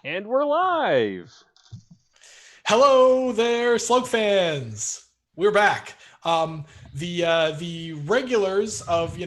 And we're live. Hello there, Slug fans. We're back. The regulars of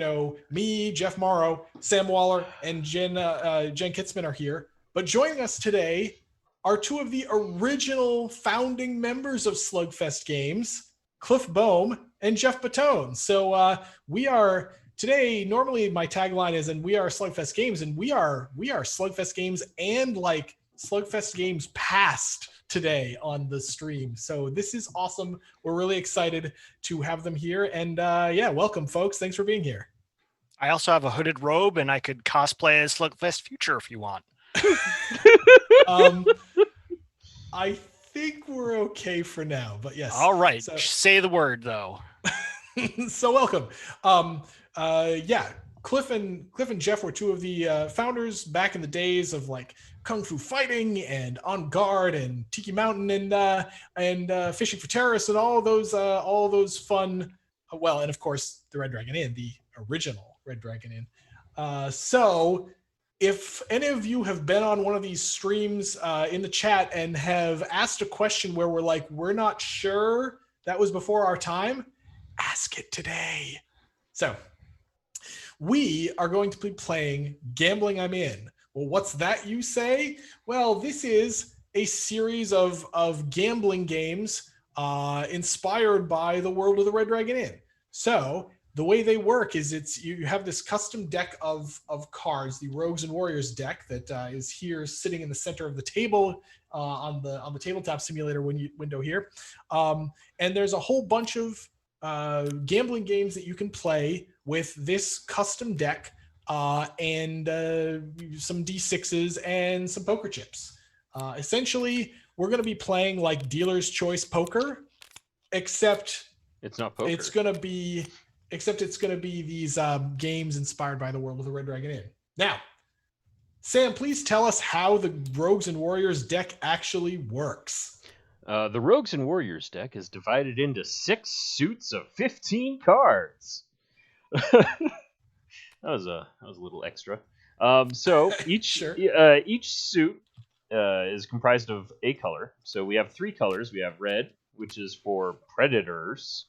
me, Jeff Morrow, Sam Waller, and Jen Kitzman are here. But joining us today are two of the original founding members of Slugfest Games, Cliff Bohm and Jeff Batone. So we are today. Normally, my tagline is, "And we are Slugfest Games," and we are Slugfest Games and like Slugfest Games past today on the stream. So this is awesome. We're really excited to have them here. And welcome, folks. Thanks for being here. I also have a hooded robe, and I could cosplay as Slugfest Future if you want. I think we're okay for now, but yes. All right. So, say the word, though. So welcome. Cliff and Jeff were two of the founders back in the days of like Kung Fu Fighting and On Guard and Tiki Mountain and Fishing for Terrorists and all those fun. And of course the Red Dragon Inn, the original Red Dragon Inn. So if any of you have been on one of these streams in the chat and have asked a question where we're like, we're not sure, that was before our time, ask it today. So we are going to be playing Gambling I'm In. Well, what's that, you say? Well, this is a series of gambling games inspired by the world of the Red Dragon Inn. So the way they work is you have this custom deck of cards, the Rogues and Warriors deck that is here sitting in the center of the table on the tabletop simulator window here. And there's a whole bunch of gambling games that you can play with this custom deck and some D6s and some poker chips. Essentially, we're going to be playing like dealer's choice poker, except it's not poker. It's going to be these games inspired by the world of the Red Dragon Inn. Now, Sam, please tell us how the Rogues and Warriors deck actually works. The Rogues and Warriors deck is divided into 6 suits of 15 cards. That was a little extra. So each Sure. Each suit is comprised of a color. So we have 3 colors. We have red, which is for predators.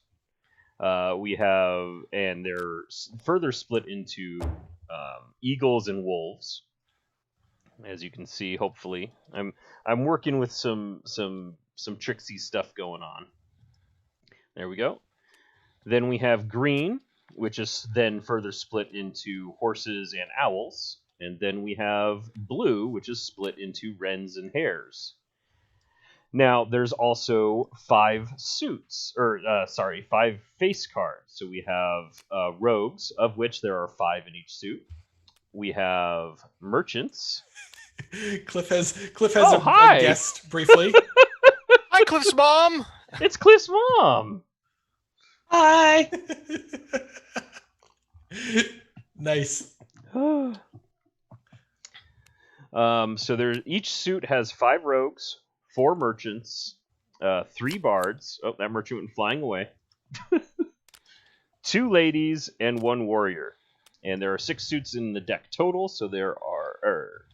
We have, and they're further split into eagles and wolves. As you can see, hopefully, I'm working with some tricksy stuff going on. There we go. Then we have green, which is then further split into horses and owls. And then we have blue, which is split into wrens and hares. Now, there's also 5 face cards. So we have rogues, of which there are 5 in each suit. We have merchants. Cliff has a guest briefly. Hi, Cliff's mom. It's Cliff's mom. Hi. Nice. So each suit has 5 rogues, 4 merchants, 3 bards. Oh, that merchant went flying away. 2 ladies and 1 warrior. And there are 6 suits in the deck total, so there are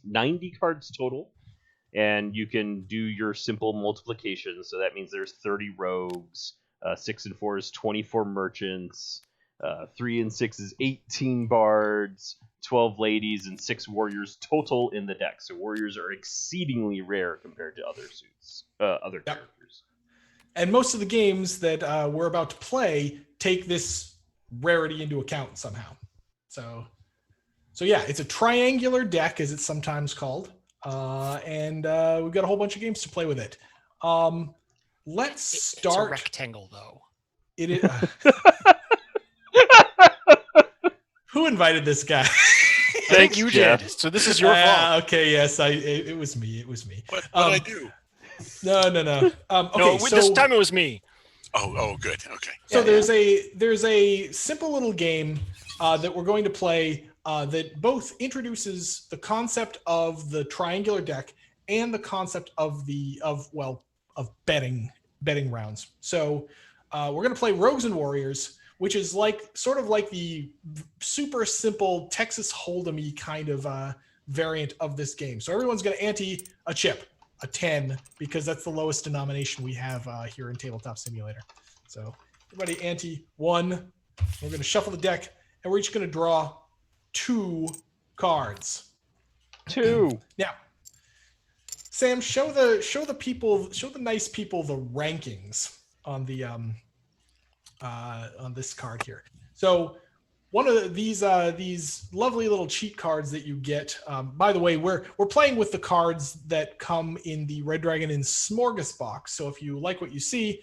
90 cards total. And you can do your simple multiplication. So that means there's 30 rogues, 6 and 4 is 24 merchants, 3 and 6 is 18 bards, 12 ladies, and 6 warriors total in the deck. So warriors are exceedingly rare compared to other suits, other characters. And most of the games that we're about to play take this rarity into account somehow. So yeah, it's a triangular deck, as it's sometimes called. And we've got a whole bunch of games to play with it. Let's start. It's a rectangle, though. It is. Who invited this guy? Thank you, Jed. So this is your fault. Okay, yes, it was me. It was me. What did I do? No. Okay, no, this time it was me. Oh, good. Okay. So there's a simple little game that we're going to play that both introduces the concept of the triangular deck and the concept of betting rounds. So we're going to play Rogues and Warriors, which is sort of like the super simple Texas Hold'em-y kind of variant of this game. So everyone's going to ante a chip, a 10, because that's the lowest denomination we have here in Tabletop Simulator. So everybody ante 1. We're going to shuffle the deck, and we're each going to draw 2 cards. 2. Now, Sam, show the nice people the rankings on the on this card here. So one of these lovely little cheat cards that you get. By the way, we're playing with the cards that come in the Red Dragon and Smorgasbord box. So if you like what you see,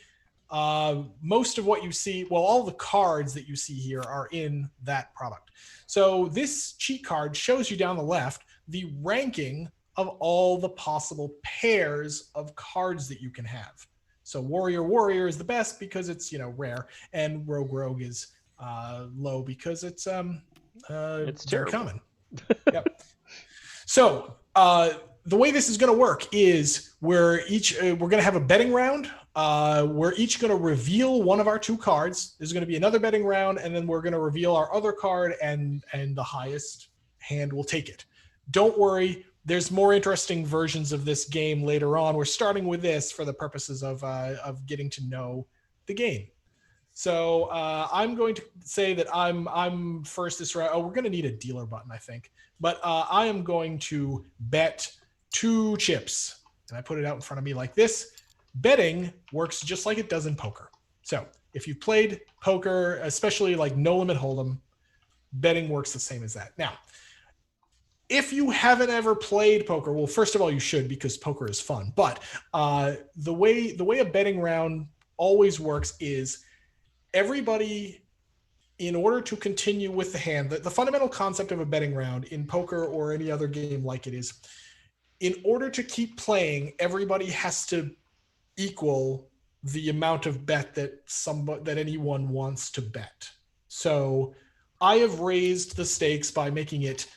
most of what you see, well, all the cards that you see here are in that product. So this cheat card shows you down the left the ranking of all the possible pairs of cards that you can have. So Warrior is the best because it's, rare, and Rogue is low because it's very common. Yep. So the way this is going to work is we're going to have a betting round. We're each going to reveal one of our 2 cards. There's going to be another betting round, and then we're going to reveal our other card, and the highest hand will take it. Don't worry. There's more interesting versions of this game later on. We're starting with this for the purposes of getting to know the game. So I'm going to say that I'm first this round. Oh, we're going to need a dealer button, I think. But I am going to bet 2 chips, and I put it out in front of me like this. Betting works just like it does in poker. So if you've played poker, especially like No Limit Hold'em, betting works the same as that. Now, if you haven't ever played poker, well, first of all, you should, because poker is fun. But the way a betting round always works is everybody, in order to continue with the hand, the fundamental concept of a betting round in poker or any other game like it is, in order to keep playing, everybody has to equal the amount of bet that anyone wants to bet. So I have raised the stakes by making it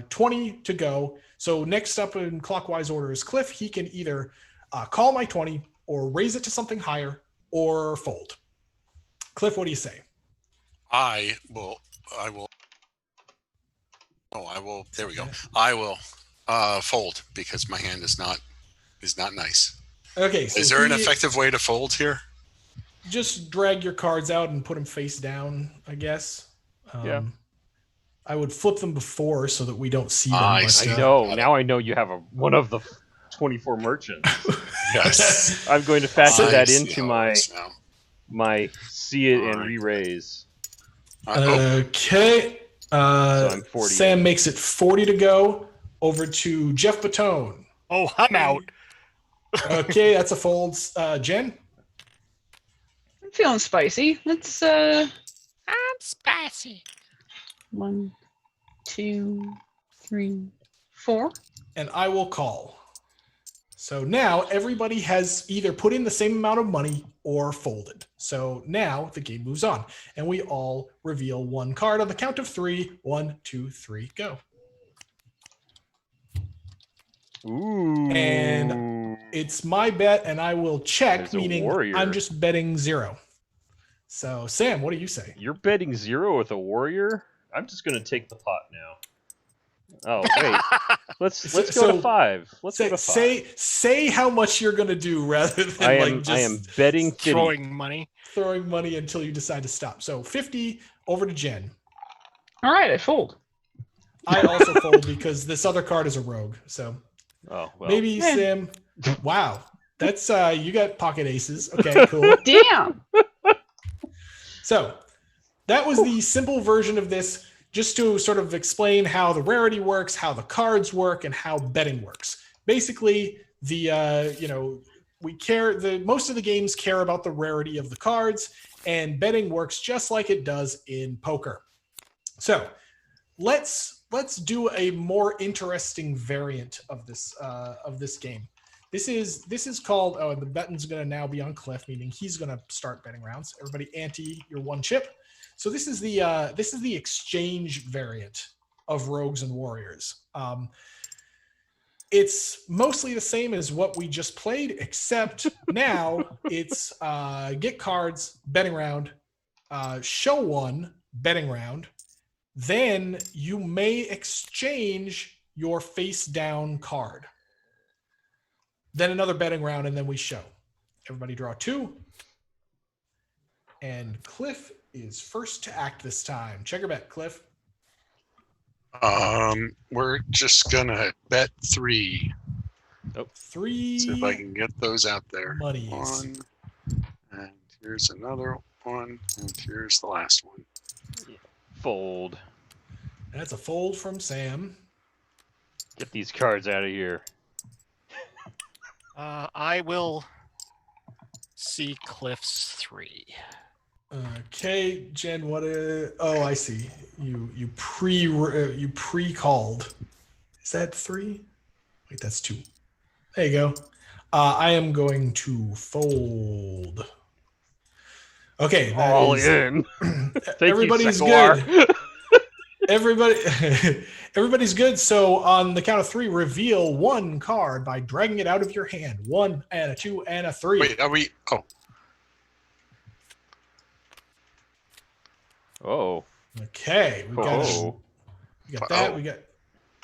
20 to go. So next up in clockwise order is Cliff. He can either call my 20 or raise it to something higher or fold. Cliff, what do you say? I will. There we go. I will fold because my hand is not nice. Okay. So is there an effective way to fold here? Just drag your cards out and put them face down, I guess. Yeah. I would flip them before so that we don't see them. I know. Now I know you have one of the 24 merchants. Yes. I'm going to factor that into my see it and re-raise. Okay. So I'm 40. Sam makes it 40 to go. Over to Geoff Batone. Oh, I'm out. Okay, that's a fold. Jen? I'm feeling spicy. Let's I'm spicy. 1, 2, 3, 4. And I will call. So now everybody has either put in the same amount of money or folded. So now the game moves on. And we all reveal 1 card on the count of 3. 1, 2, 3, go. Ooh. And it's my bet, and I will check, meaning warrior. I'm just betting 0. So, Sam, what do you say? You're betting 0 with a warrior? I'm just going to take the pot now. Oh, wait. Let's go to 5. Let's go to 5. Say how much you're going to do rather than I am betting 50. Throwing money until you decide to stop. So 50 over to Jen. All right, I fold. I also fold because this other card is a rogue. So maybe Sam. Wow, that's you got pocket aces. Okay, cool. Damn. So that was the simple version of this, just to sort of explain how the rarity works, how the cards work, and how betting works. Basically, most of the games care about the rarity of the cards, and betting works just like it does in poker. So let's do a more interesting variant of this game. This is called, the button's going to now be on Cliff, meaning he's going to start betting rounds. Everybody ante your 1 chip. So this is the exchange variant of Rogues and Warriors. It's mostly the same as what we just played, except now it's get cards, betting round, show 1, betting round. Then you may exchange your face down card. Then another betting round, and then we show. Everybody draw 2. And Cliff is first to act this time. Check your bet, Cliff. We're just gonna bet 3. 3. See if I can get those out there. Monies. 1, and here's another one, and here's the last one. Fold. That's a fold from Sam. Get these cards out of here. I will see Cliff's 3. Okay, Jen. What? Oh, I see. You pre-called. Is that 3? Wait, that's 2. There you go. I am going to fold. Okay, that All is, in. everybody's good. Everybody's good. So on the count of 3, reveal 1 card by dragging it out of your hand. 1 and a 2 and a 3. Wait, are we? Oh, Oh. Okay, we got that. We got.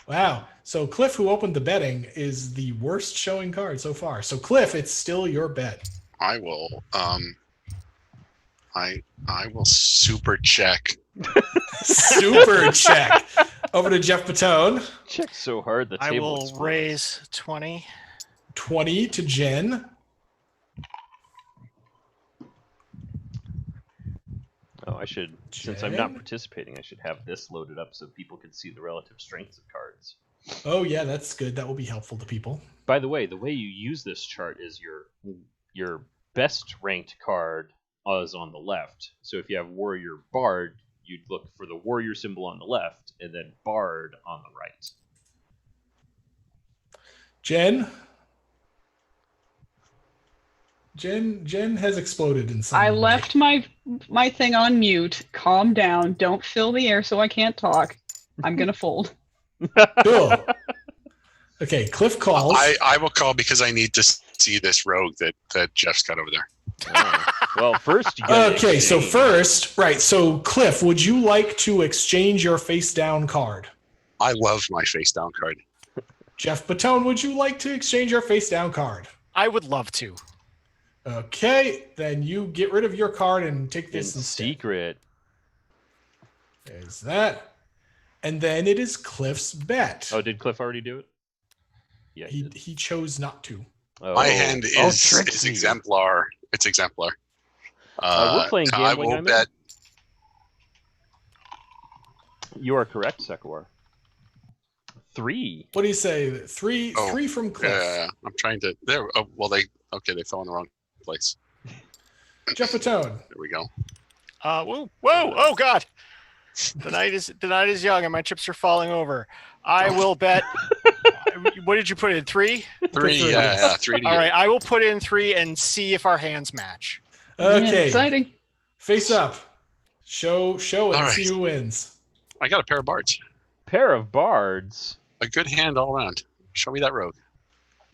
Wow. So Cliff, who opened the betting, is the worst showing card so far. So Cliff, it's still your bet. I will. I will super check. Super check. Over to Geoff Patone. Check so hard the I table will explodes. raise 20. 20 to Jen. Oh, I should, since I'm not Jen? participating, I should have this loaded up so people can see the relative strengths of cards. Oh yeah, that's good. That will be helpful to people. By the way you use this chart is your best ranked card is on the left. So if you have Warrior Bard, you'd look for the Warrior symbol on the left and then Bard on the right. Jen has exploded in some I way. left my thing on mute. Calm down. Don't fill the air so I can't talk. I'm gonna fold. Cool. Okay, Cliff calls. I will call because I need to see this rogue that Jeff's got over there. Well, first you gotta Okay, so exchange. first, right, so Cliff, would you like to exchange your face down card? I love my face down card. Geoff Patone, would you like to exchange your face down card? I would love to. Okay, then you get rid of your card and take in this instead. secret. There's that. And then it is Cliff's bet. Oh, did Cliff already do it? Yeah, he did. He chose not to. Oh. My hand Oh, is tricksy. exemplar. It's exemplar. We're playing I gambling, will I'm in. bet. You are correct, Sekuar. 3. What do you say? Three Oh, from Cliff. Yeah, I'm trying to. There. Oh, well, they fell in the wrong place. Geoff Patone. There we go. Whoa! Oh God! The night is young, and my chips are falling over. I will bet. What did you put in? 3? 3. three, Yeah, yes. yeah, 3 to All you. right, I will put in 3 and see if our hands match. Yeah, Okay, exciting. face up. Show and All right. see who wins. I got a pair of bards. Pair of bards. A good hand all around. Show me that rogue.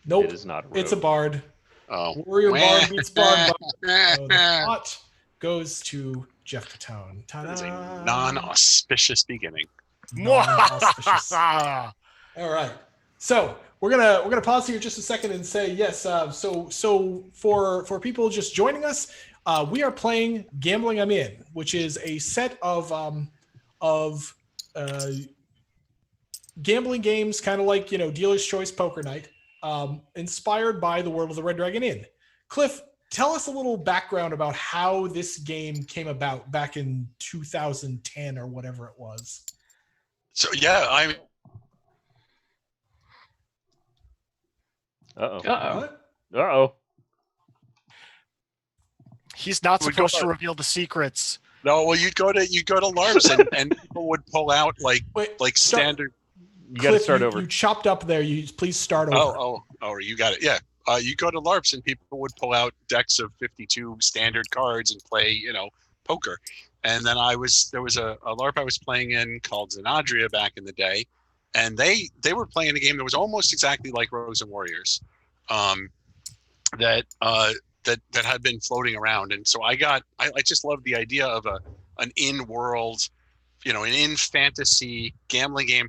Nope, It is not a it's a rogue. bard. Oh. Warrior Bard beats Bard. So the That pot goes to Geoff Patone. Ta-da. is a non-auspicious beginning. Non-auspicious. All right. So we're gonna pause here just a second and say yes. So for people just joining us, we are playing Gambling I'm In, which is a set of gambling games, kind of like Dealer's Choice Poker Night, inspired by the world of the Red Dragon Inn. Cliff, tell us a little background about how this game came about back in 2010 or whatever it was. So yeah, I'm. Uh-oh. Uh-oh. What? Uh-oh. He's not We go supposed to on. reveal the secrets. No, well, you'd go to LARPs and people would pull out like Wait, standard. You got to Cliff, start you, over. You chopped up there. You please start over. Oh, you got it. Yeah. You go to LARPs and people would pull out decks of 52 standard cards and play, poker. And then there was a LARP I was playing in called Zenadria back in the day, and they were playing a game that was almost exactly like Rogues and Warriors, that had been floating around. And so I just loved the idea of an in-world, an in-fantasy gambling game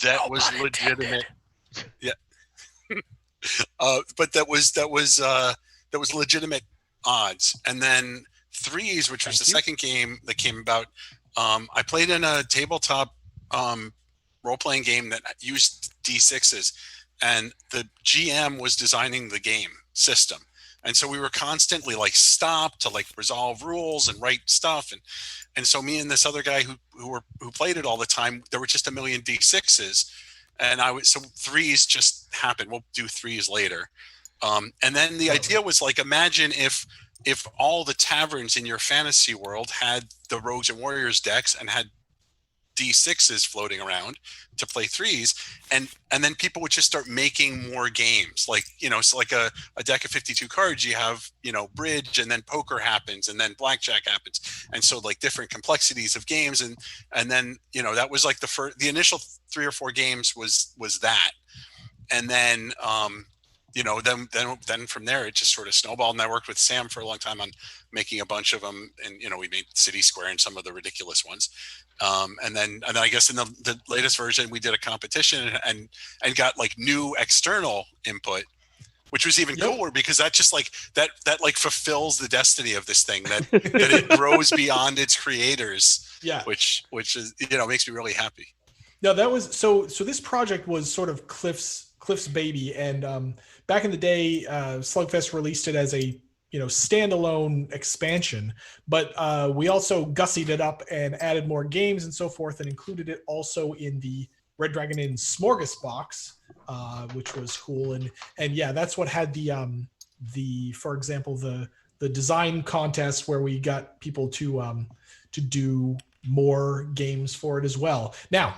that No was pun legitimate. intended. But that was legitimate odds. And then Threes, which was Thank the you. second game that came about. I played in a tabletop role-playing game that used D6s, and the GM was designing the game system. And so we were constantly like stopped to like resolve rules and write stuff. And so me and this other guy who played it all the time, there were just a million D6s. And so Threes just happened. We'll do Threes later. And then the idea was like, imagine if all the taverns in your fantasy world had the Rogues and Warriors decks and had D6s floating around to play Threes, and then people would just start making more games. Like, so like a deck of 52 cards, you have, bridge, and then poker happens, and then blackjack happens. And so like different complexities of games. And then, that was like the initial 3 or 4 games was that. And then, then from there it just sort of snowballed. And I worked with Sam for a long time on making a bunch of them, and we made City Square and some of the ridiculous ones. And then I guess in the latest version we did a competition and got like new external input, which was even cooler, because that just like that like fulfills the destiny of this thing, that it grows beyond its creators. Yeah, which is makes me really happy. No, that was so this project was sort of Cliff's baby, and back in the day, Slugfest released it as a standalone expansion, but we also gussied it up and added more games and so forth, and included it also in the Red Dragon Inn Smorgasbox, which was cool. And yeah, that's what had the for example the design contest where we got people to do more games for it as well. Now,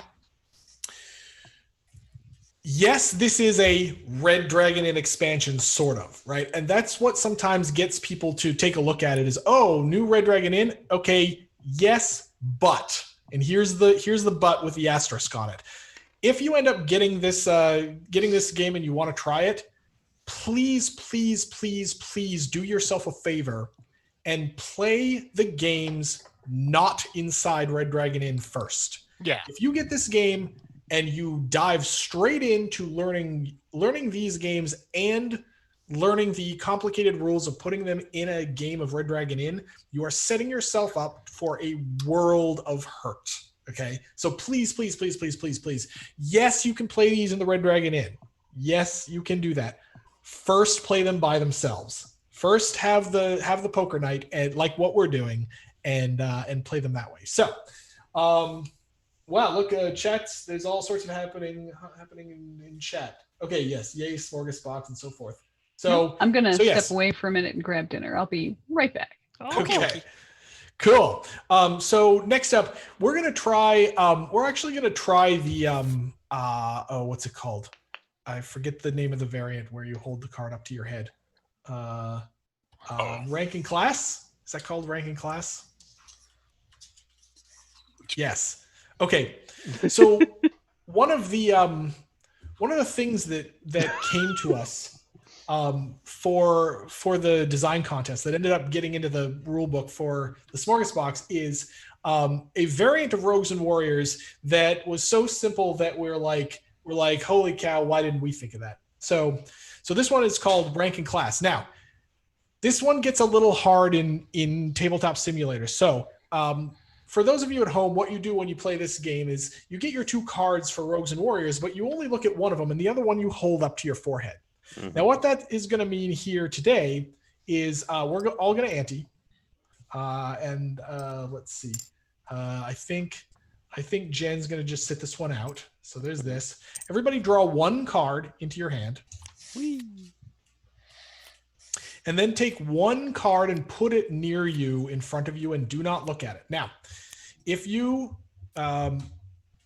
yes, this is a Red Dragon Inn expansion, sort of, right? And that's what sometimes gets people to take a look at it, is, oh, new Red Dragon Inn. Okay, yes, but, and here's the but with the asterisk on it. If you end up getting this game and you want to try it, please, please, please, please do yourself a favor and play the games not inside Red Dragon Inn first. Yeah. If you get this game and you dive straight into learning these games and learning the complicated rules of putting them in a game of Red Dragon Inn, you are setting yourself up for a world of hurt. Okay? So please, please, please, please, please, please. Yes, you can play these in the Red Dragon Inn. Yes, you can do that. First, play them by themselves. First, have the poker night, and like what we're doing, and play them that way. So, wow, look, chats. There's all sorts of happening in chat. Okay, yes, yay, Smorgasbox and so forth. So I'm gonna step yes. away for a minute and grab dinner. I'll be right back. Okay. Cool. So next up, we're gonna try. We're actually gonna try the what's it called? I forget the name of the variant where you hold the card up to your head. Ranking class. Is that called ranking class? Yes. Okay. So one of the things that came to us for the design contest that ended up getting into the rule book for the Smorgasbox is a variant of Rogues and Warriors that was so simple that we're like, holy cow, why didn't we think of that? So this one is called Rank and Class. Now, this one gets a little hard in tabletop simulators. So for those of you at home, what you do when you play this game is you get your 2 cards for Rogues and Warriors, but you only look at one of them, and the other one you hold up to your forehead. Mm-hmm. Now, what that is going to mean here today is we're all going to ante. Let's see. I think Jen's going to just sit this one out. So there's this. Everybody draw 1 card into your hand. Whee. And then take 1 card and put it near you, in front of you, and do not look at it. Now, if you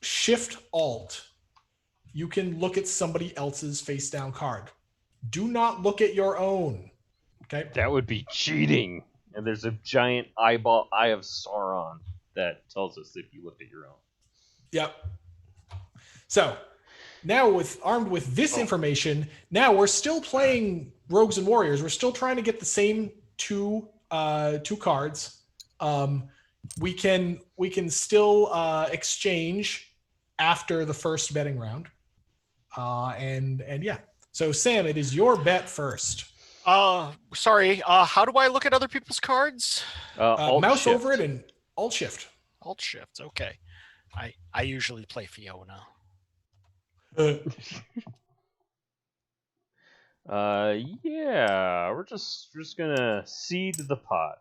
Shift Alt, you can look at somebody else's face down card. Do not look at your own. Okay? That would be cheating. And there's a giant eye of Sauron that tells us if you look at your own. Yep. So now armed with this information, now we're still playing Rogues and Warriors. We're still trying to get the same two cards. We can still exchange after the first betting round. And yeah. So Sam, it is your bet first. Sorry. How do I look at other people's cards? Alt Mouse shift. over it and Alt Shift. Alt shift. Okay. I usually play Fiona. Yeah, we're just gonna seed the pot.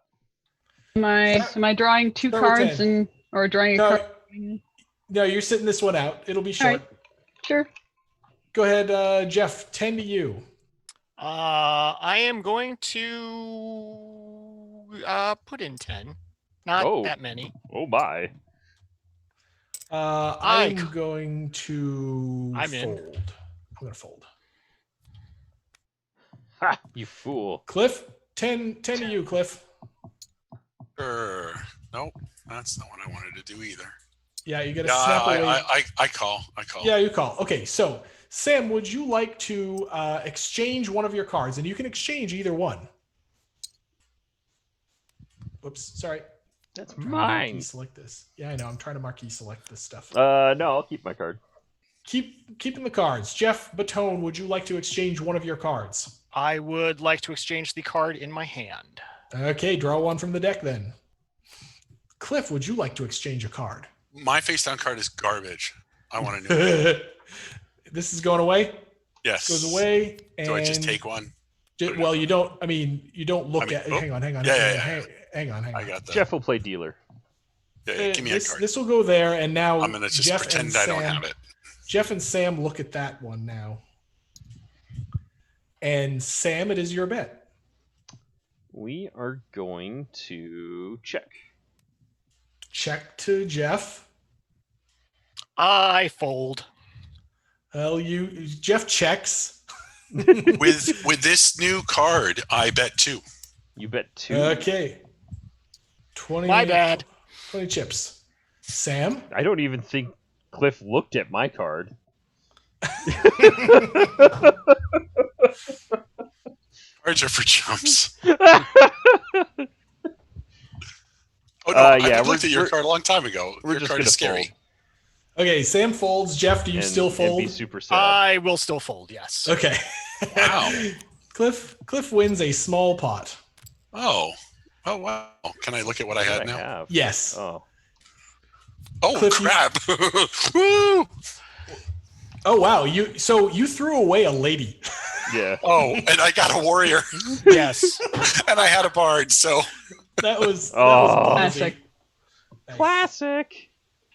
Am I drawing two Start with cards 10. or drawing a No, card? no, you're sitting this one out. It'll be All short. right. Sure. Go ahead, Geoff. 10 to you. I am going to put in 10. Not that many. Oh my. I'm going to I'm fold. in. I'm going to fold. Ha! You fool. Cliff, 10 to you, Cliff. Nope, that's not what I wanted to do either. Yeah, you got to snap away. I call. Yeah, you call. Okay, so Sam, would you like to exchange one of your cards? And you can exchange either one. Whoops, sorry. That's I'm trying to mine. marquee select this. Yeah, I know. I'm trying to marquee select this stuff. No, I'll keep my card. Keeping the cards. Geoff Batone, would you like to exchange one of your cards? I would like to exchange the card in my hand. Okay, draw one from the deck then. Cliff, would you like to exchange a card? My face down card is garbage. I want a new one. This is going away? Yes. Goes away. And Do I just take one? Well, you don't. I mean, you don't look at. oh. Hang on. Yeah. Hang on. I got that. Geoff will play dealer. Yeah, give me a card. This will go there, and now I'm gonna just Geoff pretend and I don't Sam- have it. Geoff and Sam look at that one now. And Sam, it is your bet. We are going to check. Check to Geoff. I fold. Well, Geoff checks. With this new card, I bet 2. You bet 2. Okay. 20. My bad. 20 chips. Sam? I don't even think Cliff looked at my card. Cards are for chumps. Oh no, yeah, I looked at your card a long time ago. We're Your just card gonna is scary. fold. Okay, Sam folds. Geoff, do you still And fold? be super sad. I will still fold, yes. Okay. Wow. Cliff wins a small pot. Oh wow. Can I look at what I had What now? have? Yes. Oh. Oh Cliff, crap! Woo! Oh wow. You threw away a lady. Yeah. Oh, and I got a warrior, Yes. and I had a bard. So, That was Oh. ballsy. Classic. Nice. Classic.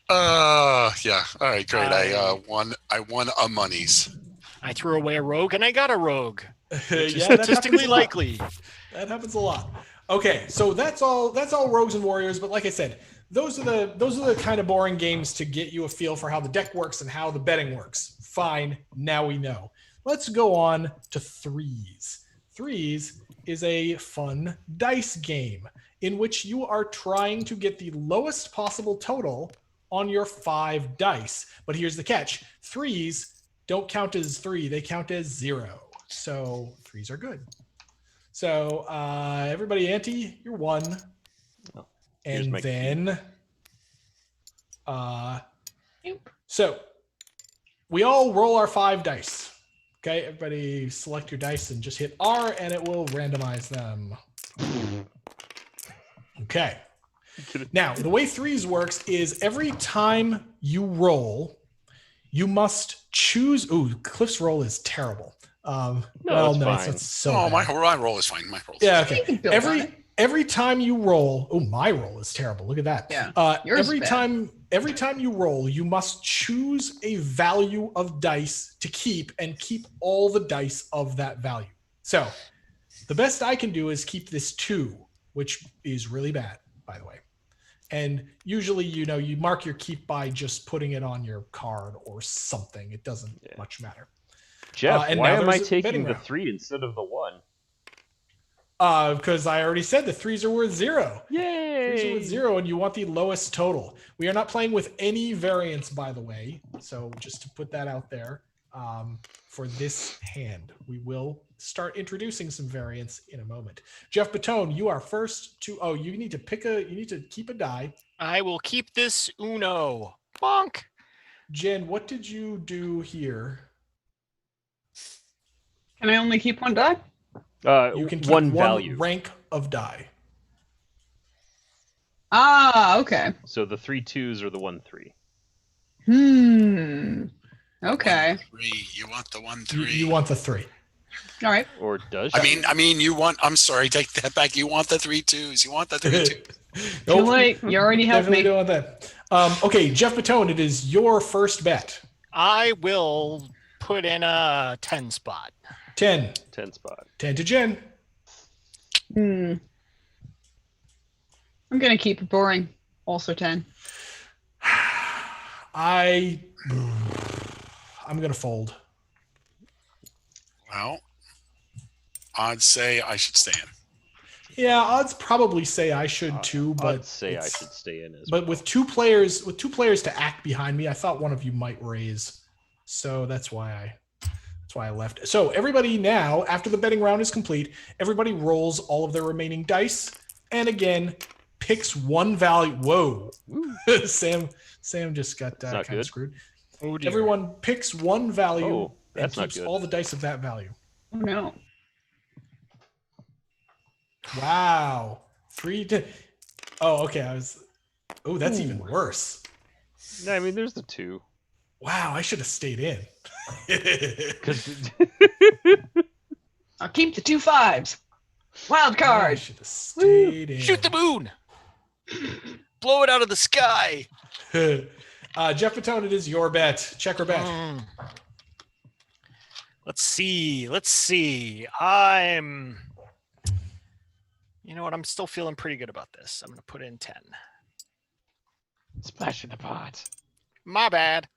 yeah. All right, great. I won a monies. I threw away a rogue and I got a rogue. Which is Yeah, that happens statistically a lot. likely. That happens a lot. Okay, so that's all rogues and warriors, but like I said, those are the kind of boring games to get you a feel for how the deck works and how the betting works. Fine, now we know. Let's go on to threes. Threes is a fun dice game in which you are trying to get the lowest possible total on your 5 dice. But here's the catch. Threes don't count as 3, they count as 0. So threes are good. So everybody ante, you're 1. Oh, here's my And then so we all roll our 5 dice. Okay, everybody select your dice and just hit R and it will randomize them. Okay. Now, the way threes works is every time you roll, you must choose. Ooh, Cliff's roll is terrible. it's fine. It's so Oh, bad. my roll is fine. My roll. Is Yeah, fine. You okay. can build on it. Every time you roll, oh, my roll is terrible. Look at that. Yeah, yours is every bad. time you roll, you must choose a value of dice to keep and keep all the dice of that value. So, the best I can do is keep this 2, which is really bad, by the way. And usually, you mark your keep by just putting it on your card or something. It doesn't much matter. Jeff, and why now am I there's a taking betting the round. 3 instead of the 1? Because I already said the threes are worth 0. Yay! Threes are worth 0, and you want the lowest total. We are not playing with any variance, by the way. So just to put that out there, for this hand, we will start introducing some variance in a moment. Geoff Batone, you are first to. Oh, you need to keep a die. I will keep this Uno. Bonk. Jen, what did you do here? Can I only keep one die? You can keep one one value. rank of die. Ah, okay. So the 3 2s are the 1 3. Okay. 3. You want the 1 You, 3. you want the 3. All right. Or does I she? mean, you want. I'm sorry, take that back. You want the 3 2s. You want the 3 2s. Too late. You already helped Definitely me. doing that. Okay, Geoff Patone, it is your first bet. I will put in a 10 spot. 10. 10 spot. 10 to Jen. I'm gonna keep it boring. Also 10. I'm gonna fold. Well, I'd say I should stay in. Yeah, odds probably say I should too, but I'd say I should stay in as But well. with two players to act behind me, I thought one of you might raise. So that's why I left. So everybody now, after the betting round is complete, everybody rolls all of their remaining dice and again picks one value. Whoa. Sam just got kind good. of screwed. Oh, dear. Everyone picks one value Oh, and that's not keeps good. all the dice of that value. Oh no. Wow. 3 to Oh, okay. Oh, that's even worse. No, I mean, there's the 2. Wow, I should have stayed in. Because I'll keep the 2 5s. Wild I card. should have stayed in. Shoot the moon. Blow it out of the sky. Geoff Patone, it is your bet. Check or bet. Let's see. You know what? I'm still feeling pretty good about this. I'm going to put in 10. splash in the pot. My bad.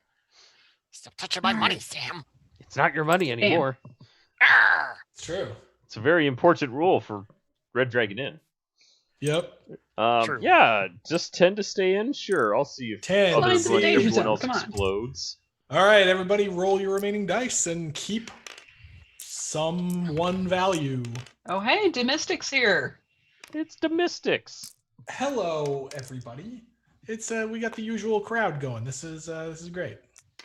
Stop touching my money, Sam. It's not your money anymore. Arr! It's true. It's a very important rule for Red Dragon Inn. Yep. True. Yeah, just 10 to stay in. Sure, I'll see if 10. other Mine's the everyone, danger everyone zone, else come on. explodes. All right, everybody, roll your remaining dice and keep some one value. Oh hey, Domestics here. It's domestics. Hello, everybody. It's we got the usual crowd going. This is great.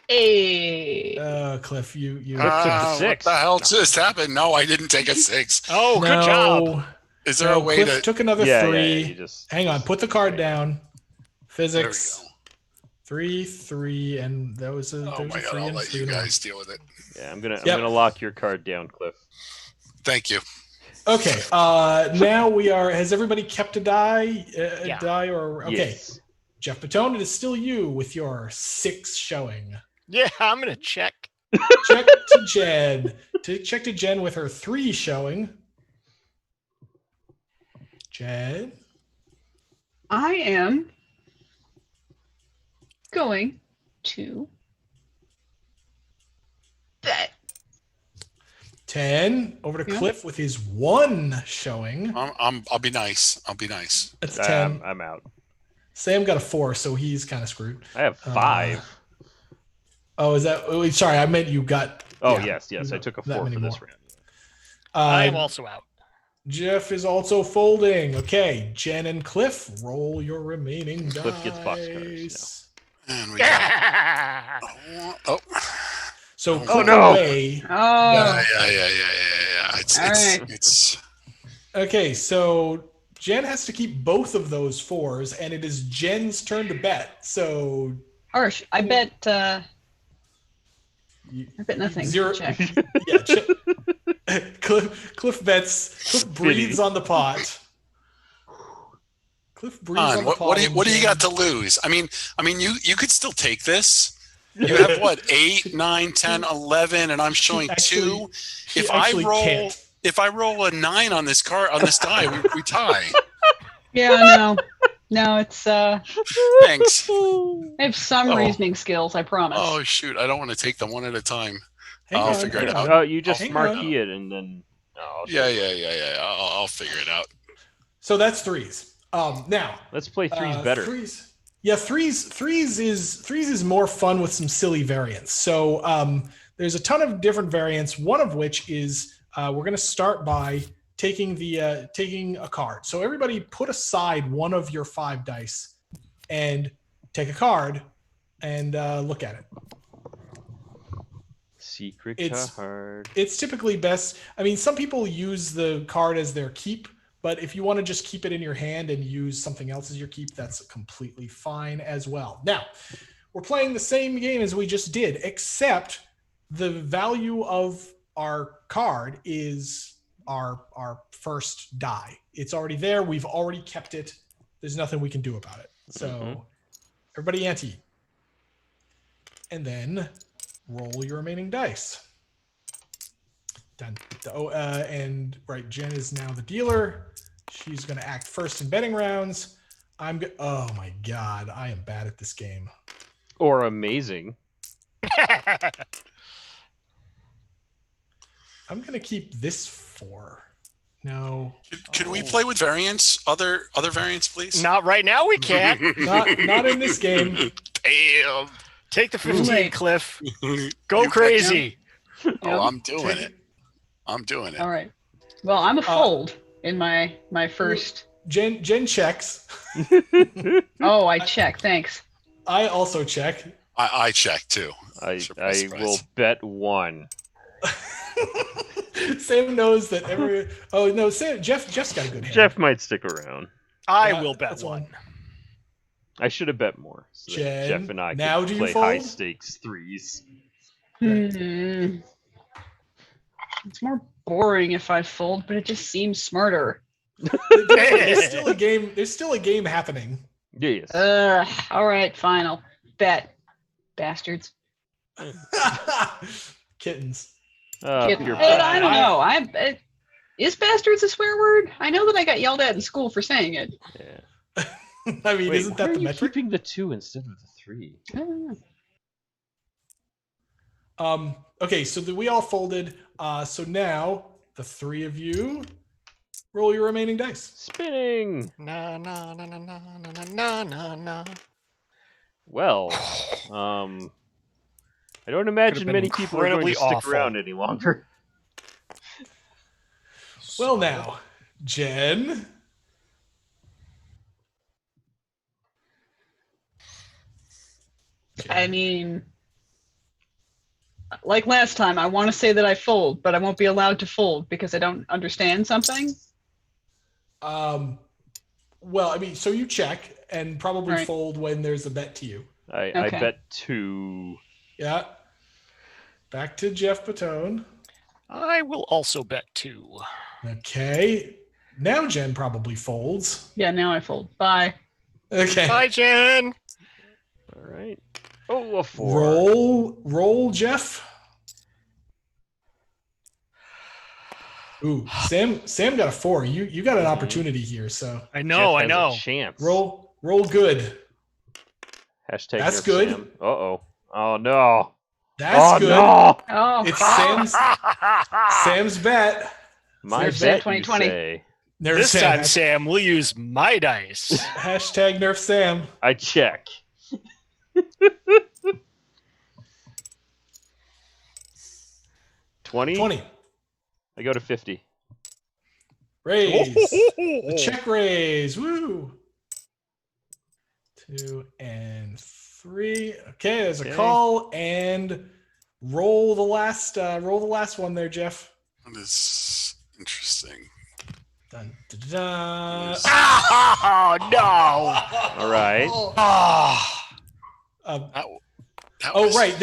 Hey. Cliff, you took the What 6. the hell just happened? No, I didn't take a 6. Oh, good No. job. Is there No, a way Cliff to? took another Yeah, 3. you just Hang on, put the card down. There we Physics. go. 3, and that was a. Oh there was my a god, 3 I'll and let 3 you and a 1. guys deal with it. Yeah, I'm gonna lock your card down, Cliff. Thank you. Okay. Now we are. Has everybody kept a die? Yeah. Die or okay? Yes. Geoff Patone, it is still you with your 6 showing. Yeah, I'm going to check. Check to Jen. Check to Jen with her 3 showing. Jen. I am going to bet. 10 over to Yeah. Cliff with his 1 showing. I'll be nice. I'll be nice. That's 10. I'm out. Sam got a 4, so he's kind of screwed. I have 5. Oh, is that? Oh, sorry, I meant you got. Oh yeah, yes, I took a that 4 many for this more. round. I'm also out. Jeff is also folding. Okay, Jen and Cliff, roll your remaining dice. Cliff gets boxcars And we got. Oh. So Oh, click no. away. Oh. Yeah. It's All right. it's Okay, so Jen has to keep both of those 4s, and it is Jen's turn to bet. So Harsh. I bet you- nothing. 0. Check. Yeah, Cliff bets. Cliff breathes on the pot. Cliff breathes on on. the pot. What do and you Jen- got to lose? I mean, you could still take this. You have what 8, 9, 10, 11, and I'm showing actually- 2. She If I actually roll, can't. if I roll a 9 on this die, we tie. Yeah, no, it's Thanks. I have some Oh. reasoning skills, I promise. Oh shoot, I don't want to take them one at a time. Hang I'll on, figure it hang out. on. Oh, you just Hang marquee it and then. Oh, Yeah. I'll figure it out. So that's 3s. Now Let's play 3s better. 3s. Yeah, threes is more fun with some silly variants. So there's a ton of different variants. One of which is we're going to start by taking a card. So everybody put aside one of your 5 dice and take a card. and look at it. Secret It's- card. It's typically best. I mean, some people use the card as their keep, but if you want to just keep it in your hand and use something else as your keep, that's completely fine as well. Now, we're playing the same game as we just did, except the value of our card is our first die. It's already there. We've already kept it. There's nothing we can do about it. So, everybody ante. And then roll your remaining dice. Done. And right, Jen is now the dealer. She's going to act first in betting rounds. Oh my god, I am bad at this game. Or amazing. I'm going to keep this 4. No, Could we play with variants? Other variants, please. Not right now. We can't. not in this game. Damn. Take the 15, Wait. Cliff. Go You crazy. Oh, I'm doing it. I'm doing it. All right. Well, I'm a fold in my first. Jen checks. Oh, I check. Thanks. I also check. I check too. I Surprise, will surprise. bet 1. Sam knows that every. Oh no, Jeff's got a good hand. Jeff might stick around. I Yeah, will bet that's one. I should have bet more. So that Jen, Jeff and I now could do you play fold? high stakes threes. Hmm. It's more boring if I fold, but it just seems smarter. There's still a game. There's still a game happening. Yes. All right, fine. I'll bet. Bastards. Kittens. Kid- Pure I don't pride. know. Is bastards a swear word? I know that I got yelled at in school for saying it. Yeah. I mean, Wait, isn't why that are the you metric? keeping the 2 instead of the 3? I don't know. Okay, so we all folded. So now the 3 of you roll your remaining dice. Spinning. Na na na na na na na na na. Well, I don't imagine been many people are going incredibly to stick awful. around any longer. Well, now, Jen. I mean, like last time, I want to say that I fold, but I won't be allowed to fold because I don't understand something. Well, I mean, so you check and probably Right. fold when there's a bet to you. I Okay. bet 2. Yeah. Back to Jeff Patone. I will also bet 2. Okay. Now Jen probably folds. Yeah, now I fold. Bye. Okay. Bye, Jen. All right. Oh, a 4. Roll, Jeff. Ooh, Sam got a 4. You got an opportunity here, so I know. I Jeff has know. a chance. roll good. Hashtag That's Nerf good. Sam. Uh-oh. Oh, no. That's oh, good. no. Oh, It's Sam's bet. My Nerf Sam bet, you 2020. say. Nerf This Sam. time, Sam, we'll use my dice. Hashtag Nerf Sam. I check. $20? 20. I go to 50. Raise. A check raise. Woo. 2 and 3. Okay, there's a Okay. call and roll the last one there, Jeff. That is interesting. Dun, dun, dun, dun. Oh, no. All right. Oh. That Oh was, right,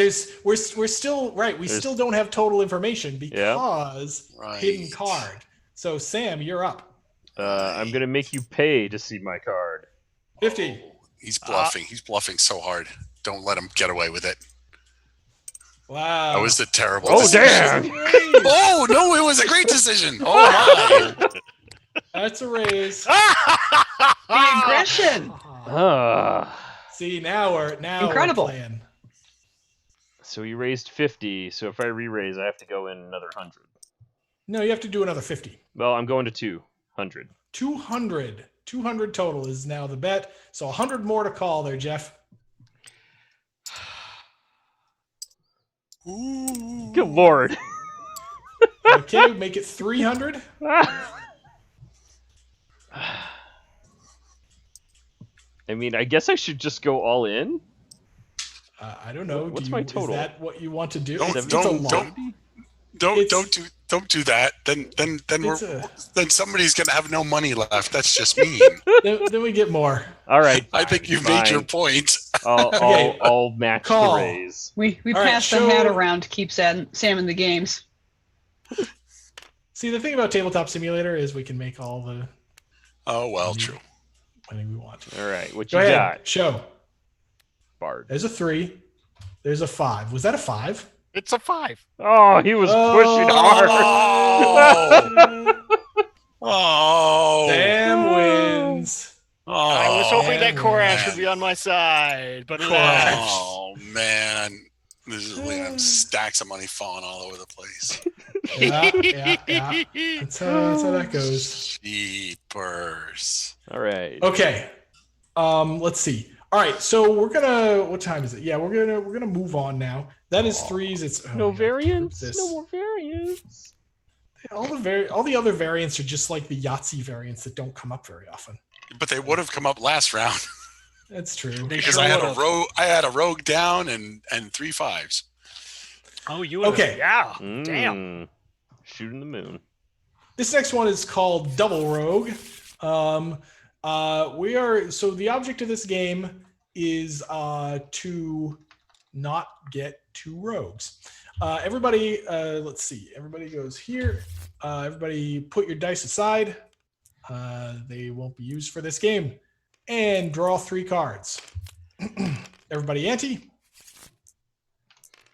we're still right. We There's- still don't have total information because Right. hidden card. So Sam, you're up. I'm going to make you pay to see my card. 50. He's bluffing. He's bluffing so hard. Don't let him get away with it. Wow. That was the terrible Oh, decision. damn. Raise. Oh, no, it was a great decision. Oh, my. That's a raise. the aggression. See, now we're Incredible. playing. So he raised 50. So if I re-raise, I have to go in another 100. No, you have to do another 50. Well, I'm going to 200. 200. 200 total is now the bet. So 100 more to call there, Jeff. Ooh. Good lord. Okay, make it 300. I mean, I guess I should just go all in. I don't know. What's my total? Is that what you want to do? Don't- It's a lot. Don't do that. Then somebody's gonna have no money left. That's just mean. Then we get more. All right. I think you've fine. made your point. I'll match Call. the raise. We All right, pass the hat around to keep Sam in the games. See, the thing about Tabletop Simulator is we can make all the Oh well, true. money we want. All right. What Go you ahead. got, Show. Bard? There's a 3. There's a 5. Was that a 5? It's a 5. Oh, he was pushing hard. Oh, Sam wins. I was hoping that man. Korash would be on my side, but alas. Oh man, this is stacks of money falling all over the place. Yeah. That's how that goes. Jeepers. All right. Okay. Let's see. All right, so we're gonna. What time is it? Yeah, we're gonna move on now. That is 3s. It's No variants. this. No more variants. all the other variants are just like the Yahtzee variants that don't come up very often. But they would have come up last round That's true. They because sure I had would've. I had a rogue down and 3 5s. Oh, you would've- Okay. Yeah. Damn. Shooting the moon. This next one is called Double Rogue. So the object of this game is to not get 2 rogues. Everybody, let's see. Everybody goes here. Everybody put your dice aside. They won't be used for this game. And draw 3 cards. Everybody ante.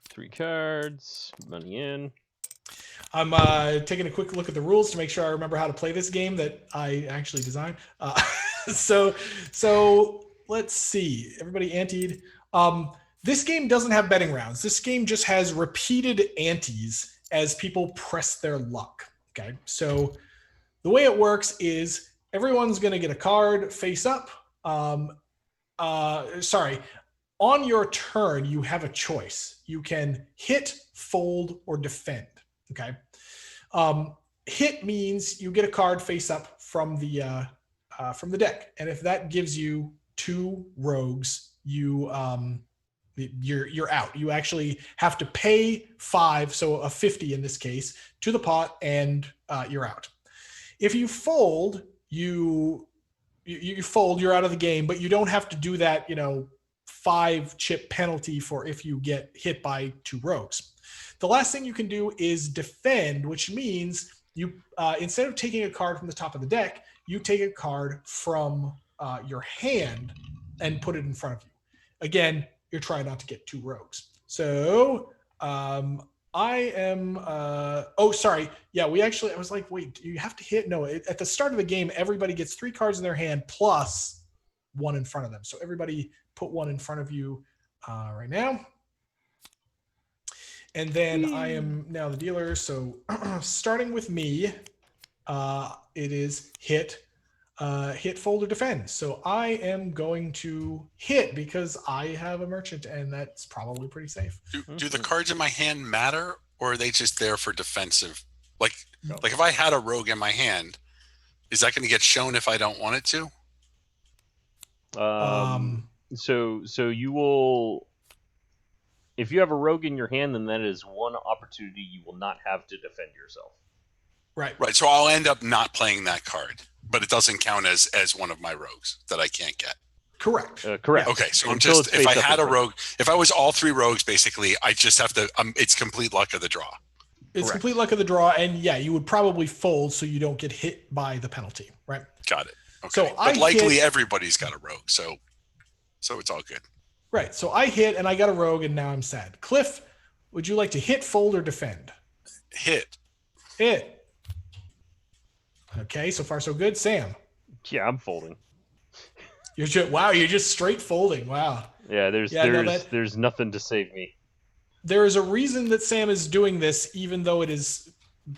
3 cards. Money in. I'm taking a quick look at the rules to make sure I remember how to play this game that I actually designed. So let's see. Everybody anteed. This game doesn't have betting rounds. This game just has repeated antes as people press their luck. Okay. So the way it works is everyone's going to get a card face up. On your turn, you have a choice. You can hit, fold, or defend. Okay. Hit means you get a card face up from the deck, and if that gives you 2 rogues, you're out. You actually have to pay 5, so a 50 in this case, to the pot, and you're out. If you fold, you fold, you're out of the game, but you don't have to do that, 5 chip penalty for if you get hit by 2 rogues. The last thing you can do is defend, which means you instead of taking a card from the top of the deck, you take a card from your hand and put it in front of you. Again, you're trying not to get 2 rogues. So I am. Sorry. Yeah, I was like, wait, you have to hit? No, at the start of the game, everybody gets 3 cards in their hand plus 1 in front of them. So everybody put 1 in front of you right now. And then I am now the dealer. So starting with me, it is hit, fold, or defend. So I am going to hit because I have a merchant, and that's probably pretty safe. Do the cards in my hand matter, or are they just there for defensive? Like No. if I had a rogue in my hand, is that going to get shown if I don't want it to? So you will, if you have a rogue in your hand, then that is one opportunity you will not have to defend yourself. Right. Right. So I'll end up not playing that card, but it doesn't count as one of my rogues that I can't get. Correct. Correct. Okay. So Until it's if face I up had in a front. rogue, if I was all 3 rogues, basically, I just have to. It's complete luck of the draw. It's Correct. complete luck of the draw, and yeah, you would probably fold so you don't get hit by the penalty, right? Got it. Okay. So but likely hit, everybody's got a rogue, so it's all good. right. So I hit, and I got a rogue, and now I'm sad. Cliff, would you like to hit, fold, or defend? Hit. Hit. Okay, so far so good. Sam, Yeah, I'm folding. you're just straight folding. Wow. Yeah, there's nothing to save me. There is a reason that Sam is doing this, even though it is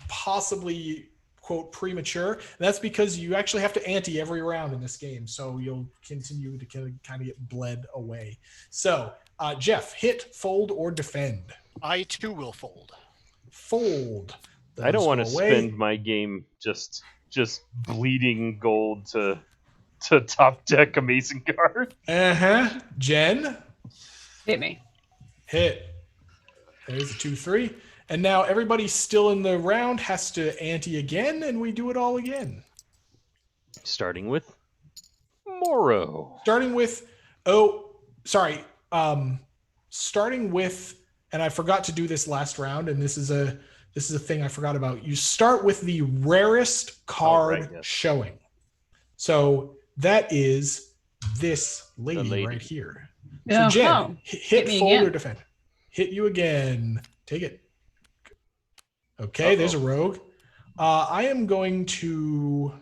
possibly, quote, premature. And that's because you actually have to ante every round in this game. So you'll continue to kind of get bled away. So, Geoff, hit, fold, or defend? I too will fold. Fold. I don't want to Those go away. spend my game just bleeding gold to top deck amazing card. Jen? Hit me. Hit. There's a 2-3. And now everybody still in the round has to ante again, and we do it all again. Starting with Morrow. Starting with, and I forgot to do this last round, and this is a thing I forgot about. You start with the rarest card showing. So that is this lady right here. So Jen, hit, fold, or defend. Hit you again. Take it. Okay, there's a rogue. I am going to...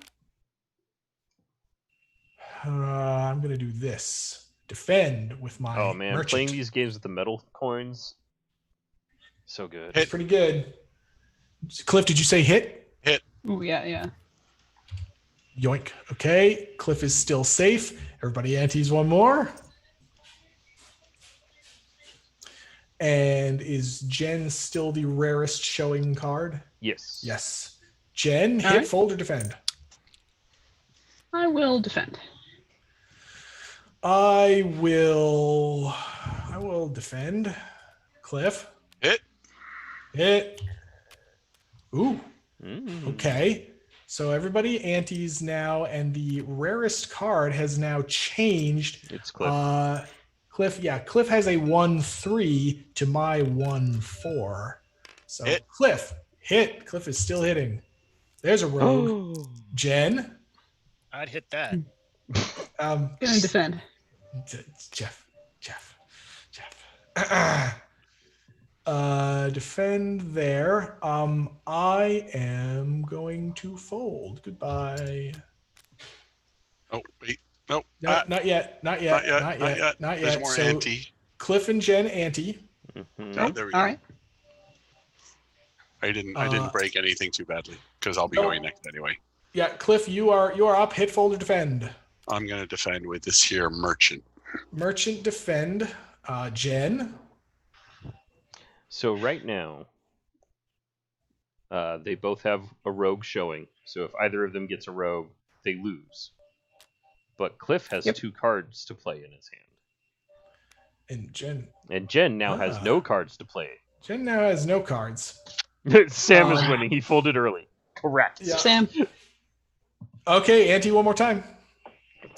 I'm going to do this. Defend with my merchant. Playing these games with the metal coins, so good. It's pretty good. Cliff, did you say hit? Hit. Ooh, yeah. Yoink. Okay, Cliff is still safe. Everybody antes one more. And is Jen still the rarest showing card? Yes. Yes. Jen, hit, fold, or defend? I will defend. I will defend. Cliff? Hit. Ooh. Okay. So everybody antes now, and the rarest card has now changed. It's Cliff. Cliff has a 1-3 to my 1-4. So hit. Cliff, hit. Cliff is still hitting. There's a rogue. Jen? I'd hit that. Gonna defend. Geoff. Defend there. I am going to fold. Goodbye. Oh, wait. Nope. Not yet. There's more So ante. Cliff and Jen ante. Oh, there we go. All right. I didn't break anything too badly because I'll be going next anyway. Yeah, Cliff, you are up. Hit, fold, or defend. I'm gonna defend with this here merchant. Merchant defend. Jen. So right now, they both have a rogue showing. So if either of them gets a rogue, they lose. But Cliff has 2 cards to play in his hand. And Jen now has no cards to play. Jen now has no cards. Sam is winning. He folded early. Correct. Yeah. Sam. Okay, ante one more time.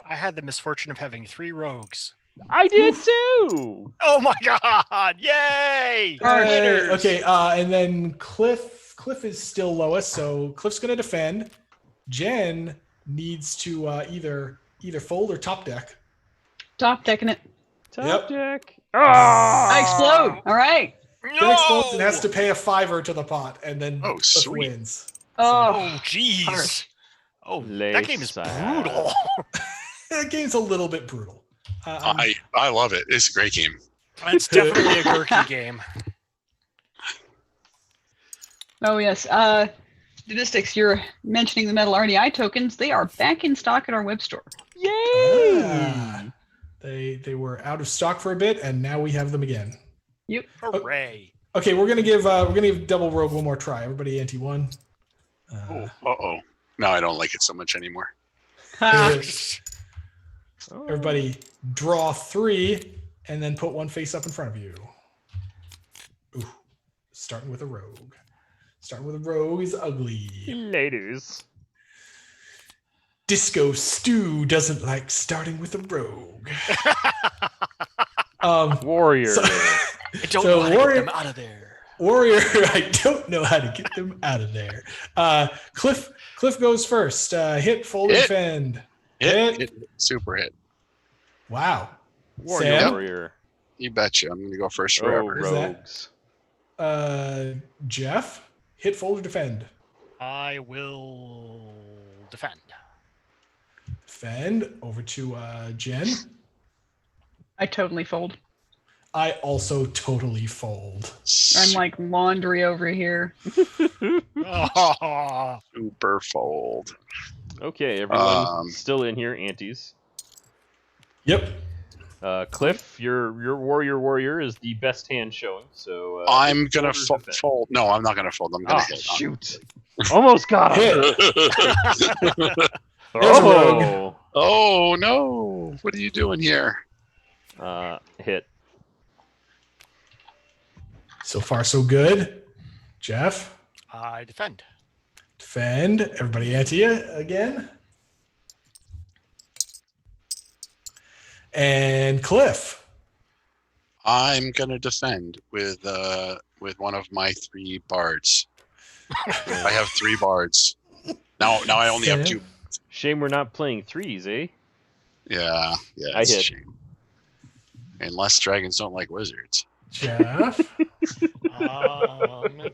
I had the misfortune of having 3 rogues. I did too. Oh my god! Yay! Hey, okay, and then Cliff is still lowest, so Cliff's going to defend. Jen needs to either fold or top deck. Top decking it. Top deck. I explode. All right. Jen explodes and has to pay a $5 to the pot, and then Cliff sweet. wins. Oh, jeez. Oh, that game is brutal. That game's a little bit brutal. I love it. It's a great game. It's definitely a Gurky game. Oh, yes. Statistics, you're mentioning the metal RDI tokens. They are back in stock at our web store. Yay! They were out of stock for a bit, and now we have them again. Yep. Hooray. Okay, we're gonna give Double Rogue one more try. Everybody ante one. Now I don't like it so much anymore. Everybody draw 3 and then put one face up in front of you. Ooh, starting with a rogue. Starting with a rogue is ugly. Ladies. Disco Stew doesn't like starting with a rogue. Warrior. I don't know how to get them out of there. Warrior, I don't know how to get them out of there. Cliff goes first. Hit, fold, defend. Hit. Super hit. Wow. Warrior. You betcha. I'm going to go first Oh, forever. rogues. Geoff, hit, fold, or defend. I will defend. Defend. Over to Jen. I totally fold. I also totally fold. I'm like laundry over here. Super fold. Okay, everyone still in here, antes. Yep. Cliff, your warrior is the best hand showing. So I'm gonna fold. No, I'm not gonna fold. I'm gonna hit. Shoot! Almost got him. Oh no! What are you doing here? Hit. So far, so good. Geoff, I defend. defend. Everybody anti again. And Cliff. I'm gonna defend with one of my 3 bards. I have 3 bards. Now I only have 2. Shame we're not playing threes, eh? Yeah, I it's a hit. shame. Unless dragons don't like wizards. Geoff. I'm gonna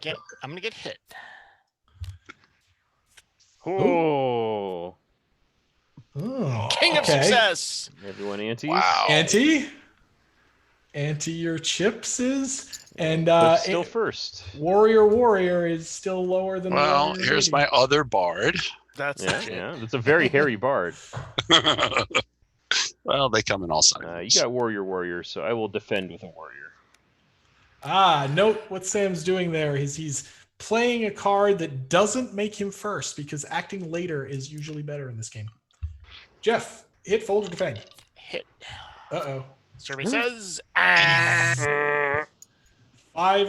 get hit. Oh. Oh, King of success. Everyone anti? Wow. Anti your chips is, and But still first. warrior is still lower than. Well, Warrior here's Lady. my other bard. That's Yeah, legit. yeah. That's a very hairy bard. Well, they come in all sizes. You got warrior, so I will defend with a warrior. Note what Sam's doing there is he's playing a card that doesn't make him first because acting later is usually better in this game. Geoff, hit, fold, or defend. Hit. Uh-oh. Survey says. 5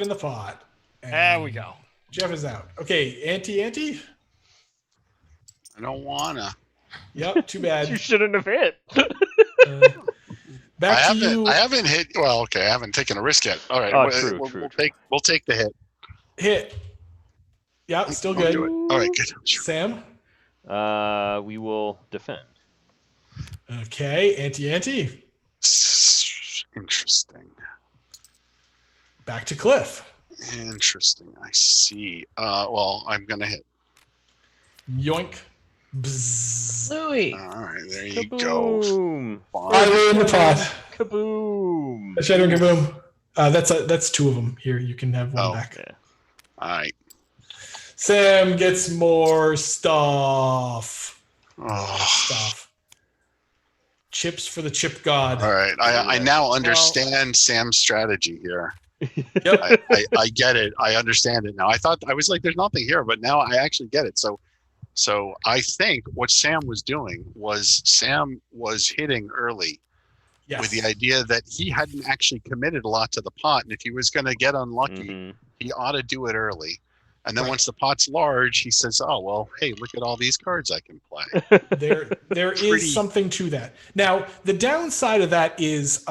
in the pot. And There we go. Geoff is out. Okay, anti. I don't wanna. Yep, too bad. You shouldn't have hit. Back to you. I haven't hit. Well, okay, I haven't taken a risk yet. All right, Oh, true. we'll take the hit. Hit. Yep, still We'll do good. it. All right, good. Sam. We will defend. Okay, anti. Interesting. Back to Cliff. Interesting. I see. Well, I'm gonna hit. Yoink. Bzzz. Louis. All right, there you go. Kaboom! Finally in the pot. Kaboom! Shattering kaboom. That's 2 of them. Here, you can have one Oh. back. Yeah. All right. Sam gets more stuff. Oh. Chips for the chip god. All right. I now understand Sam's strategy here. Yep. I get it. I understand it now. I was like, there's nothing here, but now I actually get it. So I think what Sam was doing was Sam was hitting early Yes. with the idea that he hadn't actually committed a lot to the pot, and if he was going to get unlucky, Mhm. he ought to do it early. And then Right. once the pot's large, he says, "Oh well, hey, look at all these cards I can play." There is Pretty- something to that. Now, the downside of that is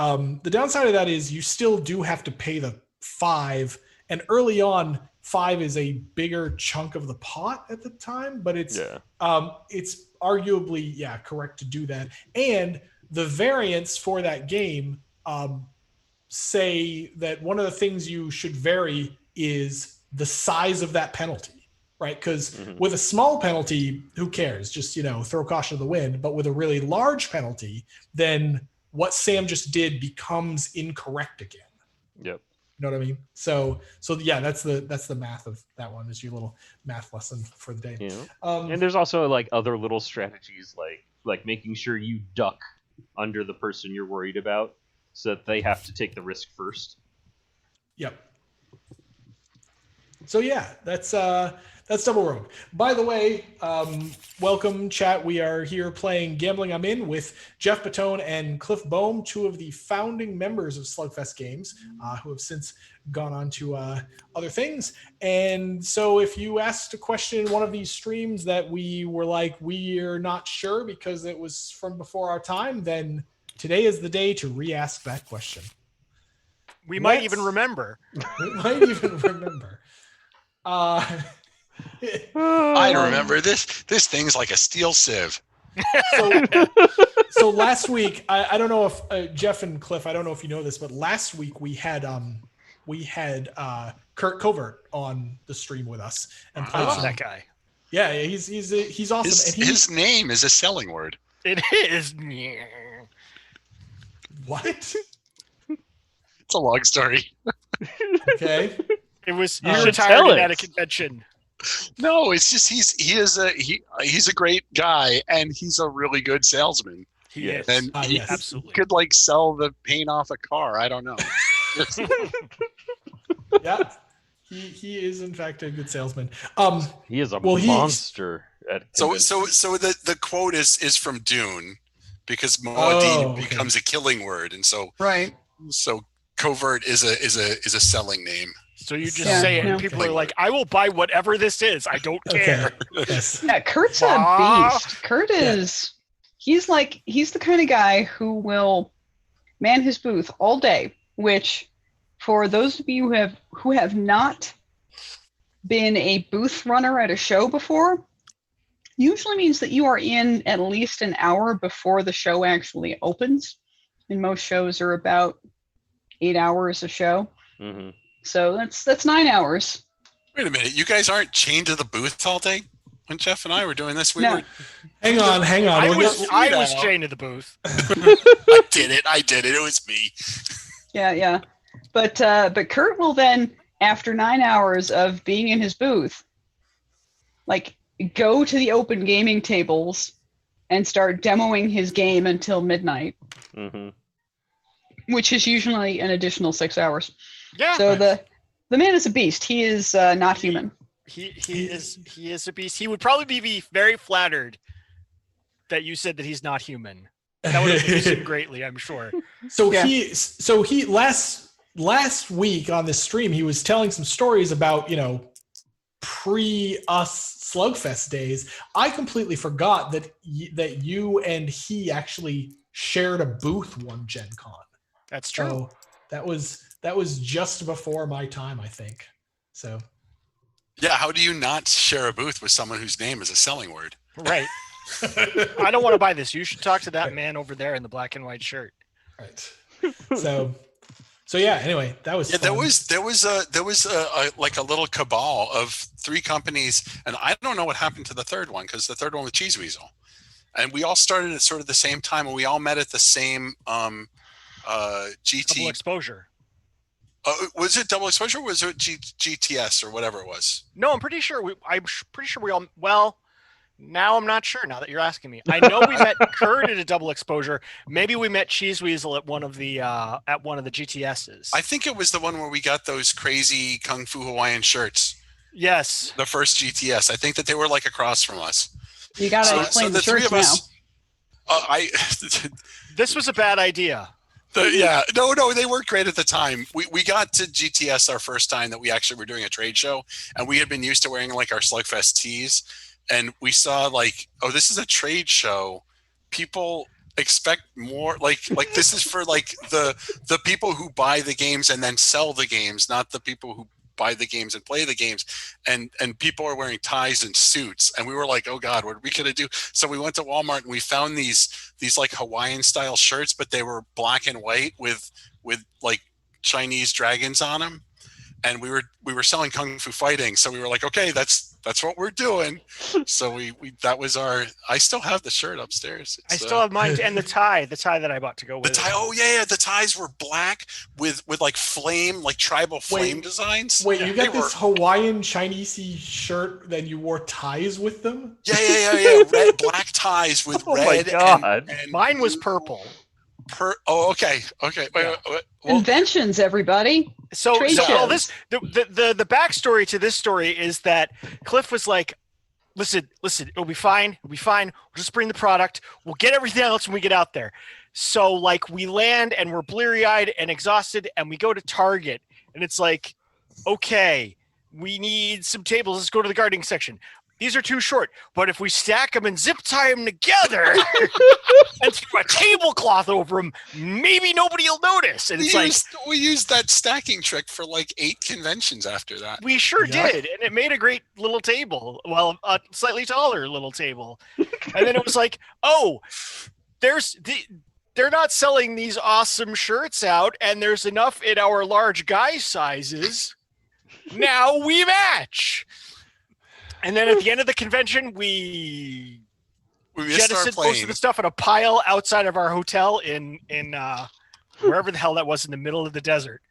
you still do have to pay the 5, and early on 5 is a bigger chunk of the pot at the time, but it's arguably correct to do that. And the variants for that game say that one of the things you should vary is the size of that penalty, right? Because with a small penalty, who cares? Just, throw caution to the wind. But with a really large penalty, then what Sam just did becomes incorrect again. Yep. You know what I mean? So yeah, that's the math of that one. Is your little math lesson for the day. Yeah. And there's also like other little strategies, like making sure you duck under the person you're worried about, so that they have to take the risk first. Yep. So yeah, that's Double Rogue. By the way, welcome chat. We are here playing Gambling I'm In with Geoff Batone and Cliff Boehm, 2 of the founding members of Slugfest Games, who have since gone on to other things. And so if you asked a question in one of these streams that we were like, we're not sure because it was from before our time, then today is the day to re-ask that question. We might even remember. We might even remember. I remember this thing's like a steel sieve. So last week, I don't know if Geoff and Cliff, I don't know if you know this, but last week we had Kurt Covert on the stream with us and I played love some- that guy. Yeah, he's awesome. His name is a selling word. It is. What? It's a long story. Okay. It was You he should retired tell at it. a convention. No, it's just he's a great guy, and he's a really good salesman. He Yes. is. And he Yes. Absolutely. could like sell the paint off a car. I don't know. Yeah. He is in fact a good salesman. He is a Well, he- monster at So conventions. the quote is from Dune, because Moadine okay. becomes a killing word, and so Right. covert is a selling name. So you just Yeah, say it, no. and people are like, "I will buy whatever this is. I don't care." Yes. Yeah, Kurt's a Ah. beast. Kurt is he's the kind of guy who will man his booth all day, which for those of you who have not been a booth runner at a show before, usually means that you are in at least an hour before the show actually opens. And most shows are about 8 hours a show. Mm-hmm. So that's 9 hours. Wait a minute, you guys aren't chained to the booth all day? When Jeff and I were doing this, we No. were. Hang on. I We'll was get- chained to the booth. I did it. It was me. Yeah. But Kurt will then, after 9 hours of being in his booth, like go to the open gaming tables and start demoing his game until midnight, Mm-hmm. which is usually an additional 6 hours. Yeah. So the man is a beast. He is not human. He is a beast. He would probably be very flattered that you said that he's not human. That would have pleased him greatly, I'm sure. So Yeah. he last week on this stream he was telling some stories about pre-us Slugfest days. I completely forgot that you and he actually shared a booth one Gen Con. That's true. So that was just before my time, I think. So Yeah, how do you not share a booth with someone whose name is a selling word? Right. I don't want to buy this. You should talk to that man over there in the black and white shirt. right. So yeah. Anyway, that was Yeah, fun. there was a like a little cabal of 3 companies, and I don't know what happened to the third one because the third one was Cheese Weasel, and we all started at sort of the same time, and we all met at the same GT. Double exposure. Was it double exposure? Or was it GTS or whatever it was? No, I'm pretty sure we all. Well, now I'm not sure. Now that you're asking me, I know we met Kurt at a double exposure. Maybe we met Cheese Weasel at one of the GTSs. I think it was the one where we got those crazy Kung Fu Hawaiian shirts. Yes. The first GTS. I think that they were like across from us. You got to explain the shirts now. This was a bad idea. No, they worked great at the time. We got to GTS our first time that we actually were doing a trade show, and we had been used to wearing like our Slugfest tees, and we saw like, oh, this is a trade show. People expect more. Like this is for like the people who buy the games and then sell the games, not the people who buy the games and play the games. And people are wearing ties and suits, and we were like, oh God, what are we gonna do? So we went to Walmart and we found these like Hawaiian style shirts, but they were black and white with like Chinese dragons on them. And we were selling Kung Fu Fighting, so we were like, okay, that's what we're doing. So we that was our. I still have the shirt upstairs. I still have mine and the tie that I bought to go with the tie. Oh yeah, the ties were black with like flame, like tribal flame designs. Wait, you got this Hawaiian Chinese-y shirt, then you wore ties with them? Yeah. Red, black ties with Oh red. my God. And Mine was purple. Okay. Wait. Well, Inventions, everybody. So Trade well, shows. the backstory to this story is that Cliff was like, listen, it'll be fine. We'll just bring the product. We'll get everything else when we get out there. So like we land and we're bleary-eyed and exhausted, and we go to Target, and it's like, okay, we need some tables. Let's go to the gardening section. These are too short, but if we stack them and zip tie them together and throw a tablecloth over them, maybe nobody will notice. And we used that stacking trick for like 8 conventions after that. We sure did, and it made a great little table. Well, a slightly taller little table. And then it was like, oh, they're not selling these awesome shirts out, and there's enough in our large guy sizes. Now we match. And then at the end of the convention, we jettisoned most of the stuff in a pile outside of our hotel in wherever the hell that was in the middle of the desert.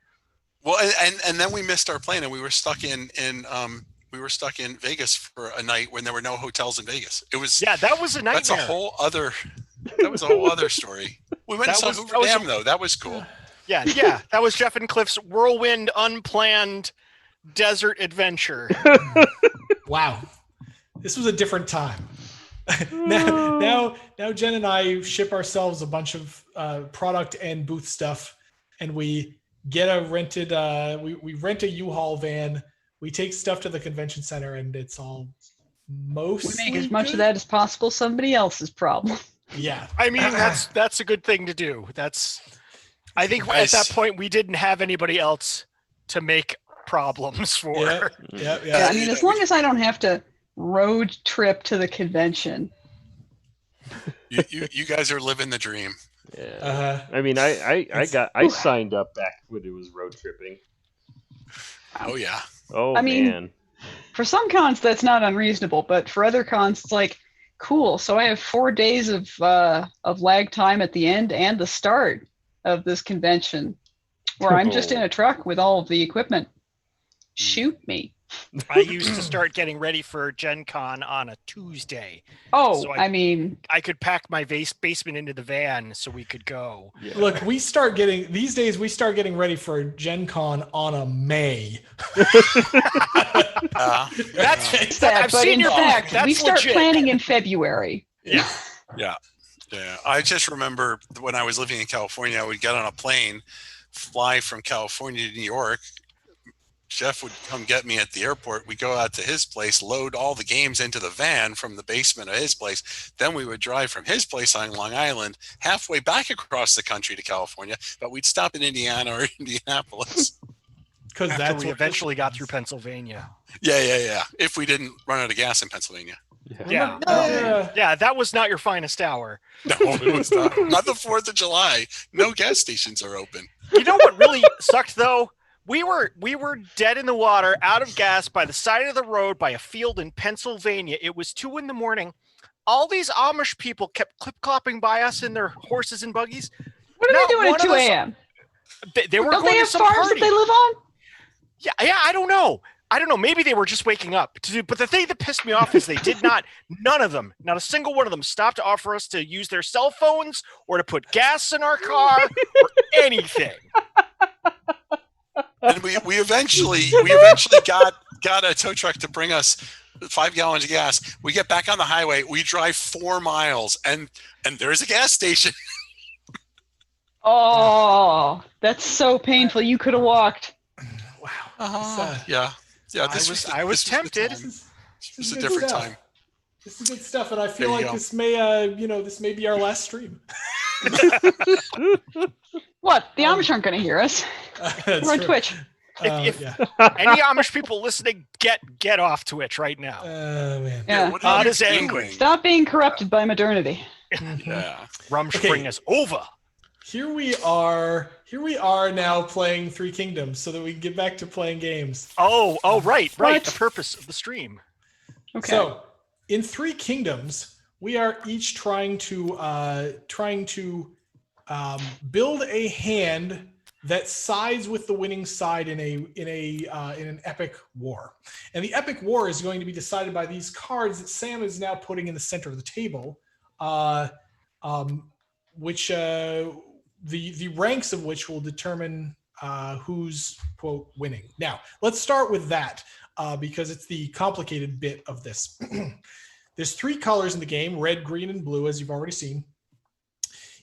Well, and then we missed our plane, and we were stuck in Vegas for a night when there were no hotels in Vegas. It was that was a nightmare. That's a whole other. That was a whole other story. We went and saw Hoover Dam though. That was cool. Yeah. That was Jeff and Cliff's whirlwind, unplanned desert adventure. Wow, this was a different time. now Jen and I ship ourselves a bunch of product and booth stuff, and we get a rented. We rent a U-Haul van. We take stuff to the convention center, and it's all We mostly make as much good. of that as possible somebody else's problem. Yeah, I mean, that's a good thing to do. I think at that point we didn't have anybody else to make problems for. yeah. Yeah, I mean, as long as I don't have to road trip to the convention. You guys are living the dream. Yeah. I mean, I signed up back when it was road tripping. Oh yeah. Oh I mean, man. For some cons, that's not unreasonable, but for other cons, it's like, cool. So I have 4 days of lag time at the end and the start of this convention, where I'm just in a truck with all of the equipment. Shoot me. I used to start getting ready for Gen Con on a Tuesday. Oh, So I mean, I could pack my basement into the van so we could go. Yeah. Look, these days we start getting ready for Gen Con on a May. That's sad, I've but seen in your fact, booth. That's we start legit. planning in February. Yeah. Yeah. I just remember when I was living in California, I would get on a plane, fly from California to New York. Geoff would come get me at the airport. We go out to his place, load all the games into the van from the basement of his place. Then we would drive from his place on Long Island halfway back across the country to California, but we'd stop in Indiana or Indianapolis. Because After that's we what eventually got through Pennsylvania. Yeah. If we didn't run out of gas in Pennsylvania. Yeah. Yeah, that was not your finest hour. No, it was not. Not the 4th of July. No gas stations are open. You know what really sucked though? We were dead in the water, out of gas, by the side of the road, by a field in Pennsylvania. It was 2 a.m. All these Amish people kept clip-clopping by us in their horses and buggies. What are Not they doing one at of 2 us- a.m.? They were Don't going they to have some farms party. that they live on? Yeah, I don't know. Maybe they were just waking up. But the thing that pissed me off is they did not, none of them, not a single one of them stopped to offer us to use their cell phones or to put gas in our car or anything. And we eventually got a tow truck to bring us 5 gallons of gas. We get back on the highway. We drive 4 miles, and there's a gas station. Oh, that's so painful. You could have walked. Wow. Yeah. I was tempted. This It's is a good different stuff. time. This is good stuff, and I feel There you like go. this may be our last stream. What? The Amish aren't going to hear us. That's We're on true. Twitch. If- Yeah. Any Amish people listening, get off Twitch right now. Man. Yeah. What are Todd you is angry. doing? Stop being corrupted by modernity. Yeah. Rumspring is over. Here we are now playing Three Kingdoms, so that we can get back to playing games. Oh, right. What? The purpose of the stream. Okay. So, in Three Kingdoms, we are each trying to build a hand that sides with the winning side in an epic war. And the epic war is going to be decided by these cards that Sam is now putting in the center of the table, which the ranks of which will determine who's quote winning. Now, let's start with that because it's the complicated bit of this. There's 3 colors in the game: red, green, and blue, as you've already seen.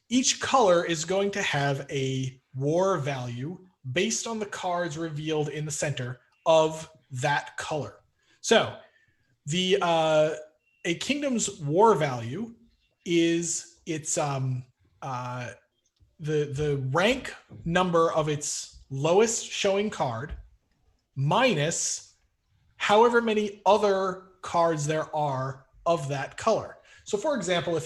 Each color is going to have a war value based on the cards revealed in the center of that color. So the a kingdom's war value is its the rank number of its lowest showing card minus however many other cards there are of that color. So for example,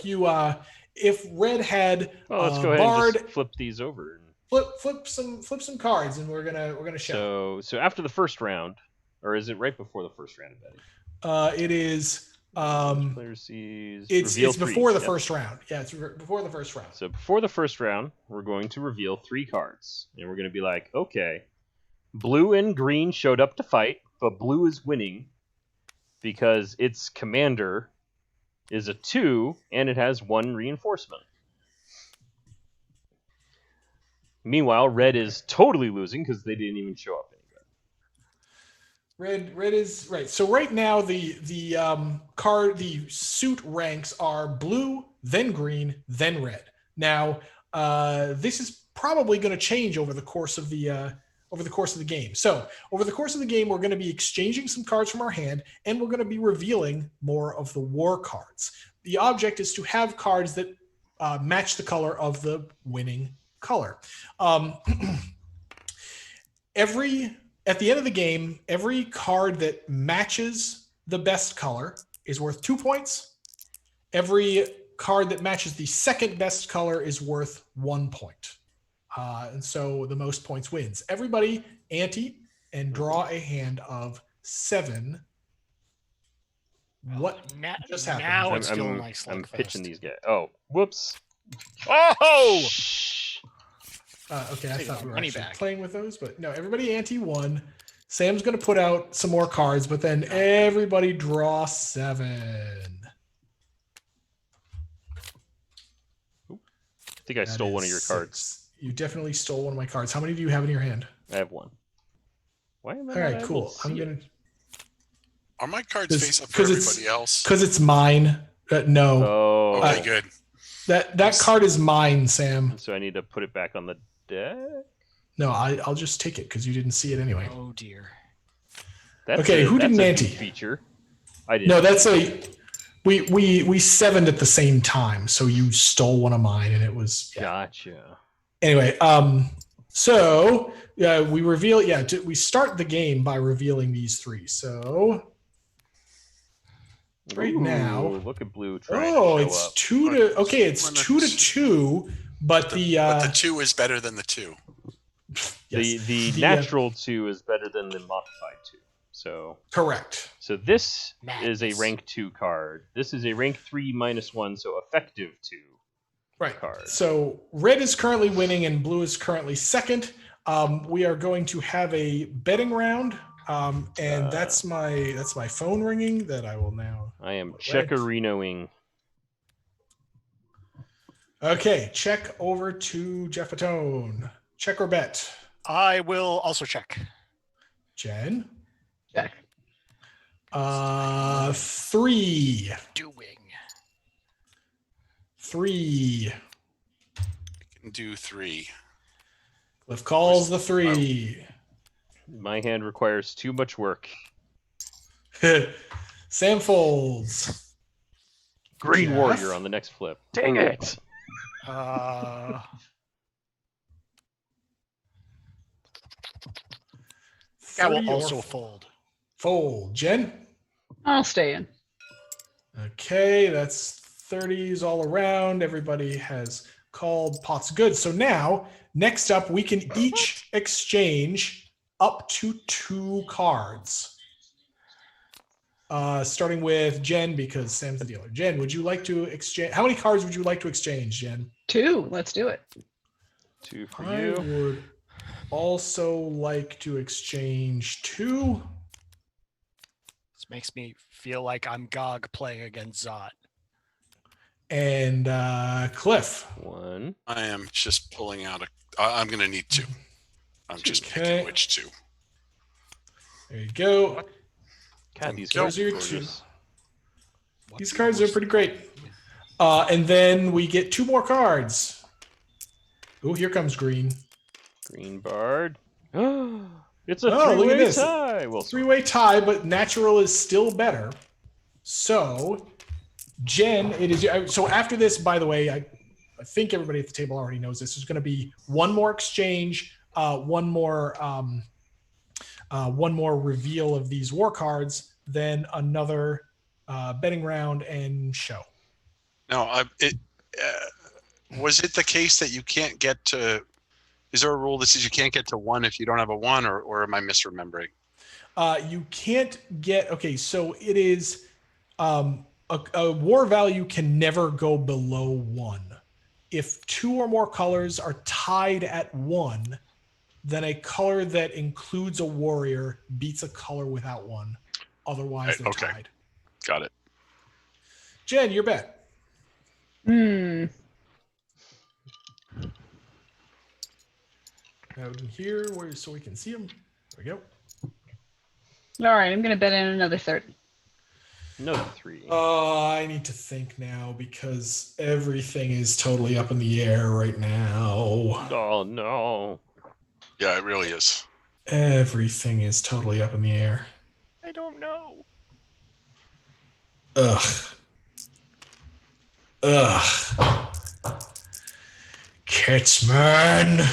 if red had Let's go ahead Bard, and just flip these over. flip some cards, and we're gonna show. So after the first round, or is it right before the first round, Betty? It is. Player sees. It's reveal before three. the Yep. first round. Yeah, it's before the first round. So before the first round, we're going to reveal 3 cards, and we're going to be like, okay, blue and green showed up to fight, but blue is winning because its commander is a 2 and it has 1 reinforcement. Meanwhile, red is totally losing because they didn't even show up anywhere. Red is right. So right now the suit ranks are blue, then green, then red. Now this is probably going to change over the course of the game. So over the course of the game, we're going to be exchanging some cards from our hand, and we're going to be revealing more of the war cards. The object is to have cards that match the color of the winning color. At the end of the game, every card that matches the best color is worth 2 points. Every card that matches the second best color is worth 1 point. And so the most points wins. Everybody ante and draw a hand of 7. What just happened? Now it's feeling like I'm slugfest. pitching these guys. Oh, whoops. Oh! Okay, I thought we were money actually back. playing with those, but no, everybody ante 1. Sam's going to put out some more cards, but then everybody draw 7. I think I stole one of your cards. 6. You definitely stole one of my cards. How many do you have in your hand? I have 1. Why am I All not right, able cool. to I'm see it? going to... Are my cards face up for everybody else? Because it's mine. No. Oh, Okay, good. That card is mine, Sam. so I need to put it back on the deck. No, I'll just take it because you didn't see it anyway. Oh dear. That's Okay, who didn't that's a ante? new feature. I did. No, that's we 7'd at the same time, so you stole one of mine, and it was Gotcha. Anyway. So we reveal. We start the game by revealing these 3. So right now, look at blue trying to show it's up. 2 to. Okay, it's 2 to 2, but But the 2 is better than the 2. yes, The natural 2 is better than the modified 2. So correct. So this is a Madness. rank 2 card. This is a rank 3 -1, so effective 2 Right. card. So red is currently winning and blue is currently second. We are going to have a betting round, and that's my phone ringing that I will now. I am checkerinoing. Okay, check over to Jeffatone. Check or bet? I will also check. Jen? Check. 3. Doing. 3. Can do 3. Cliff calls the 3. My hand requires too much work. Sam folds. Green Geoff? Warrior on the next flip. Dang it! I will 30 or also fold. fold. Jen? I'll stay in. Okay, that's 30s all around. Everybody has called pots good. So now, next up, we can each exchange up to 2 cards. Starting with Jen, because Sam's the dealer. Jen, would you like to exchange? How many cards would you like to exchange, Jen? 2. Let's do it. 2 for I you. would also like to exchange 2. This makes me feel like I'm Gog playing against Zot. And Cliff. 1. I am just pulling out I'm going to need 2. I'm just Okay. picking which 2. There you go. God, these Go. cards are Those are your gorgeous. These cards are pretty great. And then we get 2 more cards. Oh, here comes green. Green Bard. It's a Oh, look at 3-way this. tie. Well, 3-way tie, but natural is still better. So, Jen, it is. So after this, by the way, I think everybody at the table already knows this. There's going to be one more exchange, one more reveal of these war cards, then another betting round and show. Now, was it the case that you can't get to? Is there a rule that says you can't get to 1 if you don't have a 1, or am I misremembering? You can't get. Okay, so it is a war value can never go below 1. If 2 or more colors are tied at 1, then a color that includes a warrior beats a color without 1. Otherwise, they're Okay. tied. Got it. Jen, your bet. Out in here, so we can see them. There we go. All right, I'm going to bet in another 30. No 3. I need to think now because everything is totally up in the air right now. Oh no. Yeah, it really is. Everything is totally up in the air. I don't know. Ugh. Kitsman.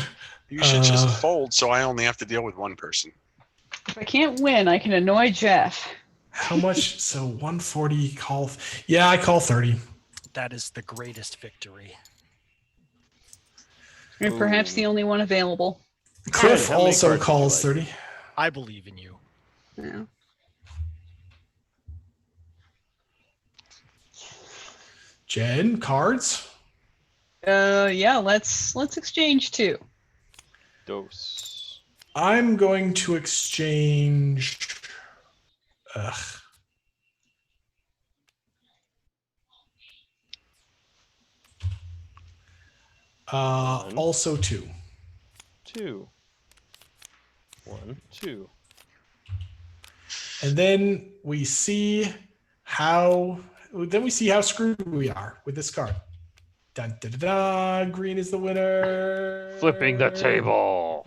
You should just fold, so I only have to deal with one person. If I can't win, I can annoy Geoff. How much? So 140 call. Yeah, I call 30. That is the greatest victory. Or perhaps the only one available. Cliff How many also cards would you calls like? 30. I believe in you. Yeah. Jen, cards. Yeah. Let's exchange 2. Dose. I'm going to exchange. Ugh. One. Also 2. 2. 1, 2. And then we see how screwed we are with this card. Dun, da, da, da, green is the winner. Flipping the table.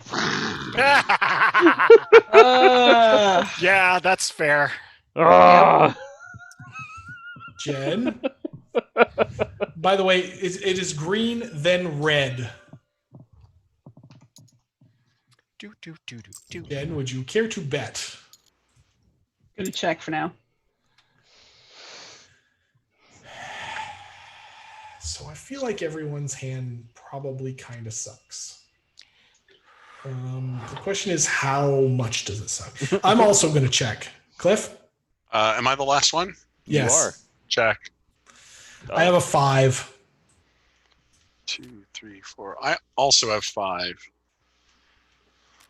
Yeah, that's fair. Ah! Jen. By the way, it is green, then red. Jen, would you care to bet? Gonna check for now. So I feel like everyone's hand probably kind of sucks. The question is, how much does it suck? I'm also going to check. Cliff? Am I the last one? Yes. You are. Check. I have a 5. 2, 3, 4. I also have 5.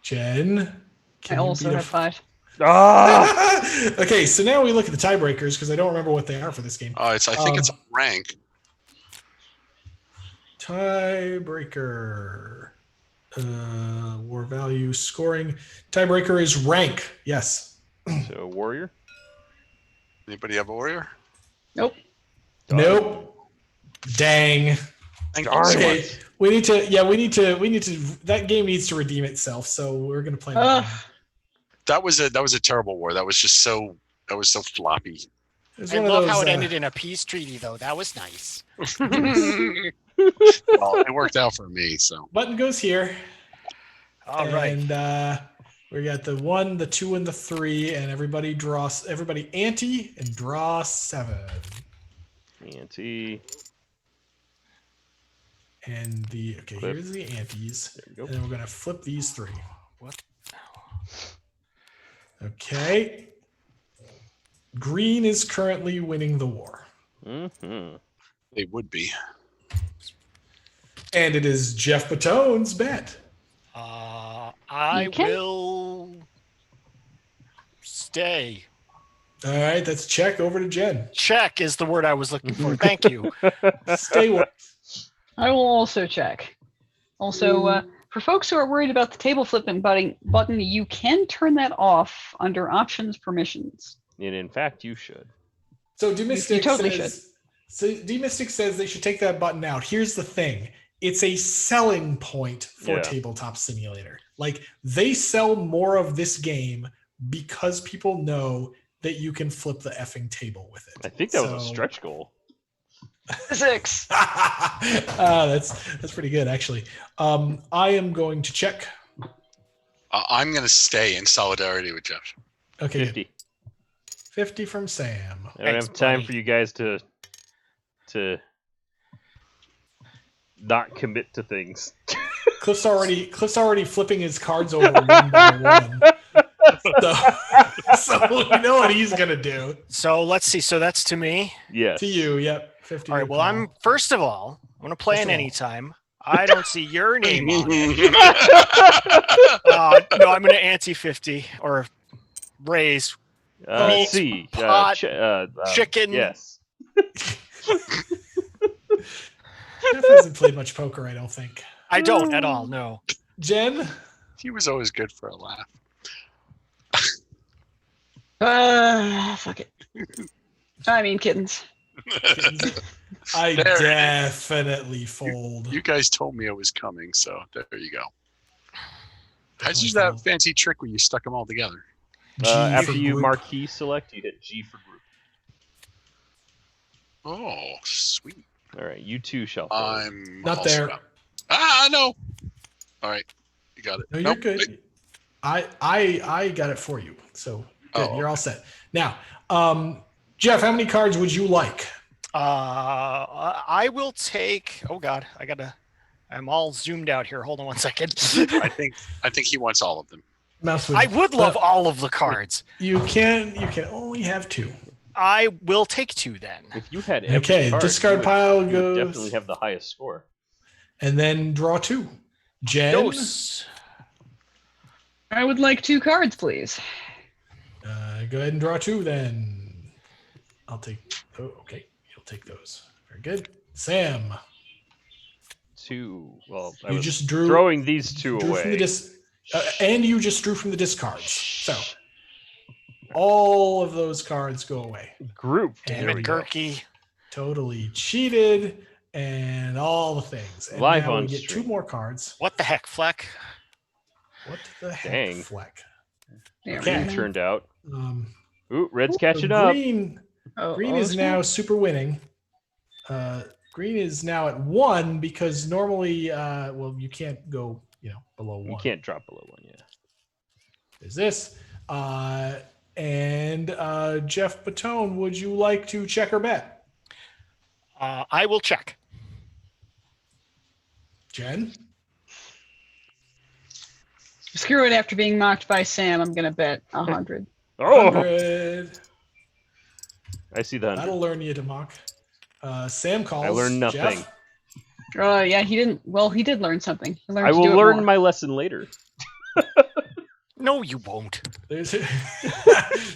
Jen? I also have 5. Ah! Okay, so now we look at the tiebreakers because I don't remember what they are for this game. I think it's rank. Tiebreaker. War value, scoring. Tiebreaker is rank. Yes. So, warrior? Anybody have a warrior? Nope. Nope. Dang. Thank Darn you so Okay. much. We need to. That game needs to redeem itself. So we're gonna play. Ugh. That was a terrible war. That was so floppy. It was I one of love how those, it ended in a peace treaty, though. That was nice. Well, it worked out for me. So Button goes here. All right. And we got the 1, the 2, and the 3, and everybody ante and draw 7. Ante. And Flip. here's the antes. There we go. And then we're gonna flip these 3. What? Okay. Green is currently winning the war. Mm-hmm. they would be. And it is Geoff Batone's bet. I Okay. will stay. All right, that's check over to Jen. Check is the word I was looking for. Thank you. Stay with. I will also check. Also, for folks who are worried about the table flipping button, you can turn that off under options permissions. And in fact, you should. So Demystic You totally says they should take that button out. Here's the thing. It's a selling point for Yeah. Tabletop Simulator. Like, they sell more of this game because people know that you can flip the effing table with it. I think that was a stretch goal. 6. That's pretty good, actually. I am going to check. I'm going to stay in solidarity with Geoff. Okay, good. 50. 50 from Sam. I don't Thanks, have time buddy. for you guys to not commit to things. Cliff's already flipping his cards over one by one. So we know what he's gonna do. So let's see. So that's to me. Yes. To you, yep. 50. All right. Well, I'm first of all, I'm going to play First an of all. anytime. I don't see your name on it. No, I'm going to ante 50 or raise meat, C. pot, chicken. Yes. Jeff hasn't played much poker, I don't think. I don't at all. No. Jen? He was always good for a laugh. Fuck it. I mean kittens. I There it is. definitely fold. You guys told me it was coming, so there you go. How'd Definitely you use that fold. fancy trick where you stuck them all together? G After for you group. marquee select, you hit G for group. Oh, sweet. All right, you two shall fold. I'm Not also there. out. Ah, no. All right, you got it. No, you're Nope, good. wait. I got it for you. So good. Oh, You're all set. Now, Geoff, how many cards would you like? I will take. Oh God, I'm all zoomed out here. Hold on one second. I think he wants all of them. Mouse I would love all of the cards. You can only have 2. I will take 2 then. If you had every Okay, card, discard you would, pile you would goes, definitely have the highest score. and then draw 2. Jen, Dose. I would like 2 cards, please. go ahead and draw 2 then. I'll take. Oh, okay, you'll take those. Very good. Sam, 2. Well, I you was just drew. throwing these 2 drew away. from the and you just drew from the discards. So all of those cards go away. Group. And Damn it, Gurky. totally cheated and all the things. And Live now on we get stream. 2 more cards. What the heck, Fleck? What the heck, Dang. Fleck? There Okay. we Green go. turned out. Um, Ooh, red's so catching up. green Oh, is now super winning. Green is now at 1 because normally, well, you can't go, below 1. You can't drop below 1, yeah. There's this. And Geoff Batone, would you like to check or bet? I will check. Jen? Screw it. After being mocked by Sam, I'm gonna bet 100. Oh, 100. I see the 100. That'll learn you to mock. Sam calls. I learned nothing. Geoff? Oh yeah, he didn't. Well, he did learn something. He learned I to will do it learn more. my lesson later. No, you won't.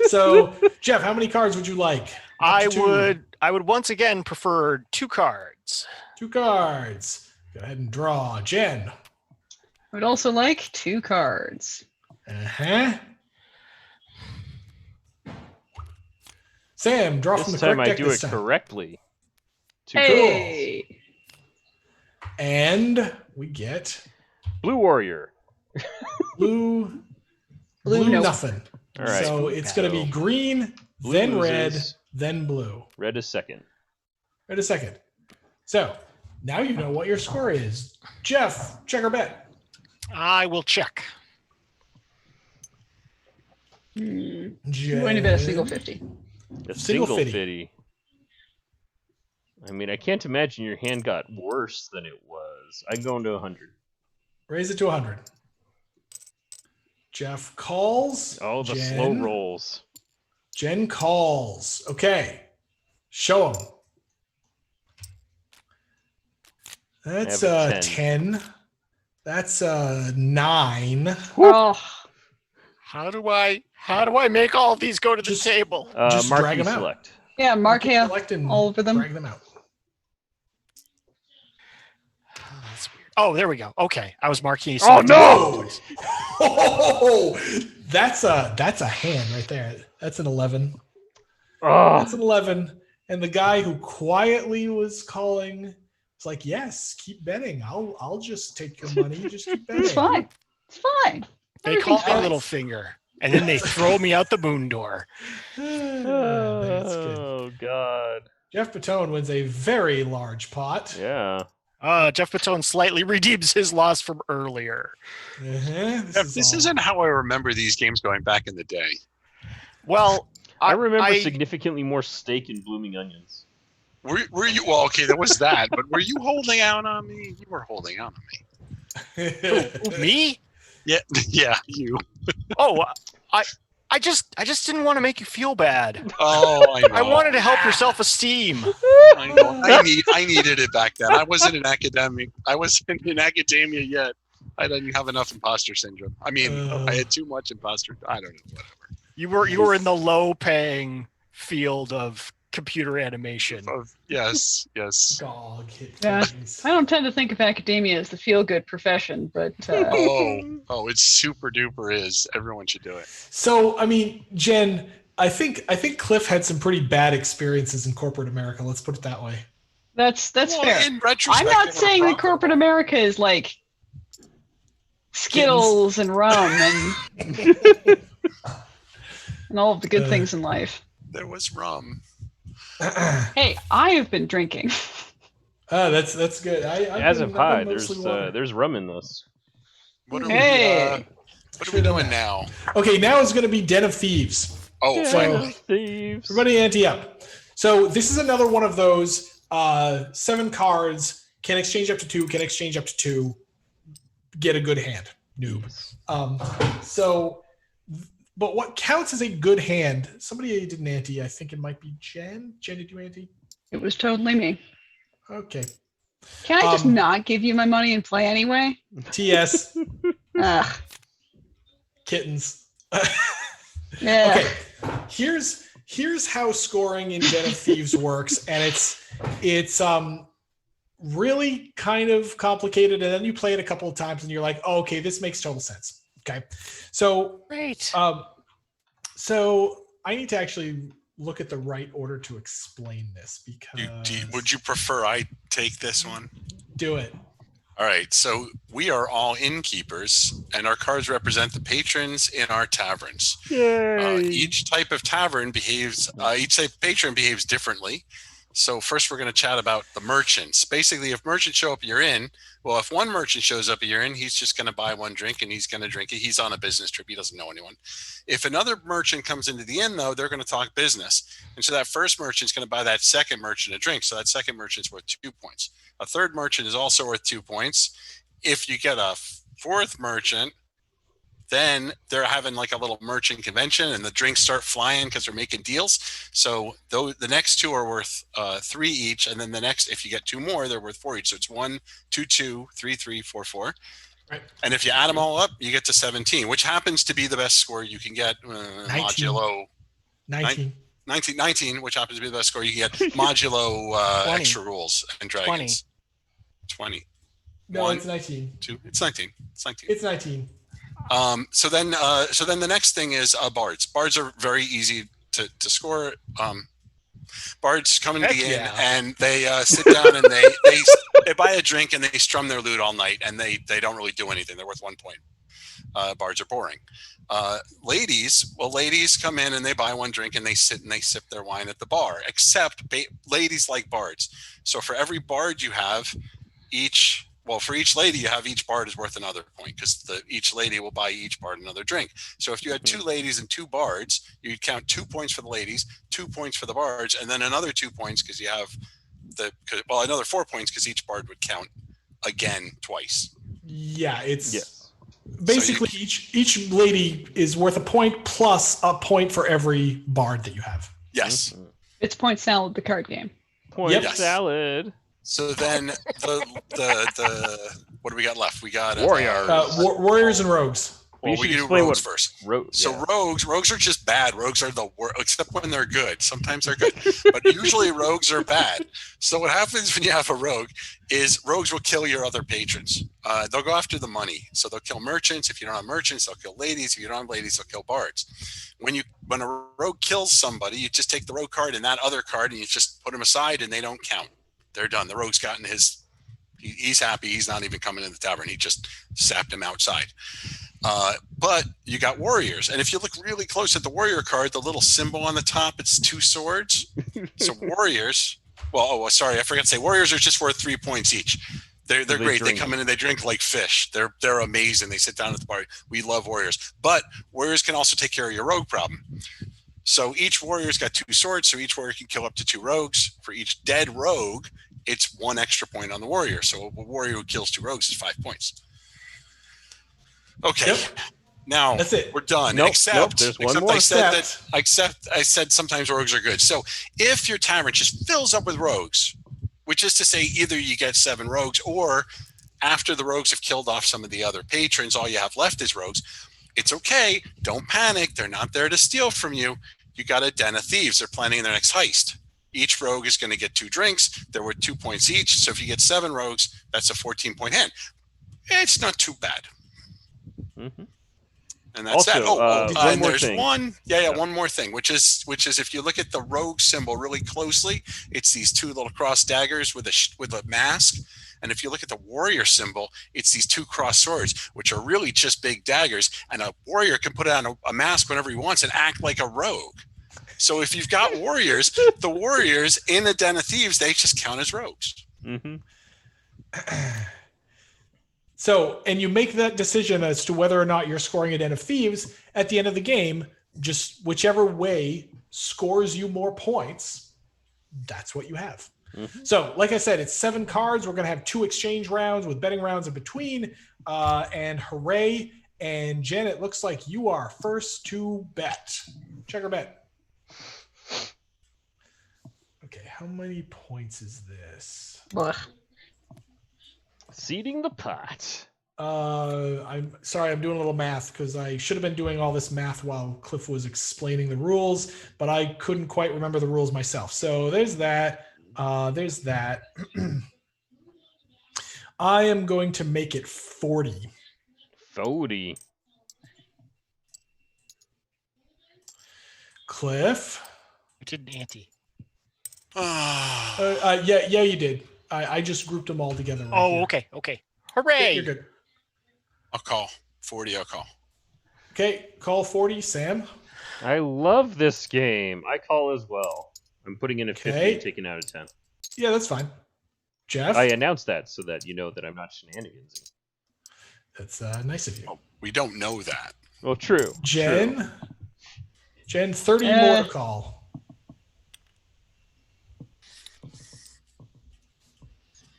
So, Geoff, how many cards would you like? I Up to 2. would once again prefer 2 cards. 2 cards. Go ahead and draw. Jen. I would also like 2 cards. Uh-huh. Sam, draw from This the time correct I deck do this it time. correctly. 2 Hey. And we get Blue Warrior. blue Blue, nope. nothing. All right. So it's going to be green, Blue then red, loses. then blue. Red is second. Wait a second. So now you know what your score is. Geoff, check or bet. I will check. I'm Jen. going to bet a single 50. A Single single fitty. fitty. I mean, I can't imagine your hand got worse than it was. I'm going to 100. Raise it to 100. Geoff calls. Oh, the Jen. slow rolls. Jen calls. Okay. Show him. That's have a a 10. That's a 9. Oh, How do I make all of these go to the Just- table? Just drag Marquee 'em out. select. yeah, mark Mark out select and all over them. drag them out. That's weird. Oh, there we go. Okay, I was marquee. Oh, no! Oh, that's a hand right there. That's an 11. Oh, That's an 11. And the guy who quietly was calling was like, "Yes, keep betting. I'll just take your money. Just keep betting." It's fine. It's fine. They call Everything's me fine. little finger, and then they throw me out the moon door. That's good. oh God. Geoff Batone wins a very large pot. Yeah. Geoff Patone slightly redeems his loss from earlier. Uh-huh. This isn't how I remember these games going back in the day. Well, I remember significantly more steak and blooming onions. Were you? Well, okay, there was that, but were you holding out on me? You were holding out on me. me? Yeah, yeah, you. Oh, I just didn't want to make you feel bad. Oh, I know. I wanted to help your self-esteem. I know. I needed it back then. I wasn't in academic. I wasn't in academia yet. I didn't have enough imposter syndrome. I mean, I had too much imposter. I don't know. Whatever. You were in the low-paying field of computer animation. Yes. Dog hit Yeah. things. I don't tend to think of academia as the feel-good profession, but Oh, it super duper is. Everyone should do it. So, I mean, Jen, I think Cliff had some pretty bad experiences in corporate America. Let's put it that way. That's Well, fair. in retrospect, I'm not they were saying that profitable. corporate America is like Skittles and rum and all of the good things in life. There was rum. Hey, I have been drinking. Oh, that's good. As I've of high, been mostly water. there's rum in this. What are Hey. what are we doing now? Okay, now it's going to be Den of Thieves. Oh, So- finally. Thieves. Everybody ante up. So this is another one of those 7 cards, can exchange up to 2, can exchange up to 2, get a good hand. Noob. But what counts as a good hand, somebody did an ante, I think it might be Jen. Jen, did you ante? It was totally me. Okay. Can I just not give you my money and play anyway? TS, Ugh. kittens. Yeah. Okay, here's how scoring in Den of Thieves works, and it's really kind of complicated, and then you play it a couple of times and you're like, oh, okay, this makes total sense. Okay, so Great. so I need to actually look at the right order to explain this because Would you prefer I take this one? do it. All right, so we are all innkeepers, and our cards represent the patrons in our taverns. Yay! Each type of tavern behaves, each type of patron behaves differently. So first we're going to chat about the merchants. Basically, if merchants show up at your inn, well, if one merchant shows up at your inn, he's just going to buy one drink and he's going to drink it. He's on a business trip. He doesn't know anyone. If another merchant comes into the inn, though, they're going to talk business. And so that first merchant's going to buy that second merchant a drink. So that second merchant's worth 2 points. A third merchant is also worth 2 points. If you get a fourth merchant, then they're having like a little merchant convention and the drinks start flying because they're making deals. So the next 2 are worth 3 each. And then the next, if you get 2 more, they're worth 4 each. So it's 1, 2, 2, 3, 3, 4, 4. Right. And if you add them all up, you get to 17, which happens to be the best score you can get. 19. Modulo 19. 19, which happens to be the best score you can get. Modulo 20. extra rules and dragons. 20. No, 1, it's 19. 2. It's 19. It's 19. It's 19. So then the next thing is bards. Bards are very easy to score. Bards come into the inn and they sit down and they buy a drink and they strum their lute all night and they don't really do anything. They're worth 1 point. Bards are boring. Ladies come in and they buy one drink and they sit and they sip their wine at the bar. Except ladies like bards. So for every bard you have, for each lady you have, each bard is worth another point because each lady will buy each bard another drink. So if you had 2 ladies and 2 bards, you'd count 2 points for the ladies, 2 points for the bards, and then another 2 points because you have another 4 points because each bard would count again twice. Yeah, it's Yes. basically each lady is worth a point plus a point for every bard that you have. Yes. It's point salad, the card game. Point Yes. salad. So then the what do we got left? We got Warriors. Warriors and rogues. Well, we you should do explain rogues what first. So Rogues are just bad. Rogues are the worst, except when they're good. Sometimes they're good, but usually rogues are bad. So what happens when you have a rogue is rogues will kill your other patrons. They'll go after the money. So they'll kill merchants. If you don't have merchants, they'll kill ladies. If you don't have ladies, they'll kill bards. When a rogue kills somebody, you just take the rogue card and that other card and you just put them aside and they don't count. They're done. The rogue's gotten he's happy. He's not even coming in the tavern. He just sapped him outside. But you got warriors. And if you look really close at the warrior card, the little symbol on the top, it's 2 swords. So warriors, sorry, I forgot to say, warriors are just worth 3 points each. They're great. They come in and they drink like fish. They're amazing. They sit down at the bar. We love warriors. But warriors can also take care of your rogue problem. So each warrior's got 2 swords, so each warrior can kill up to 2 rogues. For each dead rogue, it's 1 extra point on the warrior. So a warrior who kills 2 rogues is 5 points. Okay. Yep. Now that's it. We're done. Nope, Except one more. I said sometimes rogues are good. So if your tavern just fills up with rogues, which is to say either you get 7 rogues or after the rogues have killed off some of the other patrons, all you have left is rogues. It's okay. Don't panic. They're not there to steal from you. You got a den of thieves. They're planning their next heist. Each rogue is going to get 2 drinks. They're worth 2 points each. So if you get 7 rogues, that's a 14-point hand. It's not too bad. Mm-hmm. And that's Also, that. one and more there's thing. one more thing, which is if you look at the rogue symbol really closely, it's these two little cross daggers with a mask. And if you look at the warrior symbol, it's these two cross swords, which are really just big daggers. And a warrior can put on a mask whenever he wants and act like a rogue. So if you've got warriors, the warriors in a Den of Thieves, they just count as rogues. Mm-hmm. So, and you make that decision as to whether or not you're scoring a Den of Thieves at the end of the game. Just whichever way scores you more points, that's what you have. Mm-hmm. So, like I said, it's 7 cards. We're going to have 2 exchange rounds with betting rounds in between. And hooray. And Jen, it looks like you are first to bet. Check or bet. Okay, how many points is this? Ugh. Seeding the pot. I'm sorry, I'm doing a little math because I should have been doing all this math while Cliff was explaining the rules, but I couldn't quite remember the rules myself. So there's that. There's that. I am going to make it 40. 40. I Cliff? did an ante. Yeah, you did. I just grouped them all together. Right Oh, here. okay. Hooray! You're good. I'll call 40. I'll call. Okay, call 40. Sam? I love this game. I call as well. I'm putting in a 50 Okay. and taking out a 10. Yeah, that's fine. Geoff? I announced that so that you know that I'm not shenanigans. That's nice of you. Oh, we don't know that. Well, true. Jen? True. Jen, 30 more to call.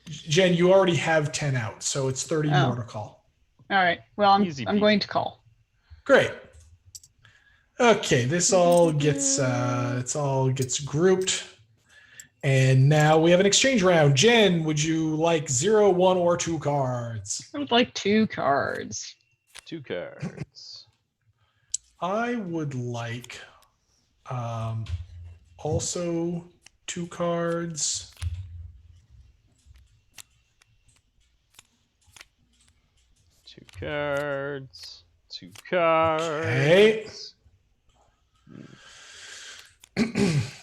Jen, you already have 10 out, so it's 30 Oh. more to call. All right. Well, Easy I'm peasy. going to call. Great. Okay, this all gets it's all gets grouped. And now we have an exchange round. Jen, would you like 0, 1, or 2 cards? I would like 2 cards. 2 cards. I would like also 2 cards. Two cards. 2 cards. Okay.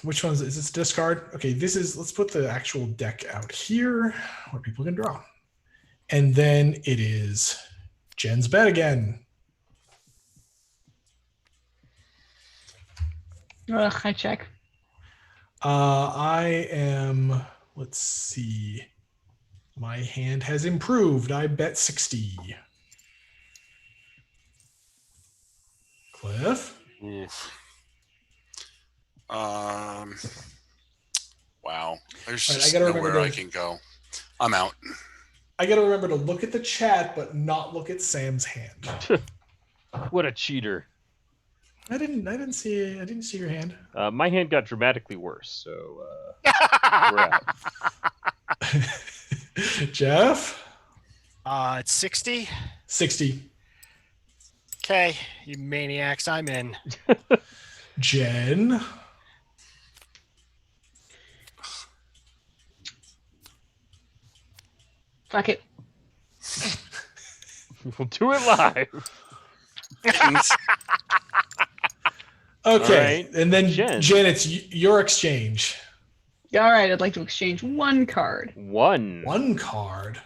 Which one's is this discard? Okay, let's put the actual deck out here where people can draw. And then it is Jen's bet again. Ugh, I check. I am, let's see. My hand has improved. I bet 60. Cliff? Oof. Wow. There's All right, I just gotta remember nowhere I to- can go. I'm out. I got to remember to look at the chat, but not look at Sam's hand. What a cheater. I didn't see your hand. My hand got dramatically worse, so we're out. Geoff? It's 60. 60. Okay, you maniacs, I'm in. Jen? Fuck it. We'll do it live. Okay, right, and then Jen. Jen, it's your exchange. All right, I'd like to exchange 1 card. 1. 1 card.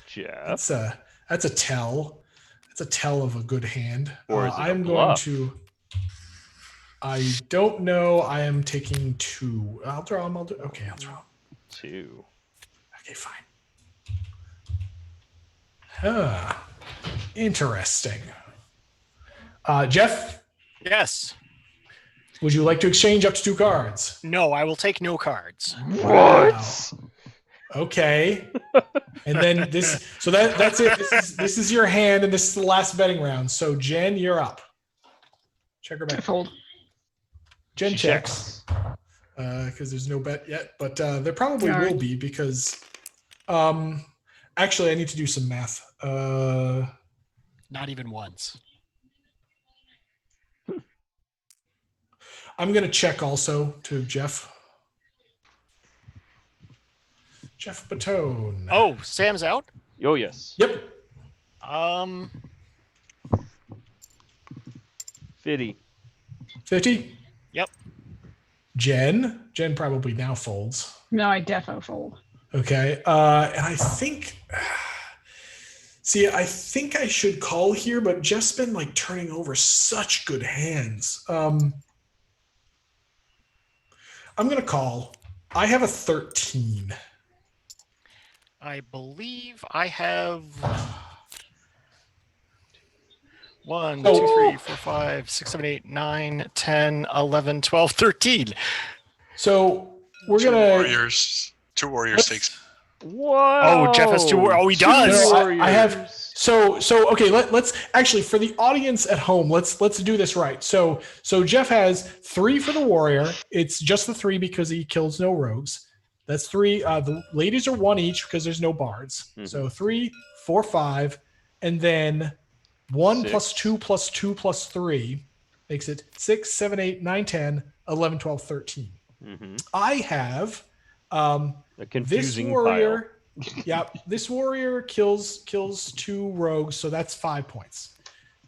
Geoff. That's a tell. That's a tell of a good hand. Or is it a I'm bluff? going to. I don't know. I am taking 2. I'll draw them. Okay, I'll draw. 2. Okay, fine. Interesting. Geoff, Yes. would you like to exchange up to 2 cards? No, I will take no cards. What? Okay. And then this. So that's it. This is your hand, and this is the last betting round. So Jen, you're up. Check her bet. Fold. Jen She checks. Because there's no bet yet, but there probably All right. will be because. Actually, I need to do some math. Not even once. I'm gonna check also to Geoff. Geoff Batone. Oh, Sam's out? Oh, yes. Yep. 50. 50? Yep. Jen probably now folds. No, I defo fold. Okay. And I think, I think I should call here, but Jeff's been like turning over such good hands. I'm going to call. I have a 13. I believe I have 1, 2, 3, 4, 5, 6, 7, 8, 9, 10, 11, 12, 13. So we're Two going warriors. Two warriors takes. Whoa! Oh, Geoff has 2. Oh, he does. No, I have. So okay. Let's actually, for the audience at home, let's do this right. So Geoff has 3 for the warrior. It's just the 3 because he kills no rogues. That's 3. The ladies are 1 each because there's no bards. Mhm. So 3, 4, 5, and then 1 6. plus 2 plus 2 plus 3 makes it 6, 7, 8, 9, 10, 11, 12, 13. Mm-hmm. I have A this confusing warrior. Yep, this warrior kills 2 rogues, so that's 5 points.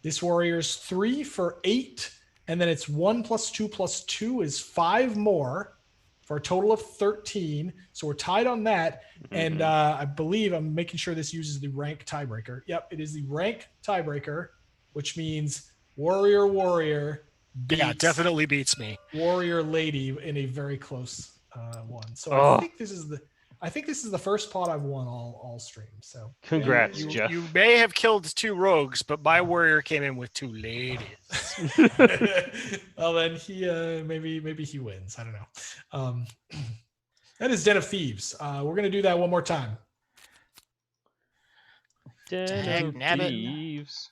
This warrior's 3 for 8, and then it's 1 plus 2 plus 2 is 5 more for a total of 13. So we're tied on that. Mm-hmm. And I believe I'm making sure this uses the rank tiebreaker. Yep, it is the rank tiebreaker, which means warrior beats Yeah, definitely beats me. warrior lady in a very close one. So Oh. I think this is the first pot I've won all streams. So Congrats, You, Geoff. you may have killed 2 rogues, but my warrior came in with 2 ladies. well, then he maybe he wins. I don't know. That is Den of Thieves. We're gonna do that one more time. Den of Dagnabbit. Thieves.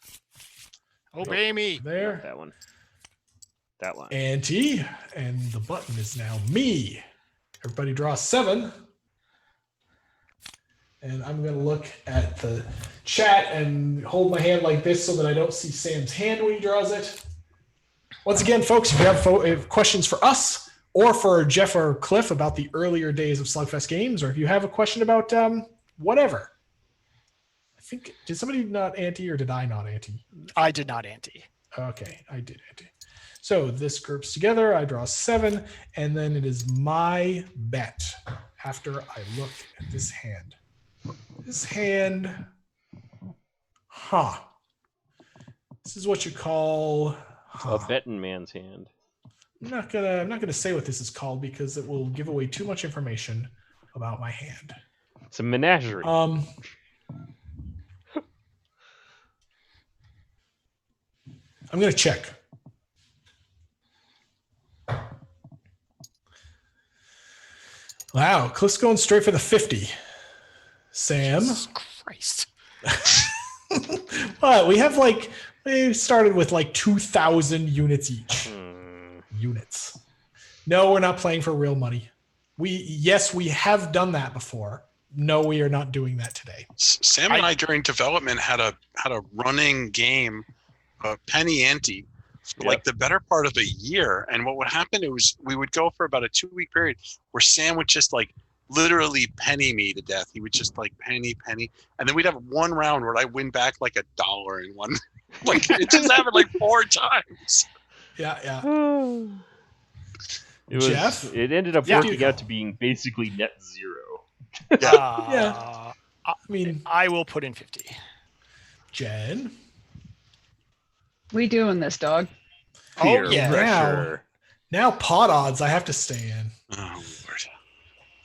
Obey me. Not There, that one. That one. ante, and the button is now me. Everybody draw 7. And I'm going to look at the chat and hold my hand like this so that I don't see Sam's hand when he draws it. Once again, folks, if you have questions for us or for Geoff or Cliff about the earlier days of Slugfest games, or if you have a question about whatever. I think, did somebody not ante or did I not ante? I did not ante. Okay, I did ante. So this groups together. I draw 7, and then it is my bet after I look at this hand. This hand, this is what you call A betting man's hand. I'm not gonna say what this is called because it will give away too much information about my hand. It's a menagerie. I'm gonna check. Wow, Cliff's going straight for the 50. Sam. Jesus Christ. Well, we started with like 2,000 units each. Units. No, we're not playing for real money. We have done that before. No, we are not doing that today. Sam and I during development had a running game, penny ante, for like the better part of a year. And what would happen is we would go for about a 2-week period where Sam would just like literally penny me to death. He would just like penny, and then we'd have one round where I win back like $1 in one. Like it just happened like 4 times. Yeah. Geoff? It ended up working out to being basically net 0. Yeah. I mean, I will put in 50. Jen. We doing this, dog. Peer Oh, yeah. pressure. Now pot odds I have to stay in. Oh,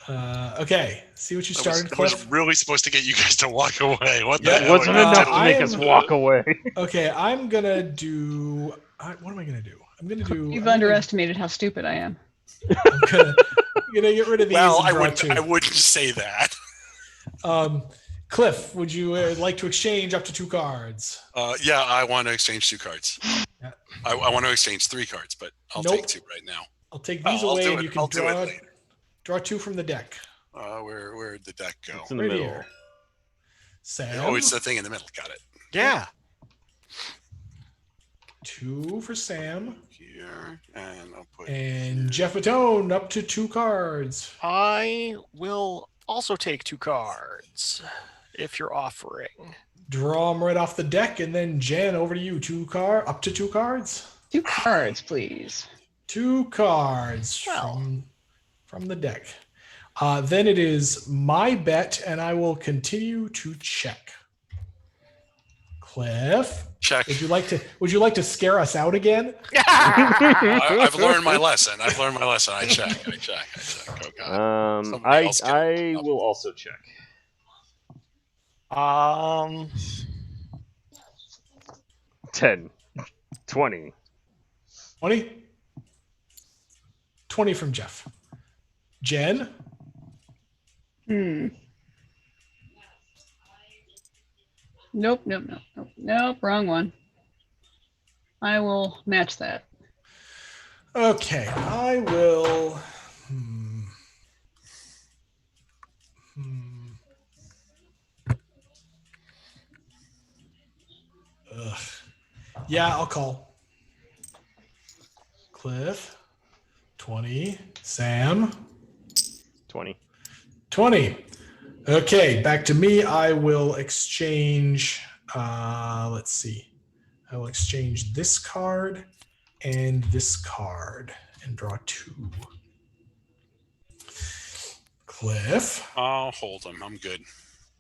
Lord. Okay. See what you started, That Cliff? was really supposed to get you guys to walk away. What the That hell? wasn't are you enough doing? to make us walk away. Okay, I'm gonna do. What am I gonna do? You've underestimated how stupid I am. I'm gonna get rid of these. Well, and I draw wouldn't say that. 2. Cliff, would you like to exchange up to 2 cards? Yeah, I want to exchange 2 cards. Yeah. I want to exchange 3 cards, but I'll Nope. take 2 right now. I'll take these I'll away, do and it. you can I'll do it later. draw 2 from the deck. Where'd the deck go? It's in the Right middle. here. Sam. Oh, it's the thing in the middle. Got it. Yeah. 2 for Sam. Here, and I'll put. And Geoff Matone up to 2 cards. I will also take 2 cards if you're offering. Draw them right off the deck, and then Jen, over to you. Up to 2 cards. 2 cards, please. 2 cards Well. from the deck. Then it is my bet, and I will continue to check. Cliff, Check. would you like to scare us out again? I've learned my lesson. I check. Oh God. Somebody else get it. I will also check. 10, 20. 20? 20 from Geoff. Jen? Nope, wrong one. I will match that. Okay, I will. Ugh. Yeah, I'll call. Cliff, 20. Sam, 20. 20. Okay, back to me. I will exchange. Let's see. I will exchange this card and this card and draw 2. Cliff. I'll hold them. I'm good.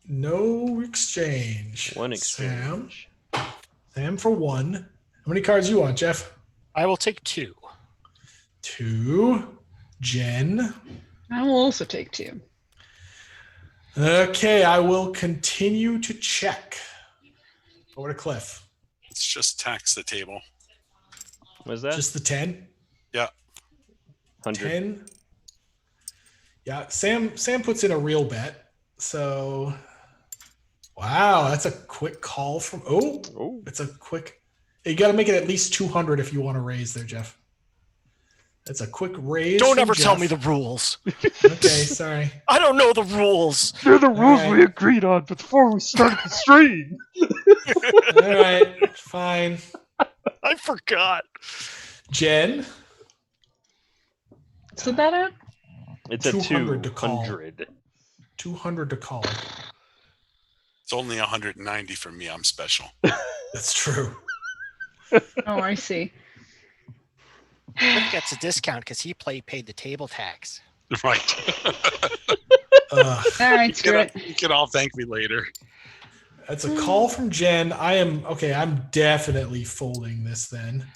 No exchange. 1 exchange. Sam for 1. How many cards you want, Geoff? I will take 2. 2. Jen. I will also take 2. Okay, I will continue to check. Over to Cliff. Let's just tax the table. What is that? Just the 10? Yeah. 100. 10? Yeah, Sam puts in a real bet. So, wow, that's a quick call from. Oh, it's a quick. You got to make it at least 200 if you want to raise there, Geoff. That's a quick raise. Don't from ever tell Geoff. me the rules. Okay, sorry. I don't know the rules. They're the rules Alright. we agreed on before we started the stream. All right, fine. I forgot. Jen, So that it? It's a 200 to call. 200. 200 to call. It's only 190 for me. I'm special. That's true. Oh, I see. Cliff gets a discount because he paid the table tax. Right. Ugh. All right, screw it. You can all thank me later. That's a call from Jen. I'm definitely folding this then.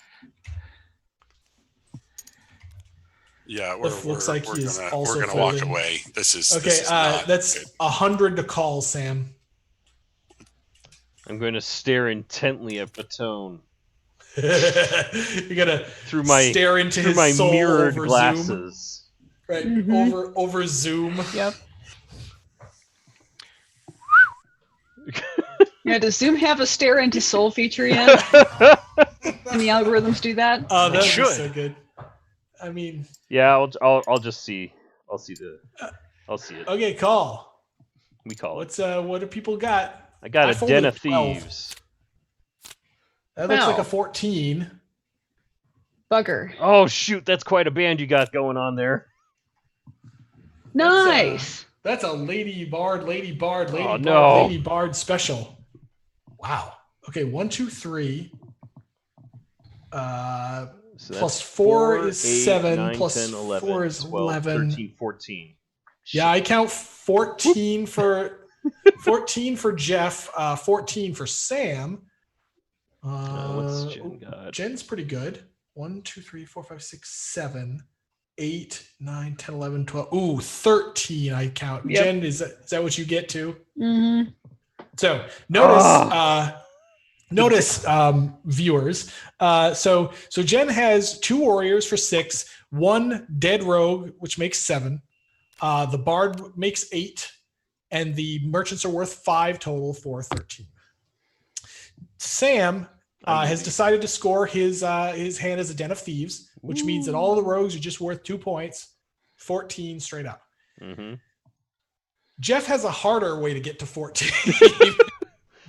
Yeah, Looks like he is also we're gonna walk folding. away. This is Okay, that's good. 100 to call, Sam. I'm going to stare intently at Batone You're gonna through my stare into his soul mirrored over Zoom, glasses. right? Mhm. Over Zoom. Yep. Yeah, does Zoom have a stare into soul feature yet? Can the algorithms do that? Oh, that should. was so good. I mean, Yeah, I'll just see. I'll see it. okay, call. We call it. What do people got? I got I a folded den of 12. thieves. That looks like Wow. a 14. Bugger. Oh shoot, that's quite a band you got going on there. Nice. That's a Lady Bard no. Lady Bard special. Wow. Okay, 1, 2, 3. So Plus that's 4 is 8, 7. 9, Plus 10, 11, 4 is 12, 11. 13, 14. Yeah, I count 14 for 14 for Geoff, 14 for Sam. What's Jen got? Jen's pretty good. 1, 2, 3, 4, 5, 6, 7, 8, 9, 10, 11, 12. Ooh, 13 I count. Yep. Jen, is that what you get to? Mm-hmm. So notice viewers. So Jen has 2 warriors for 6, 1 dead rogue, which makes 7. The bard makes 8, and the merchants are worth 5 total for 13. Sam has decided to score his hand as a den of thieves, which means that all the rogues are just worth 2 points, 14 straight up. Mm-hmm. Geoff has a harder way to get to 14.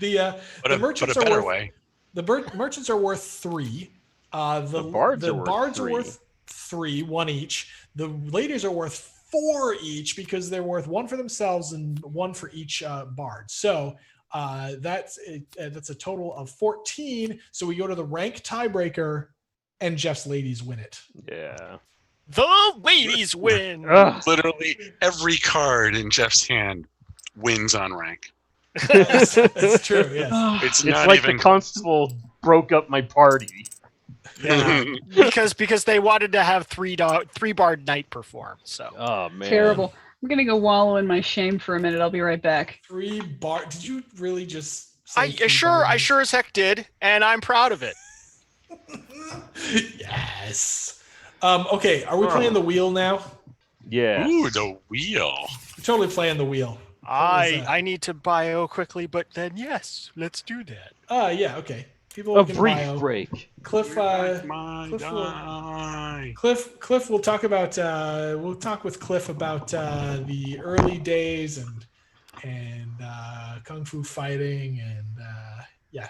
The merchants a are better worth, way. The merchants are worth 3. The bards are bards worth are worth 3, 1 each. The ladies are worth 4 each because they're worth 1 for themselves and 1 for each bard. So that's a total of 14. So we go to the rank tiebreaker and Jeff's ladies win it. Yeah. The ladies win. Ugh. Literally every card in Jeff's hand wins on rank. That's true. Yes. It's It's not like even the constable broke up my party. Yeah, because they wanted to have three barred knight perform. So Oh man. Terrible. I'm gonna go wallow in my shame for a minute. I'll be right back. 3 bar. Did you really just say I 3 sure bar? as heck did, and I'm proud of it. Yes. Okay, are we playing the wheel now? Yeah. Ooh, the wheel. We're totally playing the wheel. I need to bio quickly, but then yes, let's do that. Yeah, okay. People A can brief bio. break. Cliff, My Cliff die. Cliff will talk about we'll talk with Cliff about the early days and kung fu fighting and yeah.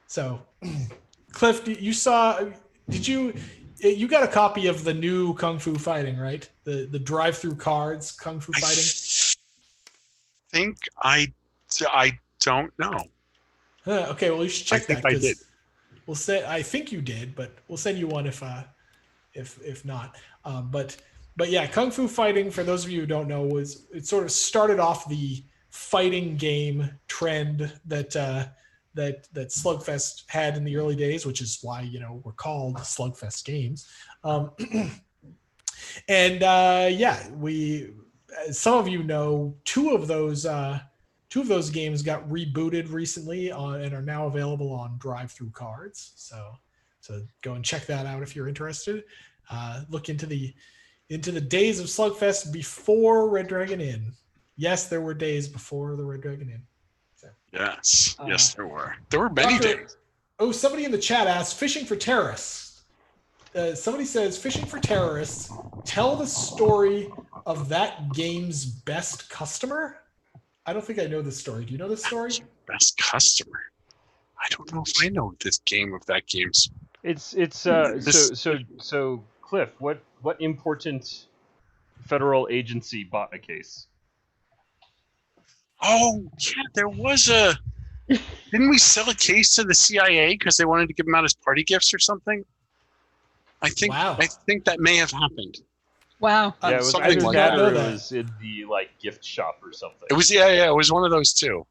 So Cliff, you got a copy of the new kung fu fighting, right? The drive-through cards kung fu fighting? I don't know. Okay, well you should check think that I did. I think you did, but we'll send you one if not. But yeah, kung fu fighting, for those of you who don't know, it sort of started off the fighting game trend that Slugfest had in the early days, which is why we're called Slugfest games. And yeah, some of you know two of those games got rebooted recently and are now available on drive-through cards. So go and check that out if you're interested. Look into the days of Slugfest before Red Dragon Inn. Yes, there were days before the Red Dragon Inn. So, Yes, there were. There were many days. Oh, somebody in the chat asked, fishing for terrorists. Somebody says, fishing for terrorists, tell the story of that game's best customer. I don't think I know this story. Do you know this story? Best customer. I don't know if I know this game of that game's. So Cliff, what important federal agency bought a case? Oh yeah, there was a. Didn't we sell a case to the CIA because they wanted to give them out as party gifts or something? I think that may have happened. Wow. Yeah, it was Something either like that that. or it was in the gift shop or something. It was it was one of those two.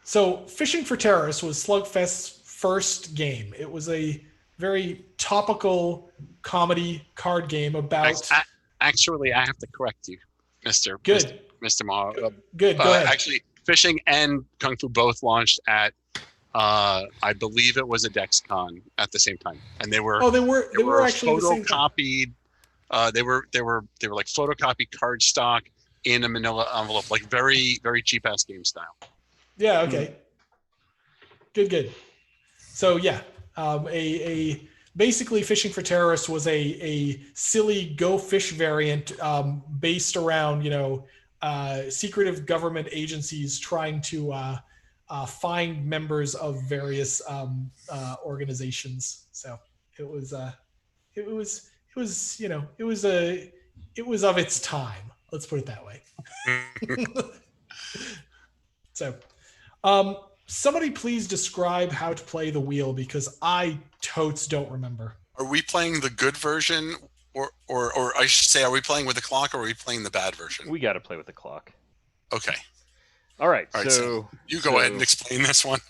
So Fishing for Terrorists was Slugfest's first game. It was a very topical comedy card game about. Actually, I have to correct you, Mister. Good. Mr. Ma. Good. Go ahead. Actually, Fishing and Kung Fu both launched at. I believe it was a DexCon at the same time, and they were. Oh, they were actually the same time. Photocopied. They were like photocopied cardstock in a manila envelope, like very, very cheap ass game style. Yeah. Okay. Good. So yeah, basically Fishing for Terrorists was a silly Go Fish variant based around secretive government agencies trying to find members of various organizations. So it was of its time. Let's put it that way. So, somebody please describe how to play the wheel because I totes don't remember. Are we playing the good version, or I should say, are we playing with the clock, or are we playing the bad version? We got to play with the clock. Okay. All right. So you go ahead and explain this one.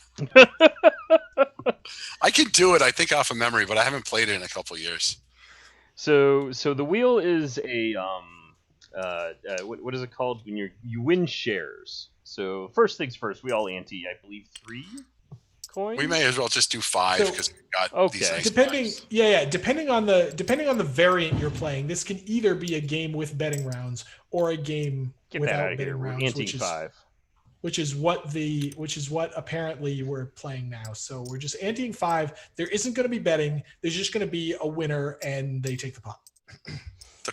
I can do it, I think, off of memory, but I haven't played it in a couple of years. So the wheel is a what is it called when you win shares? So first things first, we all ante, I believe, 3 coins. We may as well just do 5 because we've got these nice depending on the variant you're playing. This can either be a game with betting rounds or a game without betting rounds. Ante 5. Which is what apparently we're playing now. So we're just anteing 5. There isn't going to be betting. There's just going to be a winner, and they take the pot. The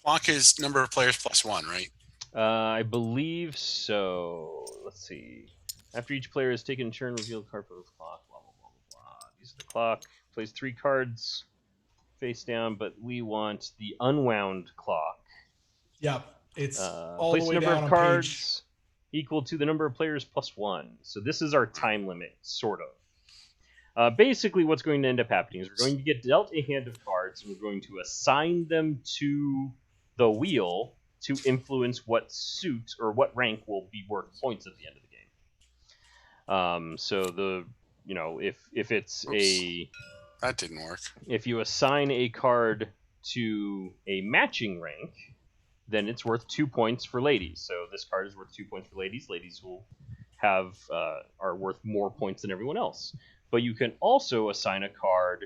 clock is number of players plus 1, right? I believe so. Let's see. After each player has taken a turn, reveal a card from the clock. Blah blah blah blah blah. Use the clock. Plays 3 cards face down, but we want the unwound clock. Yep, it's all place the way number down of on cards equal to the number of players plus 1. So this is our time limit, sort of. Basically, what's going to end up happening is we're going to get dealt a hand of cards, and we're going to assign them to the wheel to influence what suit or what rank will be worth points at the end of the game. So if it's that didn't work. if you assign a card to a matching rank, then it's worth 2 points for ladies. So this card is worth 2 points for ladies. Ladies will are worth more points than everyone else. But you can also assign a card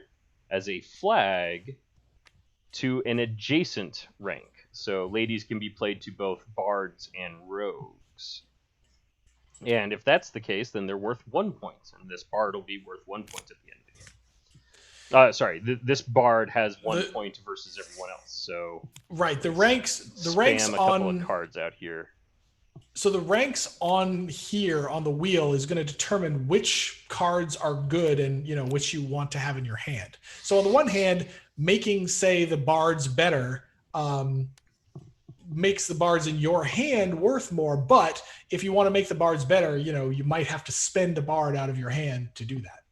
as a flag to an adjacent rank. So ladies can be played to both bards and rogues. And if that's the case, then they're worth 1 point, and this bard will be worth 1 point at the end of the game. This bard has 1 point versus everyone else. So the ranks spam a couple on of cards out here. So the ranks on here on the wheel is going to determine which cards are good and which you want to have in your hand. So on the one hand, making say the bards better makes the bards in your hand worth more. But if you want to make the bards better, you might have to spend a bard out of your hand to do that.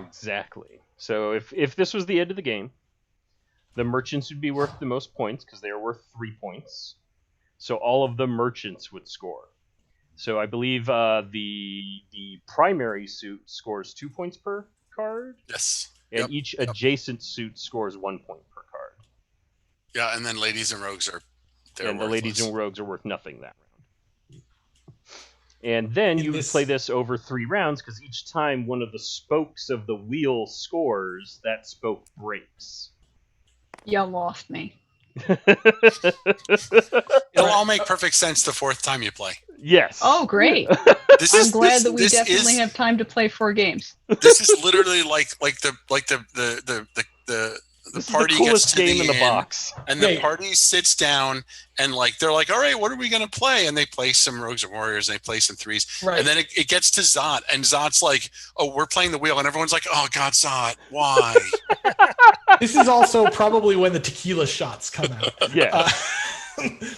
Exactly. So if this was the end of the game, the merchants would be worth the most points because they are worth 3 points. So all of the merchants would score. So I believe the primary suit scores 2 points per card. Yes. And each adjacent suit scores 1 point per card. Yeah, and then ladies and rogues are and the ladies and rogues are worth nothing that round. And then you would play this over 3 rounds because each time one of the spokes of the wheel scores, that spoke breaks. You lost me. It'll all make perfect sense the 4th time you play. Yes. Oh, great! I'm glad that we definitely have time to play 4 games. This is literally like the party gets to game the in the end, box, and the party sits down and they're like, all right, what are we gonna play? And they play some Rogues and Warriors, and they play some threes, and then it gets to Zot, and Zot's like, oh, we're playing the wheel, and everyone's like, oh God, Zot, why? This is also probably when the tequila shots come out. Yeah.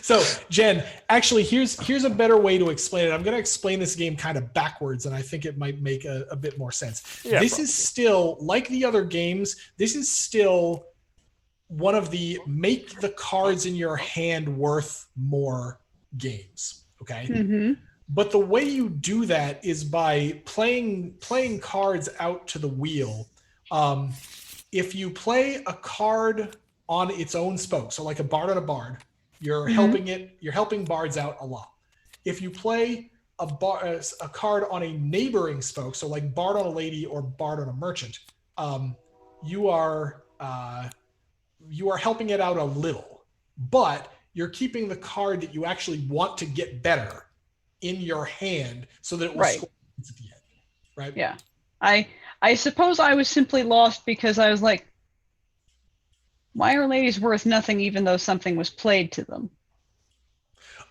So Jen, actually, here's a better way to explain it. I'm going to explain this game kind of backwards, and I think it might make a bit more sense. Yeah, this is still, like the other games, this is still one of the make the cards in your hand worth more games. Okay. Mm-hmm. But the way you do that is by playing cards out to the wheel. If you play a card on its own spoke, so like a bard on a bard, you're helping bards out a lot. If you play a card on a neighboring spoke, so like bard on a lady or bard on a merchant, you are helping it out a little, but you're keeping the card that you actually want to get better in your hand so that it will score at the end. Right? Yeah. I suppose I was simply lost because I was like, why are ladies worth nothing even though something was played to them?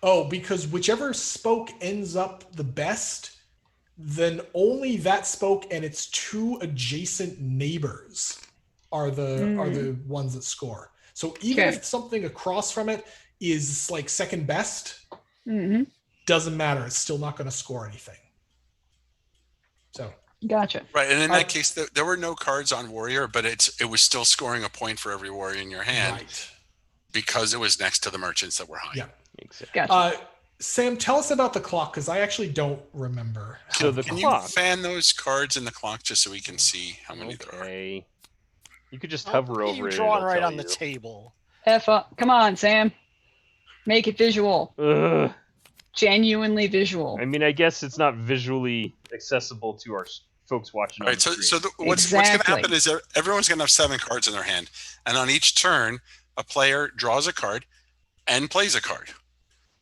Oh, because whichever spoke ends up the best, then only that spoke and its 2 adjacent neighbors are the ones that score. So even if something across from it is like second best, doesn't matter. It's still not going to score anything. So. Gotcha. Right, and in that case, there were no cards on Warrior, but it was still scoring a point for every Warrior in your hand because it was next to the merchants that were high. Yeah, exactly. Gotcha. Sam, tell us about the clock because I actually don't remember. So the Can clock. you fan those cards in the clock just so we can see how many there are? You could just hover over it. Drawn right on the table. F up. Come on, Sam. Make it visual. Ugh. Genuinely visual. I mean, I guess it's not visually accessible to our folks watching. All right, what's going to happen is everyone's going to have 7 cards in their hand, and on each turn, a player draws a card and plays a card.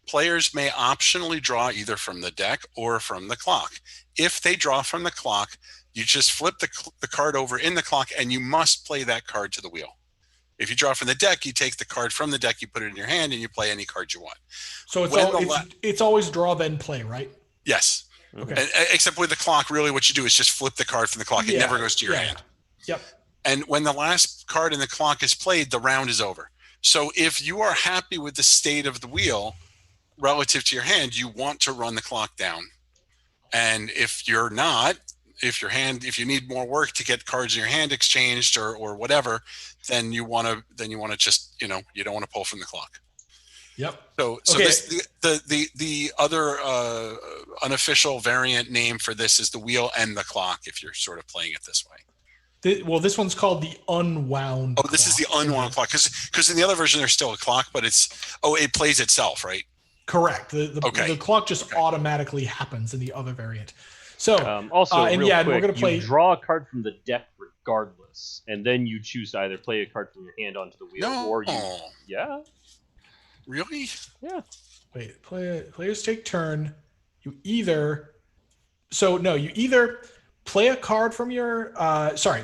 Players may optionally draw either from the deck or from the clock. If they draw from the clock, you just flip the card over in the clock, and you must play that card to the wheel. If you draw from the deck, you take the card from the deck, you put it in your hand, and you play any card you want. So it's always draw then play, right? Yes. Okay. And, except with the clock, really what you do is just flip the card from the clock. It never goes to your hand. Yep. And when the last card in the clock is played, the round is over. So if you are happy with the state of the wheel relative to your hand, you want to run the clock down. And if you're not, if you need more work to get cards in your hand exchanged or whatever, then you want to just, you don't want to pull from the clock. Yep. So Okay. this the other unofficial variant name for this is the wheel and the clock, if you're sort of playing it this way. Well, this one's called the unwound. Oh, this is the unwound clock, because in the other version there's still a clock, but it plays itself, right? Correct. The clock just automatically happens in the other variant. So also, and real yeah, quick, we're gonna play. You draw a card from the deck regardless, and then you choose to either play a card from your hand onto the wheel, or you. Yeah. Really? Yeah. Wait, players take turn. You either play a card from your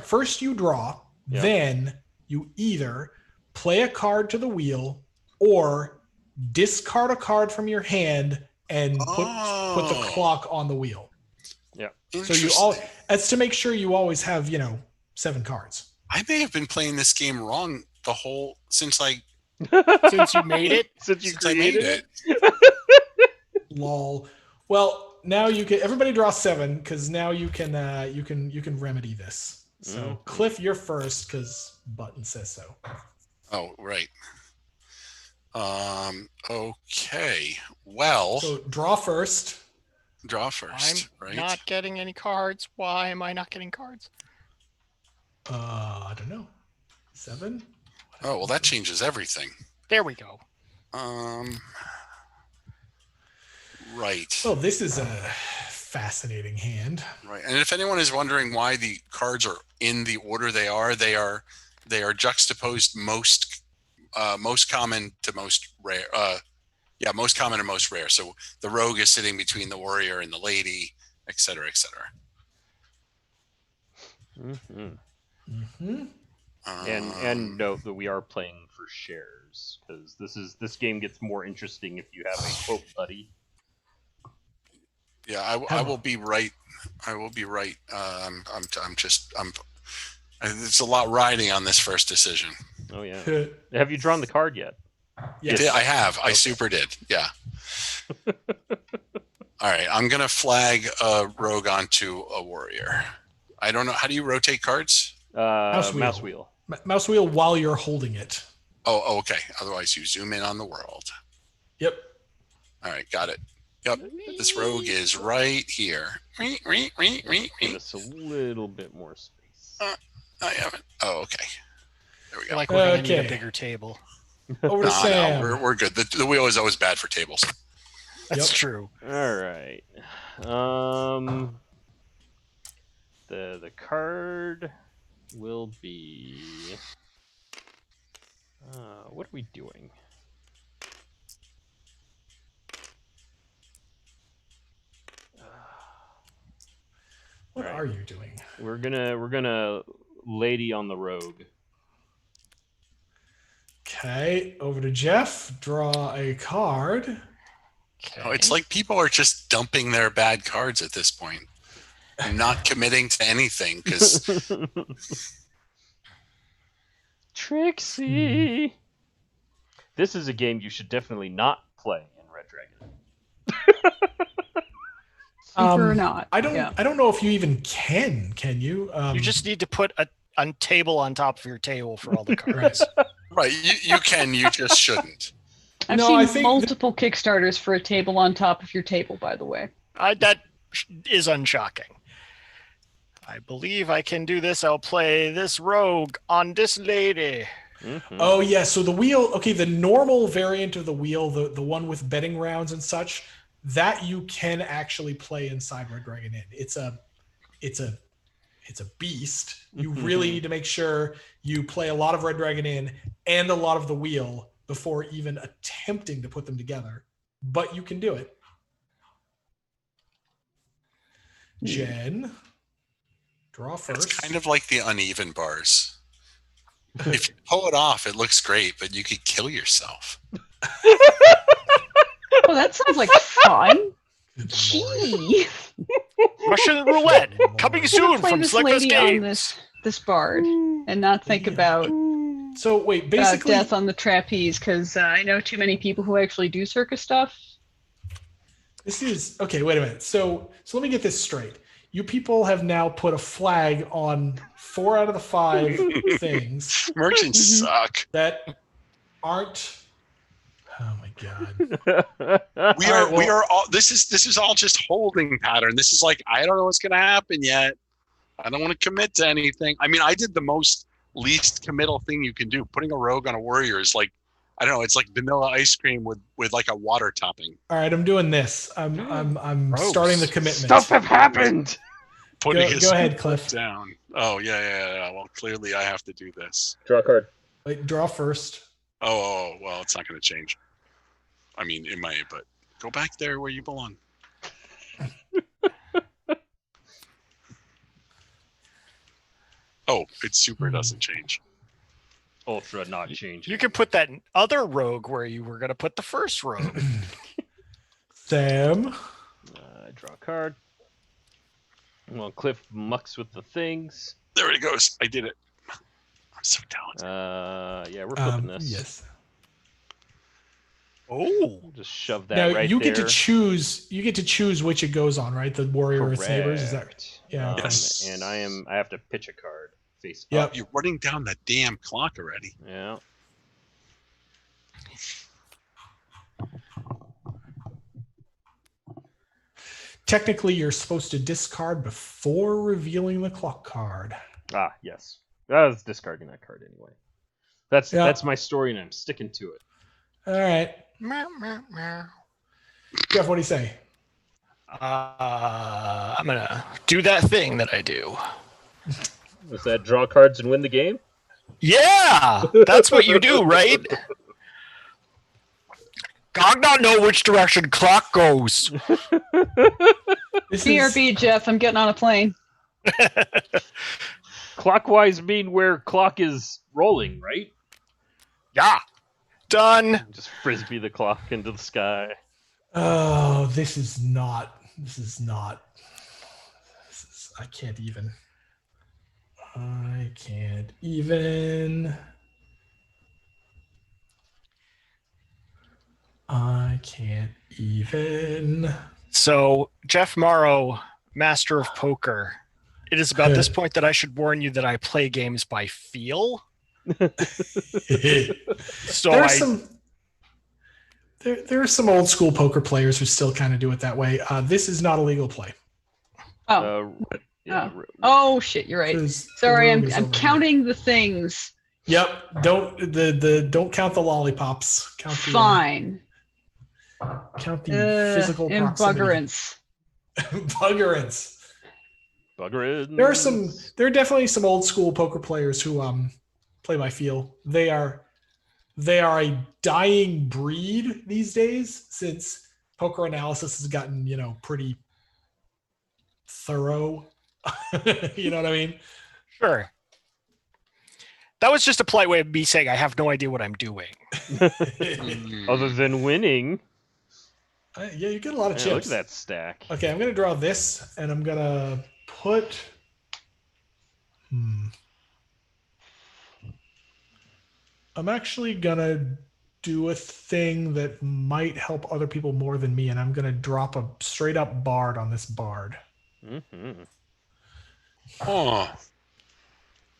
first you draw, then you either play a card to the wheel or discard a card from your hand and put the clock on the wheel. Yeah. So that's to make sure you always have, 7 cards. I may have been playing this game wrong since you made it. Since you I created made it. Lol. Well, now you can. Everybody draw 7 because now you can remedy this. So Cliff, you're first because Button says so. Oh, right. Okay. Well. So draw first. I'm right? not getting any cards. Why am I not getting cards? I don't know. 7. Oh, well, that changes everything. There we go. Right. Oh, this is a fascinating hand. Right. And if anyone is wondering why the cards are in the order they are juxtaposed most common to most rare. Most common and most rare. So the rogue is sitting between the warrior and the lady, et cetera, et cetera. Mm-hmm. Mm-hmm. And note that we are playing for shares, because this game gets more interesting if you have a quote buddy. Yeah, I will be right. I will be right. It's a lot riding on this first decision. Oh yeah. Have you drawn the card yet? Yes. I have. I super did. Yeah. All right. I'm gonna flag a rogue onto a warrior. I don't know. How do you rotate cards? Mouse wheel. Mouse wheel while you're holding it. Oh, okay. Otherwise, you zoom in on the world. Yep. All right. Got it. Yep. This rogue is right here. Give us a little bit more space. I haven't. Oh, okay. There we I go. like we're gonna need a bigger table. Over to Sam. No, we're good. The wheel is always bad for tables. That's true. All right. The card will be. What are we doing? What are you doing? We're gonna lady on the rogue. Okay, over to Geoff. Draw a card. Okay. Oh, it's like people are just dumping their bad cards at this point and not committing to anything because Trixie. This is a game you should definitely not play in Red Dragon. Super not. I don't know if you even can you? You just need to put a table on top of your table for all the cards. right. You can. You just shouldn't. I've seen multiple Kickstarters for a table on top of your table, by the way. That is unshocking. I believe I can do this. I'll play this rogue on this lady. Mm-hmm. Oh yeah, so the wheel. Okay, the normal variant of the wheel, the one with betting rounds and such, that you can actually play inside Red Dragon Inn. It's a beast. You really need to make sure you play a lot of Red Dragon Inn and a lot of the wheel before even attempting to put them together. But you can do it. Jen, draw first. It's kind of like the uneven bars. If you pull it off, it looks great, but you could kill yourself. Oh, that sounds like fun. Gee. Russian roulette coming soon play from this Slugfest lady on Games. this bard and not think about So wait, basically, death on the trapeze, because I know too many people who actually do circus stuff. this is okay. Wait a minute. So let me get this straight. You people have now put a flag on 4 out of the 5 things Merchants suck. that aren't. Oh my god. We All are right, we well- are all this is all just holding pattern. This is like, I don't know what's gonna happen yet. I don't want to commit to anything. I mean, I did the most least committal thing you can do. Putting a rogue on a warrior is like, I don't know, it's like vanilla ice cream with like a water topping. All right, I'm doing this. I'm Gross. starting the commitment. Stuff have happened. Putting Go his ahead, foot Cliff. down. Oh yeah. Well, clearly I have to do this. Draw a card. Wait, draw first. Oh well, it's not gonna change. I mean, it might, but go back there where you belong. Oh, it super doesn't change. Ultra not changing. You could put that other rogue where you were going to put the first rogue. Sam. Draw a card. Well, Cliff mucks with the things. There it goes. I did it. I'm so talented. Yeah, we're flipping this. Yes. Oh, We'll just shove that Now right you there. get to choose. You get to choose which it goes on, right? The warrior or its neighbors. Is that? Correct. Yeah. Yes. And I have to pitch a card face Yep. up. You're running down the damn clock already. Yeah. Technically, you're supposed to discard before revealing the clock card. Ah, yes. I was discarding that card anyway. That's Yeah. that's my story, and I'm sticking to it. All right, meow, meow, meow. Jeff. What do you say? I'm going to do that thing that I do. Was that draw cards and win the game? Yeah, that's what you do, right? God not know which direction clock goes. This is, BRB, Jeff. I'm getting on a plane. Clockwise mean where clock is rolling, right? Yeah. Done. Just frisbee the clock into the sky. oh, this is not. I can't even. So, Jeff Morrow, master of poker. It is about this point that I should warn you that I play games by feel. So There are some old school poker players who still kind of do it that way. This is not a legal play. Oh, Yeah. oh shit! You're right. 'Cause the Sorry, rogue I'm is over here. counting the things. Yep. Don't count the lollipops. Count the Fine. count the physical proximity. Embuggerance. Buggerance. Buggerin. There are definitely some old school poker players who play by feel. They are a dying breed these days since poker analysis has gotten, pretty thorough. You know what I mean? Sure. That was just a polite way of me saying I have no idea what I'm doing. Other than winning. Yeah, you get a lot of Yeah, chips. look at that stack. Okay, I'm gonna draw this, and I'm gonna put. I'm actually gonna do a thing that might help other people more than me, and I'm gonna drop a straight up bard on this bard. Mm-hmm. Oh.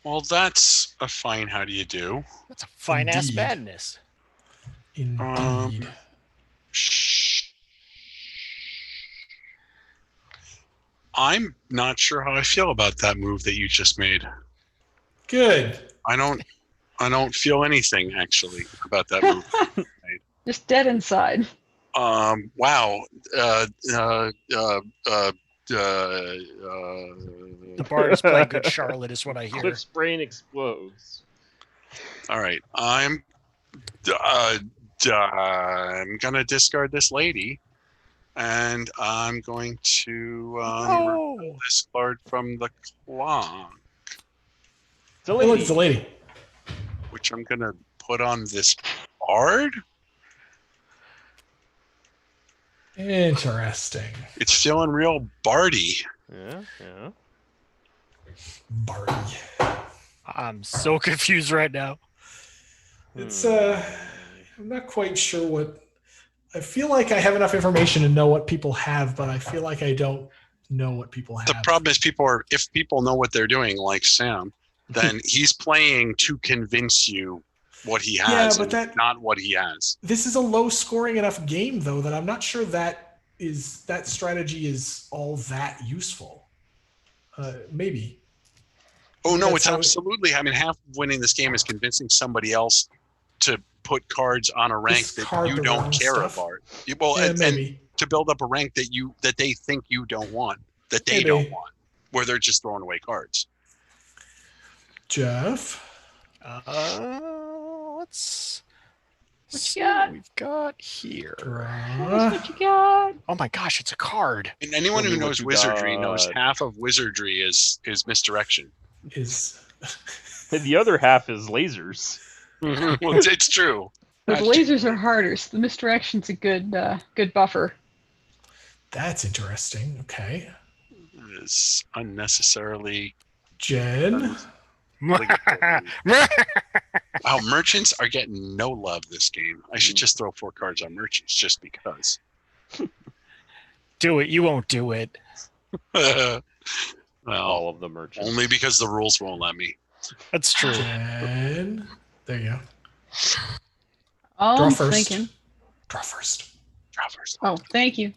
Well, that's a fine how do you do. That's a fine ass Indeed. madness. Indeed. I'm not sure how I feel about that move that you just made. Good. I don't feel anything actually about that move. Just dead inside. Wow. The bard is playing good Charlotte, is what I hear. Cliff's brain explodes. All right. I'm gonna discard this lady, and I'm going to remove this card from the clock, It's a Oh, lady. look, it's a lady. which I'm gonna put on this bard. Interesting. It's feeling real bardy. Yeah, yeah. Barty. I'm so confused right now. It's I'm not quite sure what. I feel like I have enough information to know what people have, but I feel like I don't know what people have. The problem is if people know what they're doing, like Sam, then he's playing to convince you what he has, but and not what he has. This is a low scoring enough game though that I'm not sure that strategy is all that useful. Maybe. Oh no, That's it's how absolutely. I mean, half of winning this game is convincing somebody else to put cards on a rank that Discard you the don't wrong care stuff. about. Well, Yeah, and maybe. to build up a rank that they think you don't want, that they Maybe. don't want, where they're just throwing away cards. Jeff. Let's What see you got? what we've got here. What you got? Oh my gosh, it's a card. And anyone Tell who me what knows you wizardry knows got. half of wizardry is misdirection. Is And the other half is lasers. Well, it's true. The That's lasers true. are harder, so the misdirection's a good buffer. That's interesting. Okay. It's unnecessarily. Jen. Wow, merchants are getting no love this game. I should just throw 4 cards on merchants just because. Do it. You won't do it. Well, All of the merchants. only because the rules won't let me. That's true. Jen. There you go. Oh, Draw I'm first. thinking. Draw first. Travers. Oh, thank you.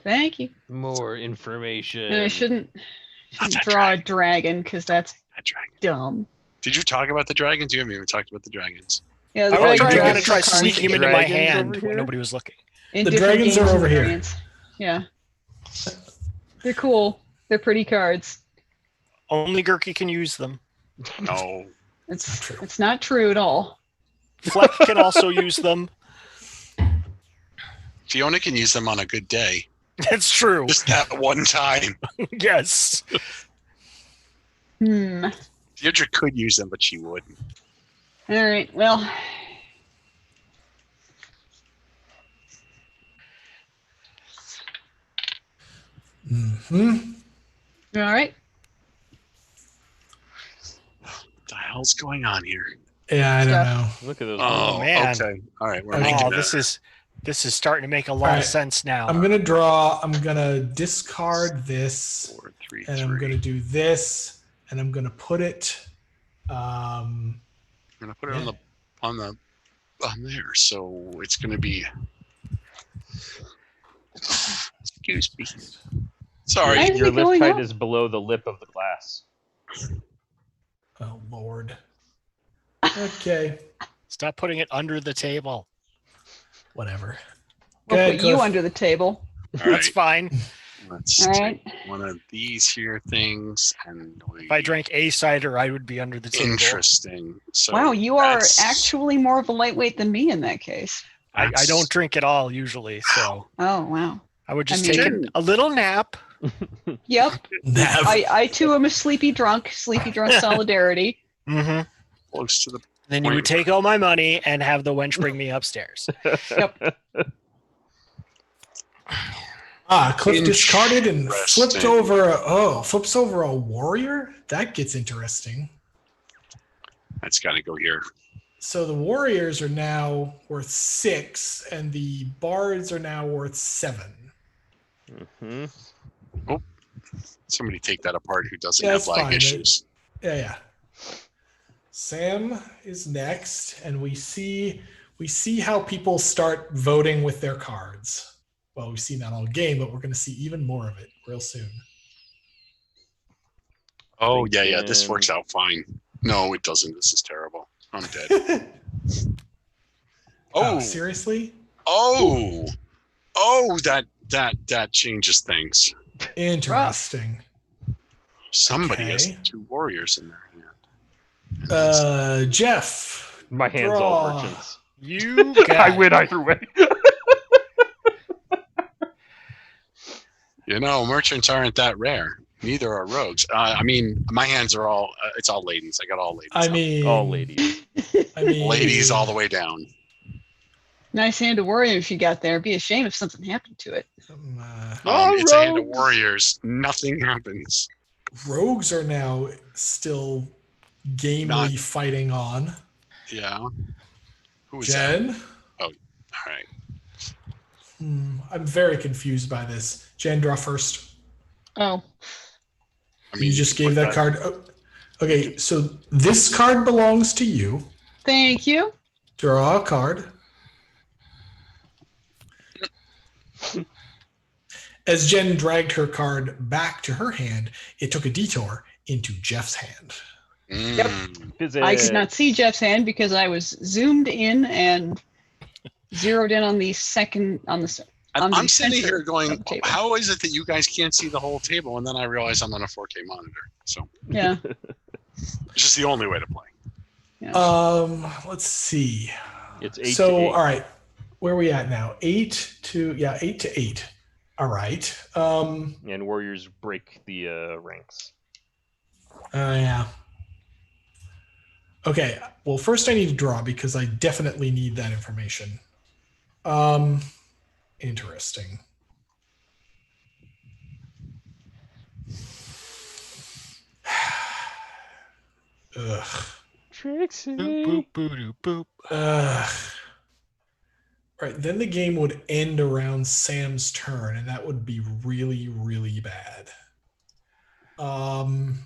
Thank you. More information. And I shouldn't Not that draw a dragon because that's That dragon. dumb. Did you talk about the dragons? You haven't even talked about the dragons. Yeah, I was you going dragon to try are sneaking him into my Dragons hand over when here? nobody was looking. in The different dragons games are and over here. variants. Yeah. They're cool. They're pretty cards. Only Gurky can use them. No. It's not true at all. Fleck can also use them. Fiona can use them on a good day. That's true. Just that one time. Yes. Deirdre could use them, but she wouldn't. All right. Well, Mm-hmm. all right. What the hell's going on here? Yeah, I don't know. Look at those. Oh, man. okay. All right. We're Oh, making Oh, that. this is starting to make a lot Alright. of sense now. I'm gonna discard this, 4, 3, and I'm 3. gonna do this, and I'm gonna put it. I'm gonna put it on there, so it's gonna be. Excuse me. Sorry. Why is Your it lip going height up? is below the lip of the glass. Oh Lord. Okay. Stop putting it under the table. Whatever. We'll Go ahead, put you Cliff. under the table. All That's right. fine. Let's All take right. one of these here things, and If I drank a cider, I would be under the table. interesting. So Wow, you are that's- actually more of a lightweight than me in that case. I that's- don't drink at all usually, so Oh wow. I would just I mean- take a little nap. Yep. Nav. I too am a sleepy drunk solidarity. Mm-hmm. close to the. Then you would take all my money and have the wench bring me upstairs. Yep. Cliff discarded and flipped Interesting. flips over a warrior? That gets interesting. That's got to go here. So the warriors are now worth 6, and the bards are now worth 7. Hmm. Somebody take that apart who doesn't Yeah, have that's lag fine. issues. Yeah. Sam is next, and we see how people start voting with their cards. Well, we've seen that all game, but we're going to see even more of it real soon. Oh yeah. This Thinking- works out fine. No, it doesn't. This is terrible. I'm dead. Oh, Oh, seriously? oh, that changes things. Interesting. Somebody has Okay. 2 warriors in their hand. Jeff. My hand's all Draw. merchants. You got I win either way. You know, merchants aren't that rare. Neither are rogues. I mean, my hands are all. It's all ladies. I got all ladies. I mean, All ladies. ladies all the way down. Nice hand of warrior if you got there. It'd be a shame if something happened to it. Oh, It's a hand of rogues. warriors. Nothing happens. rogues are now still gamely Not- fighting on. Yeah. Who is that? Jen? All right. I'm very confused by this. Jen, draw first. Oh. I mean, You just can gave put that card. Oh, okay, so this card belongs to you. Thank you. Draw a card. As Jen dragged her card back to her hand, it took a detour into Jeff's hand. Physics. I could not see Jeff's hand because I was zoomed in and zeroed in on the second on the. And the I'm sitting center here of going, the table. how is it that you guys can't see the whole table? And then I realize I'm on a 4K monitor. So Yeah. it's just the only way to play. Yeah. Let's see. It's 8 to 8. So, all right, where are we at now? 8 to 8. All right. And warriors break the ranks. Yeah. Okay. Well, first I need to draw because I definitely need that information. Interesting. Ugh. Trixie. Boop, boop, boop, boop. Ugh. Right, then the game would end around Sam's turn, and that would be really, really bad. 1,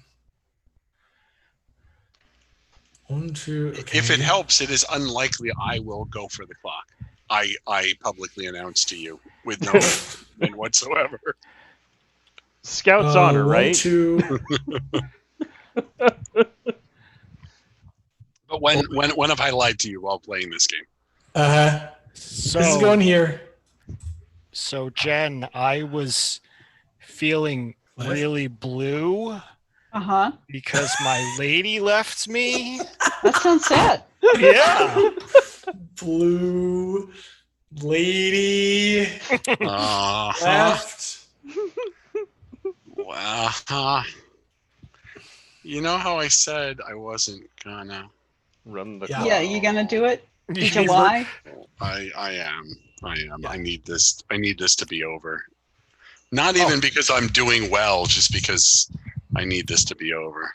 2. Okay. If it helps, it is unlikely I will go for the clock. I publicly announce to you with no information whatsoever. Scout's honor, 1, right? 2. But when have I lied to you while playing this game? This is going here. So Jen, I was feeling What? really blue Uh-huh. because my lady left me. That sounds sad. Yeah. Blue lady left. Wow. You know how I said I wasn't gonna? Run the Yeah. clock. Yeah, you gonna do it? Did you He's lie? I am. Yeah. I need this to be over. Not even because I'm doing well, just because I need this to be over.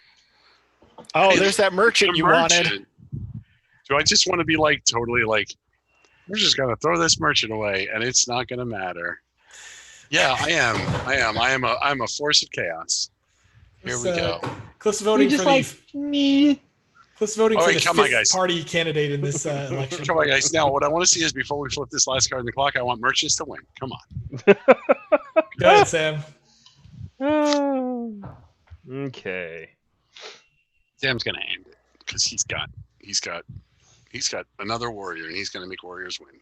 Oh, there's that merchant The you wanted. merchant. Do I just want to be like totally like, we're just gonna throw this merchant away and it's not gonna matter? Yeah, I am. I'm a force of chaos. Here we go. Cliff's You're voting just for like the me. Cliff's voting All for right, the come on, fifth guys. party candidate in this election. Come on, guys. Now, what I want to see is before we flip this last card in the clock, I want merchants to win. Come on. Go ahead, Sam. Okay. Sam's gonna end it because he's got another warrior and he's gonna make warriors win.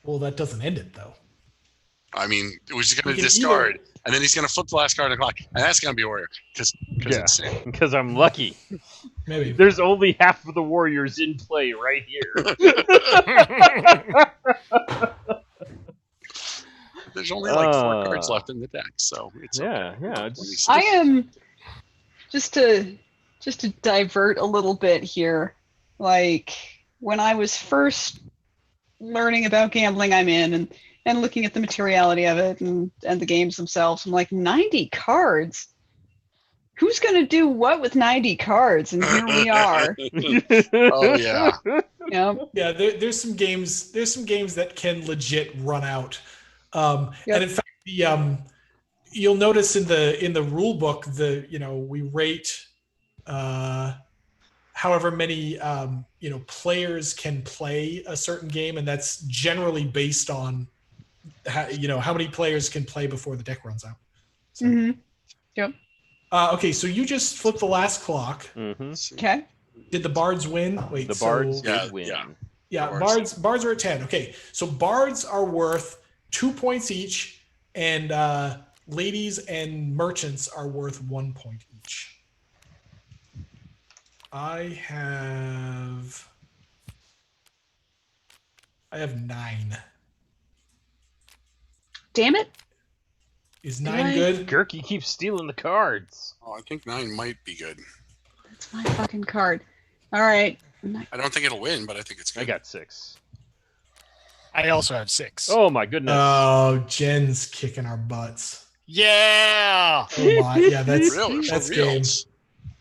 Well, that doesn't end it though. I mean, we're just gonna We can discard, and then he's gonna flip the last card on the clock, and that's gonna be a warrior because Yeah. it's Sam. Because I'm lucky. Maybe. There's only half of the warriors in play right here. There's only like 4 cards left in the deck, so it's Yeah, okay. yeah. Let me see. I am just to divert a little bit here. Like when I was first learning about gambling, I'm in and looking at the materiality of it and the games themselves, I'm like 90 cards. Who's gonna do what with 90 cards? And here we are. Oh yeah. Yeah. Yeah, there's some games. There's some games that can legit run out. Yep. And in fact, the you'll notice in the rule book, we rate however many players can play a certain game, and that's generally based on how many players can play before the deck runs out. So, Mm-hmm. Yep. Okay, so you just flipped the last clock. Mm-hmm. Okay. Did the bards win? Wait, The so- bards Yeah, did win. yeah. Yeah, Bards. bards are at 10. Okay, so bards are worth 2 points each, and ladies and merchants are worth 1 point each. I have 9. Damn it. Is Did 9 I- good? Gurky keeps stealing the cards. Oh, I think 9 might be good. That's my fucking card. All right. I don't think it'll win, but I think it's good. I got 6. I also have 6. Oh my goodness. Oh, Jen's kicking our butts. Yeah. Oh my, yeah, that's Really? For that's game. reals?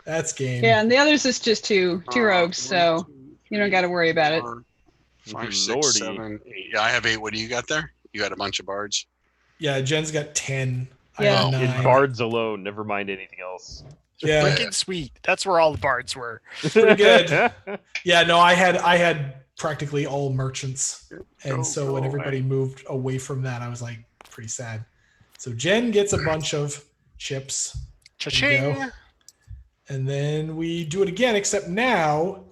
That's game. Yeah, and the others is just two rogues, so 1, 2, you don't 3, got to worry about it. 4, 5, Lordy. 6, 7, 8. Yeah, I have 8. What do you got there? You got a bunch of bards. Yeah, Jen's got 10. I Yeah. had In 9. bards alone, never mind anything else. Yeah, Freaking sweet. That's where all the bards were. pretty good. Yeah, no, I had practically all merchants, and Go, so go when away. everybody moved away from that, I was like pretty sad. So Jen gets a bunch of chips. There you Cha-ching. go. And then we do it again, except now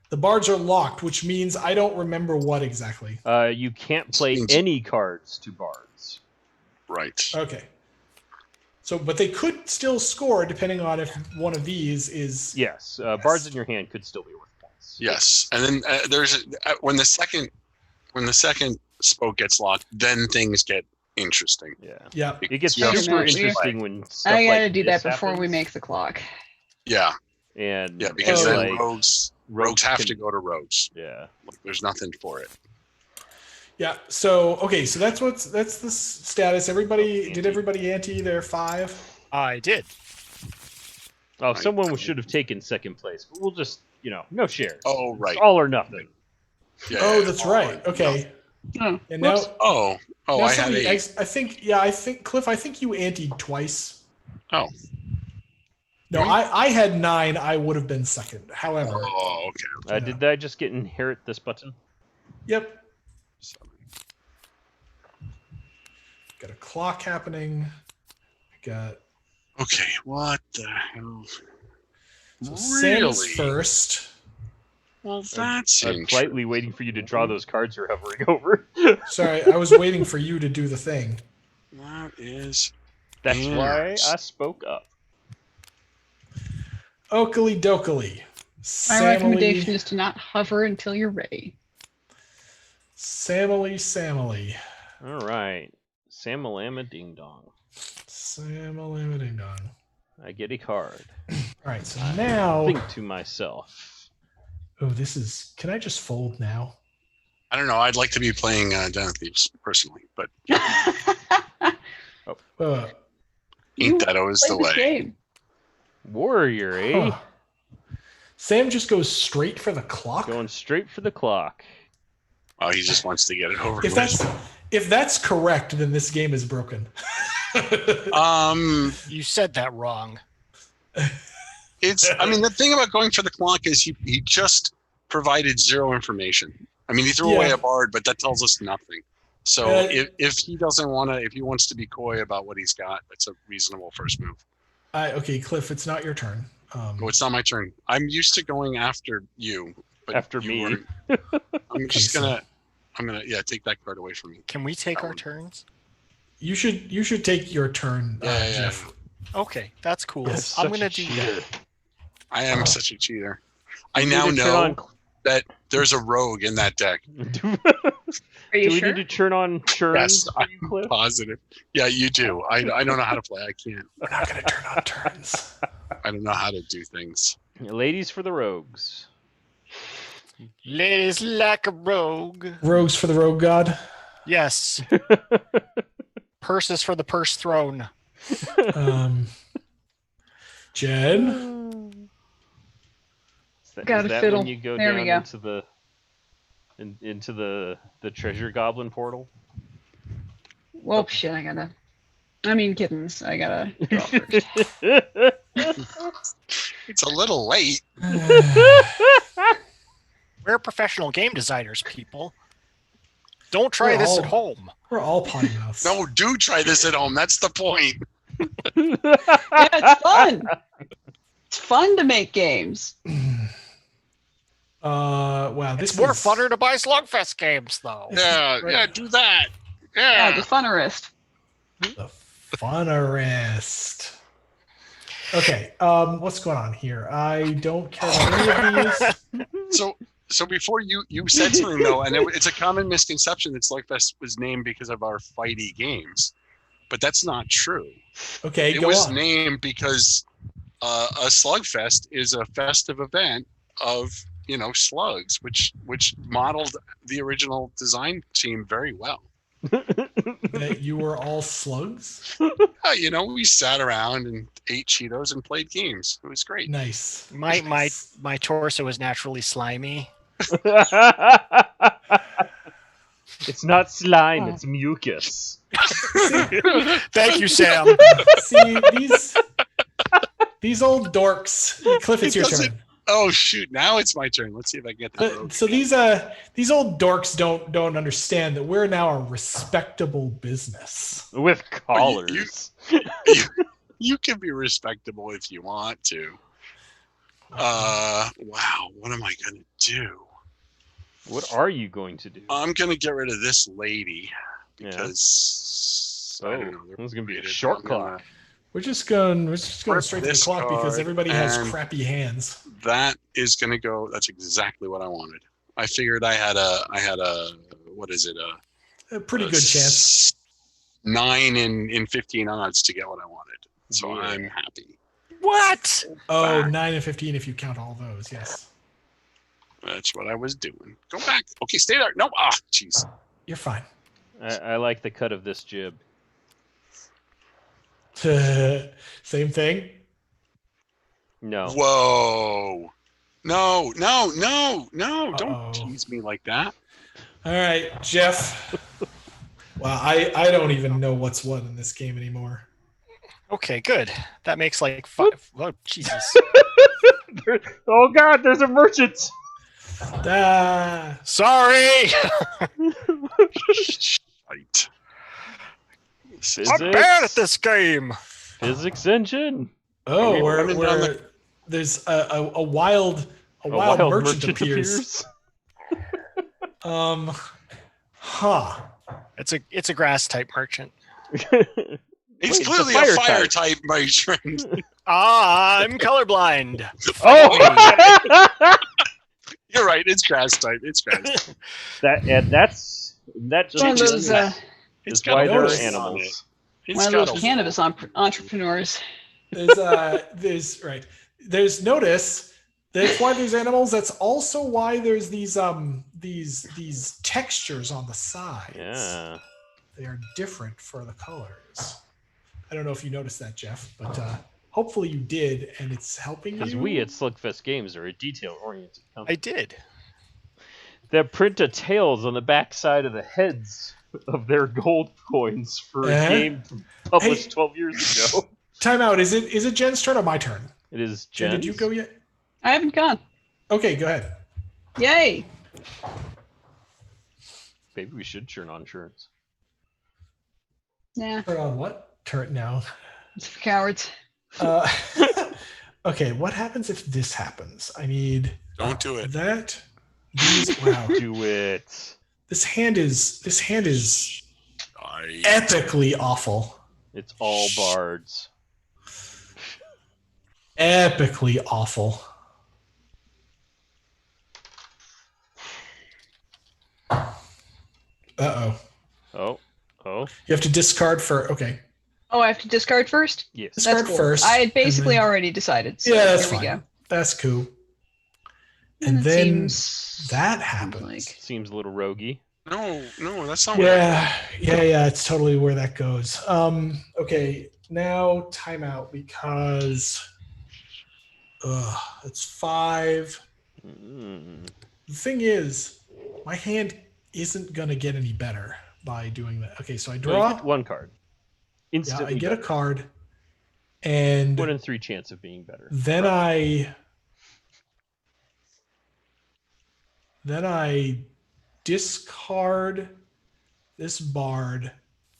the bards are locked, which means I don't remember what exactly. You can't play Means- any cards to bards. Right. Okay. So, but they could still score depending on if one of these is. Yes, bards in your hand could still be worth points. Yes, and then when the second spoke gets locked, then things get interesting. Yeah. Yeah. It gets Yeah. super Wait a minute, interesting when stuff I gotta like do this that before we happens, make the clock. Yeah, And yeah, because Oh. then like, rogues have can- to go to rogues. Yeah. Like, there's nothing for it. Yeah. So okay. So that's the status. Everybody did everybody ante their 5? I did. Oh, someone should have taken second place, but we'll just, no shares. Oh, right. It's all or nothing. Yeah, Oh, that's all right. Okay. Oh, And now, whoops. Oh, now I had somebody 8. I think Cliff, I think you anteed twice. Oh. No, Really? I had 9. I would have been second. However, Oh, okay. Yeah. Did I just get inherit this button? yep. So, Got a clock happening. Got okay, what the hell? so Sam's Really? first. Well, that's I'm politely waiting for you to draw those cards you're hovering over. Sorry, I was waiting for you to do the thing. That is. That's why Yes. I spoke up. Oakley dokley. My recommendation is to not hover until you're ready. Samily. All right. Samalama ding dong. Samily ding dong. I get a card. All right, so now. Think to myself. Oh, this is. Can I just fold now? I don't know. I'd like to be playing Den of Thieves personally, but ain't that always the Play this way? game. Warrior, eh? Huh. Sam just goes straight for the clock. Going straight for the clock. Oh, he just wants to get it over If that's correct, then this game is broken. with. You said that wrong. I mean, the thing about going for the clock is he just provided 0 information. I mean, he threw away Yeah. a bard, but that tells us nothing. So if he doesn't want to, if he wants to be coy about what he's got, that's a reasonable first move. Okay, Cliff, it's not your turn. Oh, it's not my turn. I'm used to going after you, but After you me. weren't. I'm just so- gonna take that card away from me. Can we take That our one. turns? You should take your turn, Yeah. Geoff. Okay, that's cool. Yes. I'm Such gonna a do cheater. that. I am such a cheater. I Do we now need to turn know that there's a rogue in that deck. Do Are you we sure? need to turn on turns Yes, for you, Cliff? Positive. Yeah, you do. I don't know how to play. I can't. We're not going to turn on turns. I don't know how to do things. Ladies for the rogues. Ladies like a rogue. Rogues for the rogue god. Yes. Purses for the purse throne. Jen. Got Is a that fiddle. when you go There we down go. into the treasure goblin portal? Well, shit, kittens. I gotta draw first. It's a little late. We're professional game designers, people. Don't try We're this all- at home. We're all potty mouths. No, do try this at home. That's the point. Yeah, it's fun. It's fun to make games. Wow, this It's more is funner to buy Slugfest games, though. Yeah, do that. Yeah, Yeah. the funnerist. the funnerest. Okay, what's going on here? I don't care about any of these. So before you said something though, and it's a common misconception that Slugfest was named because of our fighty games, but that's not true. Okay, It go was on. named because a Slugfest is a festive event of slugs, which modeled the original design team very well. That you were all slugs. We sat around and ate Cheetos and played games. It was great. Nice. My torso is naturally slimy. It's not slime, it's mucus. Thank you, Sam. See these old dorks. Cliff, it's It your doesn't- turn. Oh shoot! Now it's my turn. Let's see if I can get that. rogue So again. these old dorks don't understand that we're now a respectable business. With Well, collars. You can be respectable if you want to. Wow. What am I gonna do? What are you going to do? I'm gonna get rid of this lady Yeah. because I don't know. This is gonna be a rated. short I'm gonna- clock. We're just going Rip straight to the this clock because card everybody has and- crappy hands. That is gonna go. That's exactly what I wanted. I figured I had a what is it? A pretty a good chance. 9 in 15 odds to get what I wanted. So Yeah. I'm happy. What? Oh, back. 9 and 15 if you count all those. Yes, That's what I was doing. Go back. Okay, stay there. No. Ah, jeez. you're fine. I like the cut of this jib. Same thing. No. Whoa. No. Don't Uh-oh. tease me like that. All right, Geoff. Wow, I don't even know what's what in this game anymore. Okay, good. That makes like 5. Oh, Jesus. Oh god, there's a merchant! Sorry. Right. I'm bad at this game. Physics engine. Oh, we where running down there's a wild merchant appears. Huh. It's a grass type merchant. It's Wait, it's a clearly fire a fire type. type, my friend. I'm colorblind. Oh! You're right. It's grass type. It's grass. that just One of means those, that It's is got why a there are notice on it. animals. It's one of got those a cannabis entrepreneurs. There's notice. That's why there's animals. That's also why there's these textures on the sides. Yeah. They are different for the colors. I don't know if you noticed that, Geoff, but hopefully you did, and it's helping you. Because we at Slugfest Games are a detail-oriented company. I did. That print of tails on the back side of the heads of their gold coins for a Uh-huh. game published Hey. 12 years ago. Time out. Is it Jen's turn or my turn? It is Jen, Jen's. did you go yet? I haven't gone. Okay, go ahead. Yay! Maybe we should turn on insurance. Nah, Turn on what? Turn now. it's for cowards. Okay, what happens if this happens? I need Don't do it. that. These, wow. Do it. This hand is epically awful. It's all bards. Epically awful. Uh-oh. Oh. You have to discard for okay. Oh, I have to discard first? Yes. Discard That's cool. first. I had basically and then- already decided. So Yeah, that's here we fine. go. That's cool. And And it then seems that happens. like Seems a little roguey. No, that's not what I Yeah, it's totally where that goes. Okay, now timeout because it's 5. Mm. The thing is, my hand isn't gonna get any better by doing that. Okay, so I No, you draw. get one card. Yeah, Instantly I get a better. card, and 1 in 3 chance of being better. then I discard this bard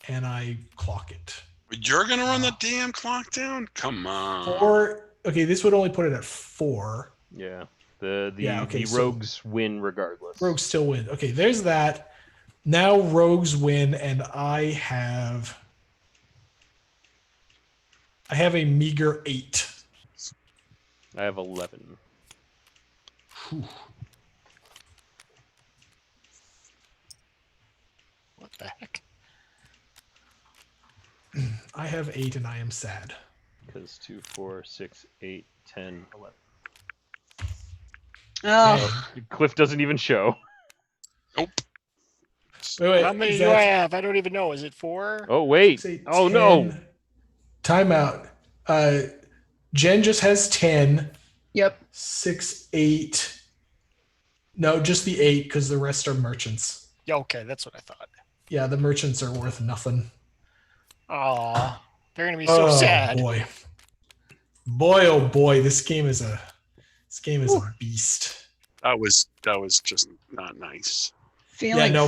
and I clock it. You're gonna run the damn clock down? Come on. Or okay, this would only put it at 4. Yeah. The Yeah, okay, the so- rogues win regardless. Rogues still win. Okay, there's that. Now rogues win, and I have a meager 8. I have 11. Whew. What the heck? I have 8, and I am sad. Because 2, 4, 6, 8, 10, 11. oh, Cliff doesn't even show. Nope. Wait, How many is do that I have? I don't even know. Is it 4? Oh, wait. 6, 8, Oh, no. 10? Timeout. Jen just has 10. yep. 6, 8. No, just the 8 because the rest are merchants. Yeah, okay, that's what I thought. Yeah, the merchants are worth nothing. Aw, they're gonna be so sad. Boy, oh boy, this game is a beast. That was just not nice. Feelings. Yeah, no,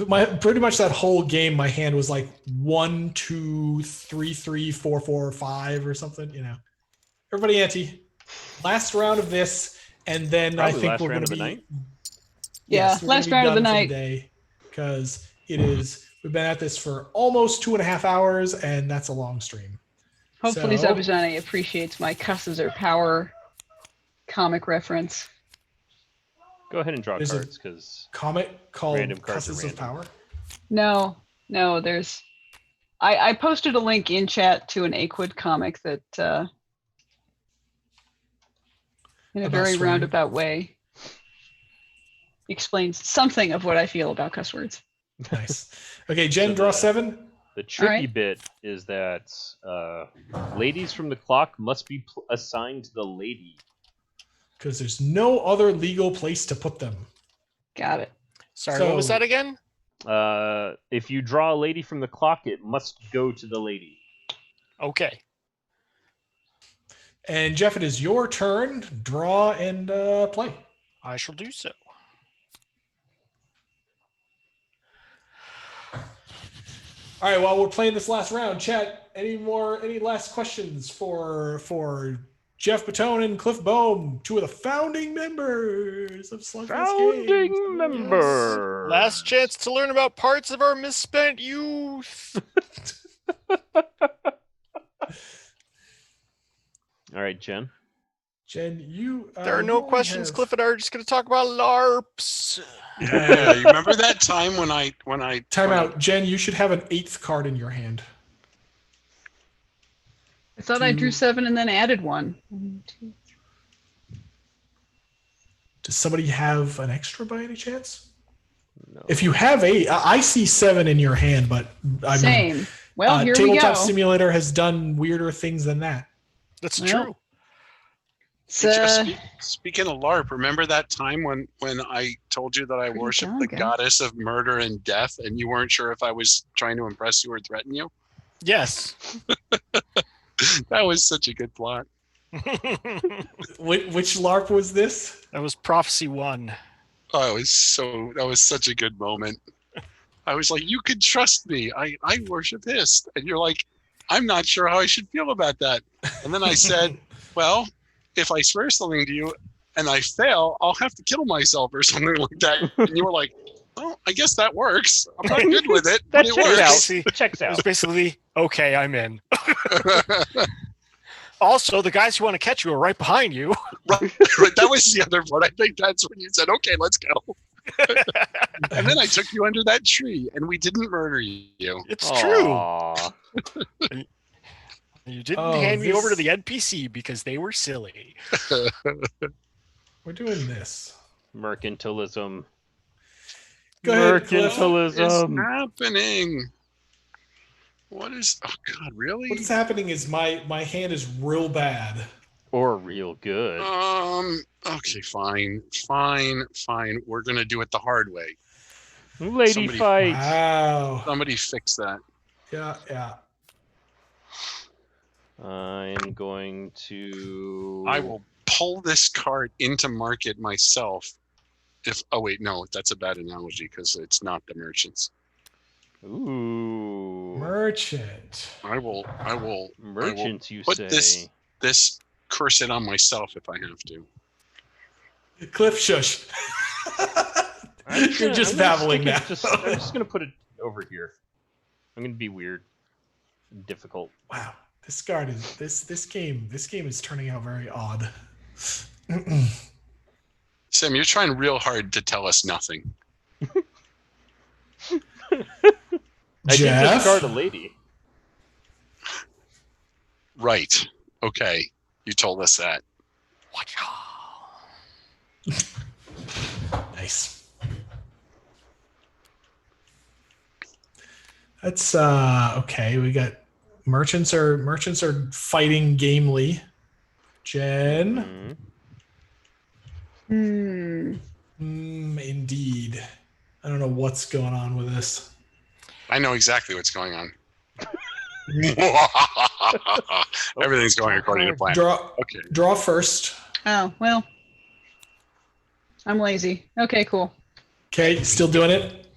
my pretty much that whole game, my hand was like 1, 2, 3, 3, 4, 4, 5 or something. You know, everybody ante. Last round of this, and then Probably I think last we're round going to of the be night. yes, we're last gonna be round of the done for night. day, because it is. We've been at this for almost 2.5 hours, and that's a long stream. Hopefully, So- Zabuzani appreciates my cusses or power comic reference. Go ahead and draw There's a- cards because Comic called Random cards are Cusses of random. Power. No, there's. I posted a link in chat to an Aquid comic that, in a About very swearing. roundabout way, explains something of what I feel about cuss words. Nice. Okay, Jen, So draw the- 7. the tricky Alright. bit is that ladies from the clock must be assigned to the lady. Because there's no other legal place to put them. Got it. Sorry, what was So- that again? If you draw a lady from the clock, it must go to the lady. Okay. And Jeff, it is your turn. Draw and play. I shall do so. All right, while we're playing this last round, chat, any last questions for Jeff Batone and Cliff Bohm, two of the founding members of Slugfest Founding Games? member. Last chance to learn about parts of our misspent youth. All right, Jen. Jen, you. There are you no only questions. have- Cliff and I are just going to talk about LARPs. Yeah, you remember that time when I Time when I- out. Jen, you should have an 8th card in your hand. I thought I drew Two. 7 and then added 1. 1, 2, 3. Does somebody have an extra by any chance? No. If you have 8, I see 7 in your hand, but I mean, Same. Well, here we Tabletop go. Simulator has done weirder things than that. That's Well, true. So, speaking of LARP, remember that time when I told you that I Pretty worship done, the guys. goddess of murder and death, and you weren't sure if I was trying to impress you or threaten you? Yes. That was such a good plot. Which LARP was this? That was Prophecy 1. Oh, that was such a good moment. I was like, you could trust me. I worship this. And you're like, I'm not sure how I should feel about that. And then I said, well, if I swear something to you and I fail, I'll have to kill myself or something like that. And you were like, well, I guess that works. I'm not good with it, but That it checks works. out. See, Checks It was out. basically, okay, I'm in. Also, the guys who want to catch you are right behind you. Right, that was the other part. I think that's when you said, okay, let's go. And then I took you under that tree and we didn't murder you. It's true. Aw. You didn't Oh, hand me over to this- the NPC because they were silly. We're doing this. Mercantilism. Go ahead, Cliff. What is Mercantilism. happening? What is? Oh God, really? What's happening is my hand is real bad. Or real good. Okay, fine. We're gonna do it the hard way. Lady somebody- fight. Wow. Somebody fix that. Yeah. I'm going to. I will pull this card into market myself. Oh wait, no, that's a bad analogy because it's not the merchants. Ooh. Merchant. I will Merchants, you put say. this curse it on myself if I have to. Cliff, shush. You're just babbling now. I'm just gonna put it over here. I'm gonna be weird, difficult. Wow. This card is this game is turning out very odd. Sam, you're trying real hard to tell us nothing. I did Jeff? discard a lady. Right. Okay. You told us that. Watch out. Nice. That's okay. We got merchants are fighting gamely. Jen. Mhm. Hmm. Indeed. I don't know what's going on with this. I know exactly what's going on. Everything's going according to plan. Okay. Draw first. Oh, well. I'm lazy. Okay, cool. Okay, still doing it?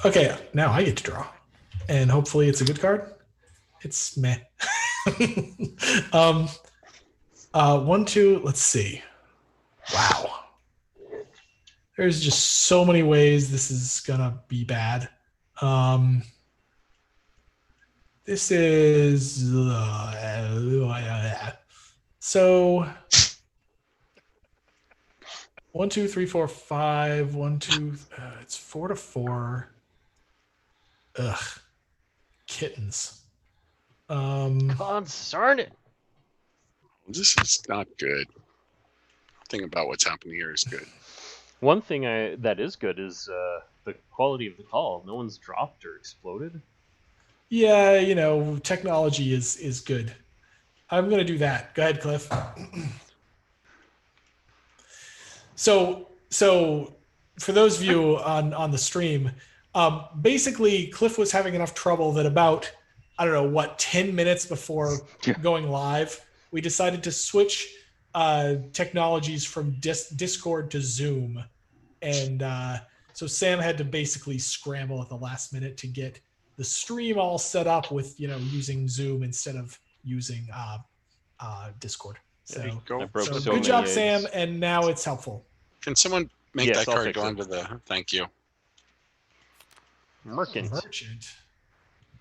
Okay, now I get to draw. And hopefully it's a good card. It's meh. 1, 2, let's see. Wow. There's just so many ways this is gonna be bad. This is so 1, 2, 3, 4, 5. 1, 2. It's 4 to 4. Ugh. Kittens. Concern it. This is not good. Nothing about what's happening here is good. One thing that is good is the quality of the call. No one's dropped or exploded. Yeah, technology is good. I'm gonna do that. Go ahead, Cliff. So for those of you on the stream, basically Cliff was having enough trouble that about 10 minutes before going live, we decided to switch technologies from Discord to Zoom, and so Sam had to basically scramble at the last minute to get the stream all set up with using Zoom instead of using Discord. So good job, Sam, and now it's helpful. Can someone make that I'll card fix go it. into the? Thank you. Merchant.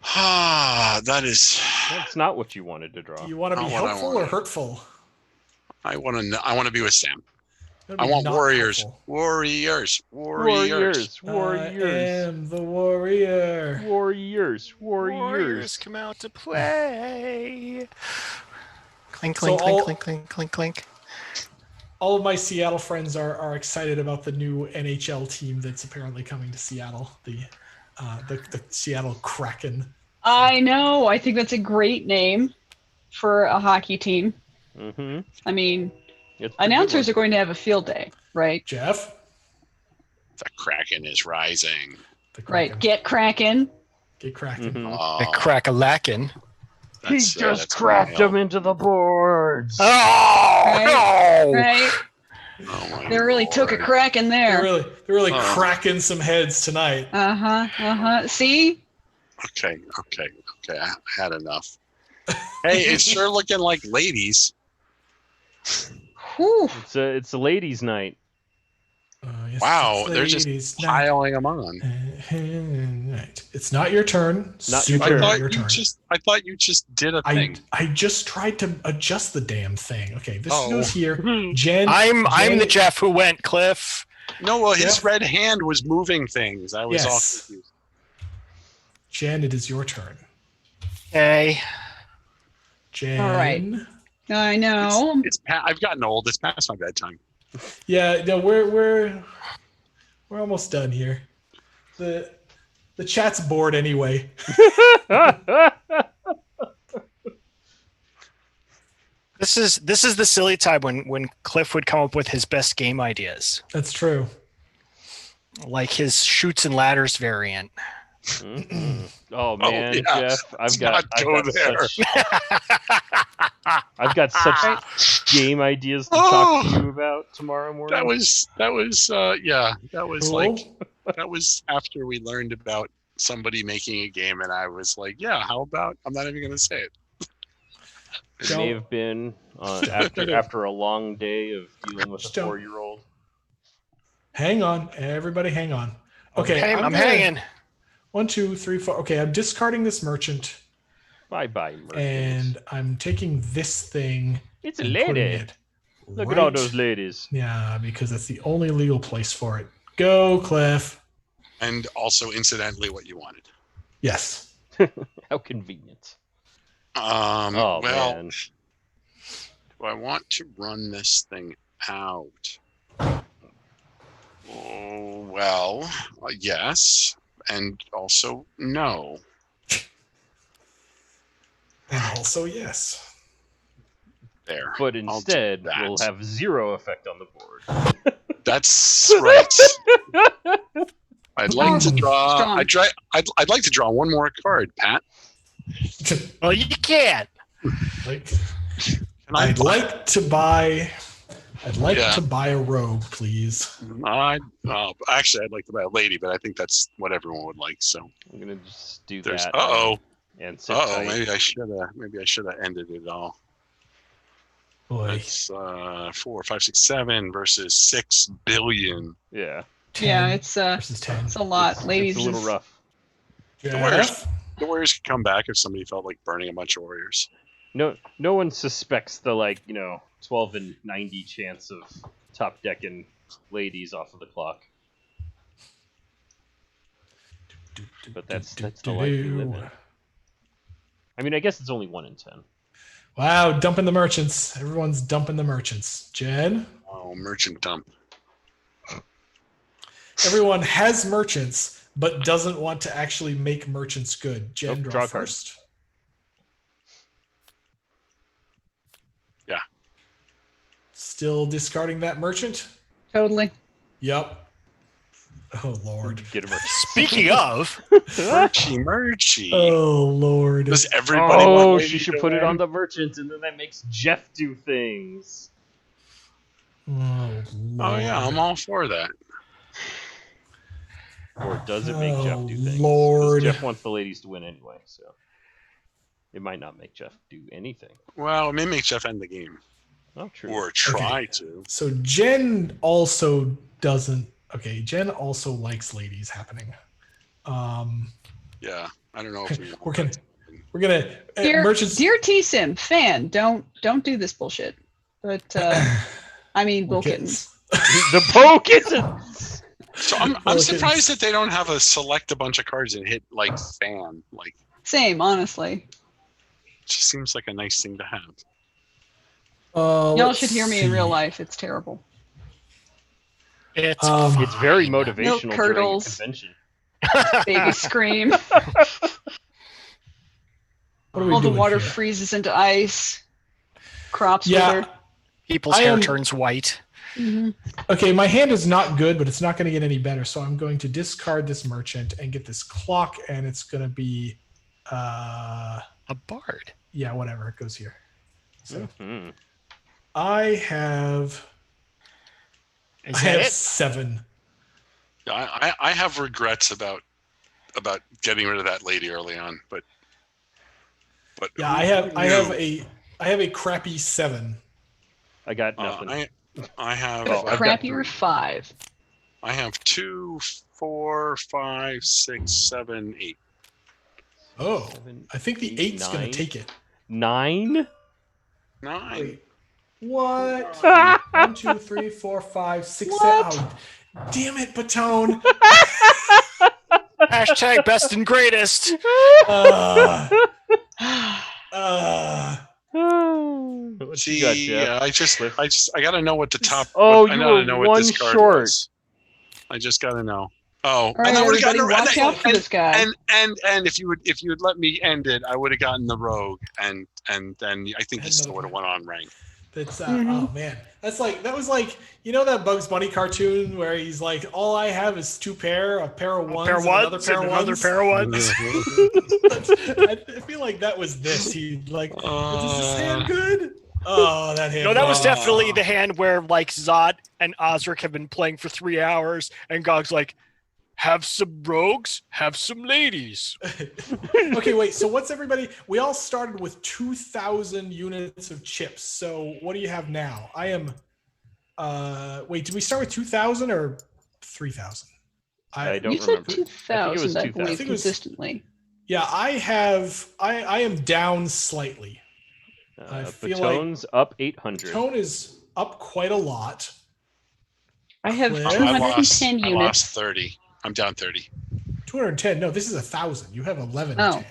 Ah, that is. That's not what you wanted to draw. Do you want to be helpful or hurtful? I want to be with Sam. Be I want not warriors. helpful. Warriors. I am the warrior. Warriors. Come out to play. Clink, So clink, clink, clink, clink, clink. All of my Seattle friends are excited about the new NHL team that's apparently coming to Seattle. The Seattle Kraken. I know. I think that's a great name for a hockey team. Mm-hmm. I mean, announcers are going to have a field day, right? Jeff? The Kraken is rising. Right. Get Kraken. Get Kraken. Mm-hmm. The crack-a-lackin'. He just cracked them into the boards. Oh! Right? Oh my They really took a crack in there. They're really cracking some heads tonight. See? Okay. I had enough. Hey, it's sure looking like ladies. Whew. It's a ladies' night. Yes, Wow, it's they're ladies' just piling them on. Right. It's not your turn. Not your turn. I thought you just did a thing. I just tried to adjust the damn thing. Okay, this goes here. Jen, I'm the Geoff who went, Cliff. No, well, his red hand was moving things. I was all confused. Jen, it is your turn. Okay. Jen. All right. I know. I've gotten old. It's past my bedtime. Yeah, no, we're almost done here. The chat's bored anyway. This is the silly time when Cliff would come up with his best game ideas, That's true. like his shoots and ladders variant. Mm-hmm. Oh man, yeah. Jeff, I've got such game ideas to talk to you about tomorrow morning. That was Cool. that was after we learned about somebody making a game, and I was like, yeah, how about I'm not even going to say it. It may have been after a long day of dealing with a 4-year-old. Hang on, everybody, hang on. Okay, I'm hanging. 1, 2, 3, 4. Okay, I'm discarding this merchant. Bye, merchant. And I'm taking this thing. It's a lady. Look at all those ladies. Yeah, because that's the only legal place for it. Go, Cliff. And also, incidentally, what you wanted. Yes. How convenient. Well, man. do I want to run this thing out? Oh, well, yes. And also, no. And also, yes. There. But instead, we'll have 0 effect on the board. That's right. I'd like to draw. Strong. I'd like to draw one more card, Pat. Well, you can't. Like, Can I I'd like to buy Yeah. to buy a rogue, please. Actually, I'd like to buy a lady, but I think that's what everyone would like. So I'm gonna just do there's. that. And sit tight. Maybe I should have ended it all. Boy. That's 4, 5, 6, 7 versus 6 billion. Yeah, 10 Yeah, it's versus 10. a lot, ladies. it's a little just- rough. Jeff? The Warriors could come back if somebody felt like burning a bunch of Warriors. No one suspects the 12 and 90 chance of top decking ladies off of the clock. But that's the life we live in. I mean, I guess it's only 1 in 10. Wow, dumping the merchants. Everyone's dumping the merchants. Jen? Oh, merchant dump. Everyone has merchants, but doesn't want to actually make merchants good. Jen, Nope, draw draw a card. first. Yeah. Still discarding that merchant? Totally. Yep. Oh, Lord. Get a merchant. Speaking of, Merchy. Oh, Lord. Does everybody want Oh, lady she should to put it win? on the merchant, and then that makes Geoff do things. Oh, Lord. Oh yeah, I'm all for that. Or does it make Geoff do things? 'Cause Lord. Geoff wants the ladies to win anyway, so it might not make Geoff do anything. Well, it may make Geoff end the game Oh, true. or try to. So Jen also doesn't. Okay, Jen also likes ladies happening. Yeah, I don't know if we We're gonna Dear, merchants. dear T-Sim, fan, don't do this bullshit. But I mean, Wilkins. The Bo Kittens! So I'm Well, surprised that they don't have a select a bunch of cards and hit like fan. Like, Same, honestly. it just seems like a nice thing to have. Y'all Let's should hear me in see. real life. It's terrible. it's It's very Milk motivational during the curdles. convention. Baby scream. What are we All the doing water here? freezes into ice. Crops Yeah. withered. people's I hair am- turns white. Mhm. Okay, my hand is not good, but it's not going to get any better. So I'm going to discard this merchant and get this clock, and it's going to be, A bard. yeah, whatever. It goes here. So Mhm. I have, Is I that have it? 7. I have regrets about getting rid of that lady early on, but Yeah, who I knew? have a crappy 7. I got nothing. I have Oh, I've got Crappier 3. 5. I have 2, 4, 5, 6, 7, 8. Oh, 7, I think the 8, 8's going 9. to take it. 9? 9. Wait, what? Ah! 1, 2, 3, 4, 5, 6, What? 7. Oh, damn it, Batone. Hashtag best and greatest. Uh, What See, you got, Geoff? I gotta know what the top. Oh, I you gotta were know what one this card short. was. I just gotta know. Oh, All right, and I would have everybody, gotten watch out for this guy. and if you would let me end it, I would have gotten the rogue, and then I think you And still the- would have went on rank. That's Mhm. oh man, that was like, you know, that Bugs Bunny cartoon where he's like, all I have is 2 pair, a pair of ones, Pair and ones another pair and of another ones. pair of ones. I feel like that was this. He like, is this hand good? Oh, that hand. No, that was oh. definitely the hand where like Zod and Osric have been playing for 3 hours, and Gog's like, have some rogues, have some ladies. Okay, wait. So what's everybody? We all started with 2,000 units of chips. So what do you have now? I am. Wait, did we start with 2,000 or 3,000? I don't You said remember. 2,000, I 2,000. believe, I think it was- consistently. Yeah, I have. I am down slightly. I feel like- Batone's up 800. Tone is up quite a lot. I have Cliff? 210 I units. lost 30. I'm down 30. 210. No, this is 1,000. You have 11. Oh.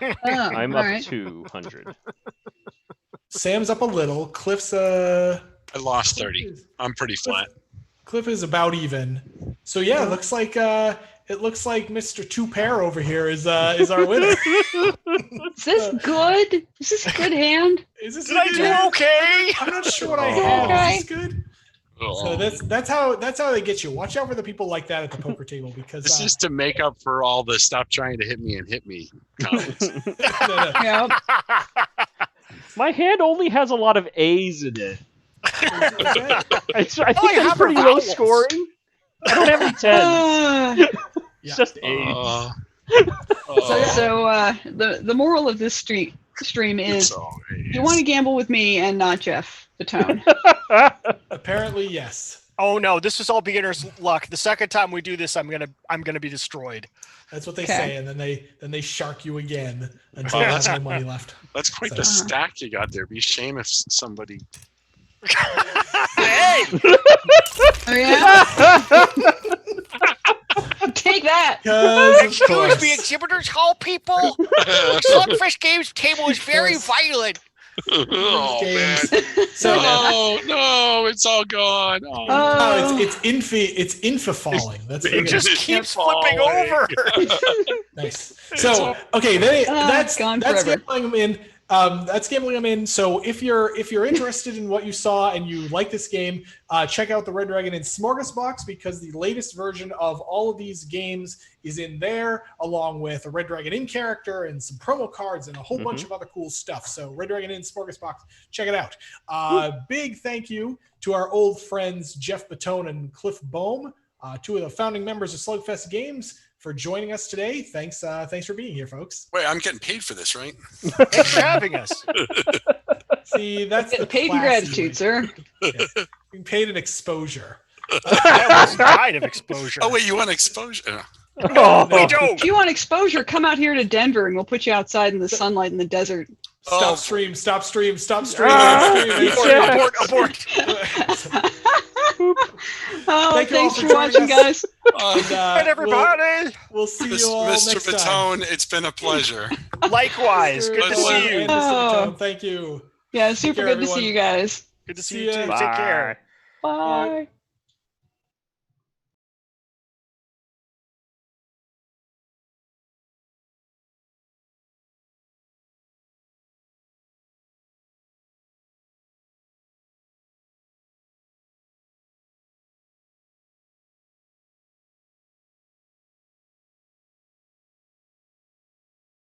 Oh, I'm all up right. 200. Sam's up a little. Cliff's I lost 30. I'm pretty flat. Cliff is about even. So yeah, it looks like Mr. Two Pair over here is our winner. Is this good? Is this a good hand? Is this Did a I good do hand? okay? I'm not sure what I Oh. have. Okay. Is this good? So that's how they get you. Watch out for the people like that at the poker table because This is to make up for all the "stop trying to hit me and hit me" comments. no. Yeah. My hand only has a lot of A's in it. Okay. I think Oh, you I'm have her pretty low vowels. scoring. I don't have any 10s. It's Yeah. just A's. So the moral of this stream is you want to gamble with me and not Geoff the Tone. Apparently, yes. Oh no, this is all beginner's luck. The second time we do this, I'm gonna be destroyed. That's what they Okay. say, and then they shark you again until Wow, you that's- have no money left. That's quite So- the stack you got there. Be shame if somebody. Hey, Oh yeah. Take that. excuse me, exhibitors hall people. Slugfish Games table is very violent. Oh man! So No, it's all gone. Oh, Oh, it's infa falling. That's It pretty just good. keeps falling. flipping over. Nice. So okay, that's gone that's forever. gambling I'm in. That's gambling I'm in. So if you're interested in what you saw and you like this game, check out the Red Dragon and Smorgasbox because the latest version of all of these games is in there, along with a Red Dragon in character and some promo cards and a whole bunch of other cool stuff. So Red Dragon in Smorgasbox, check it out. Big thank you to our old friends Geoff Batone and Cliff Bohm, two of the founding members of Slugfest Games, for joining us today. Thanks for being here, folks. wait, I'm getting paid for this, right? Thanks for having us. See, that's the getting paid in classy gratitude, way. sir. Yes. Being paid in exposure. I almost died of exposure. Oh wait, you want exposure? Oh, We don't. If you want exposure, come out here to Denver and we'll put you outside in the sunlight in the desert. Stop stream. Stop stream. Abort. Oh, Thank you all thanks for for watching, joining us. guys. And, And everybody. We'll see you all Mr. next time. Fatone, it's been a pleasure. Likewise. Good to see you. And Mr. Fatone, thank you. Yeah, super care, good to see everyone. you guys. Good to See see you ya. too. Take care. Bye.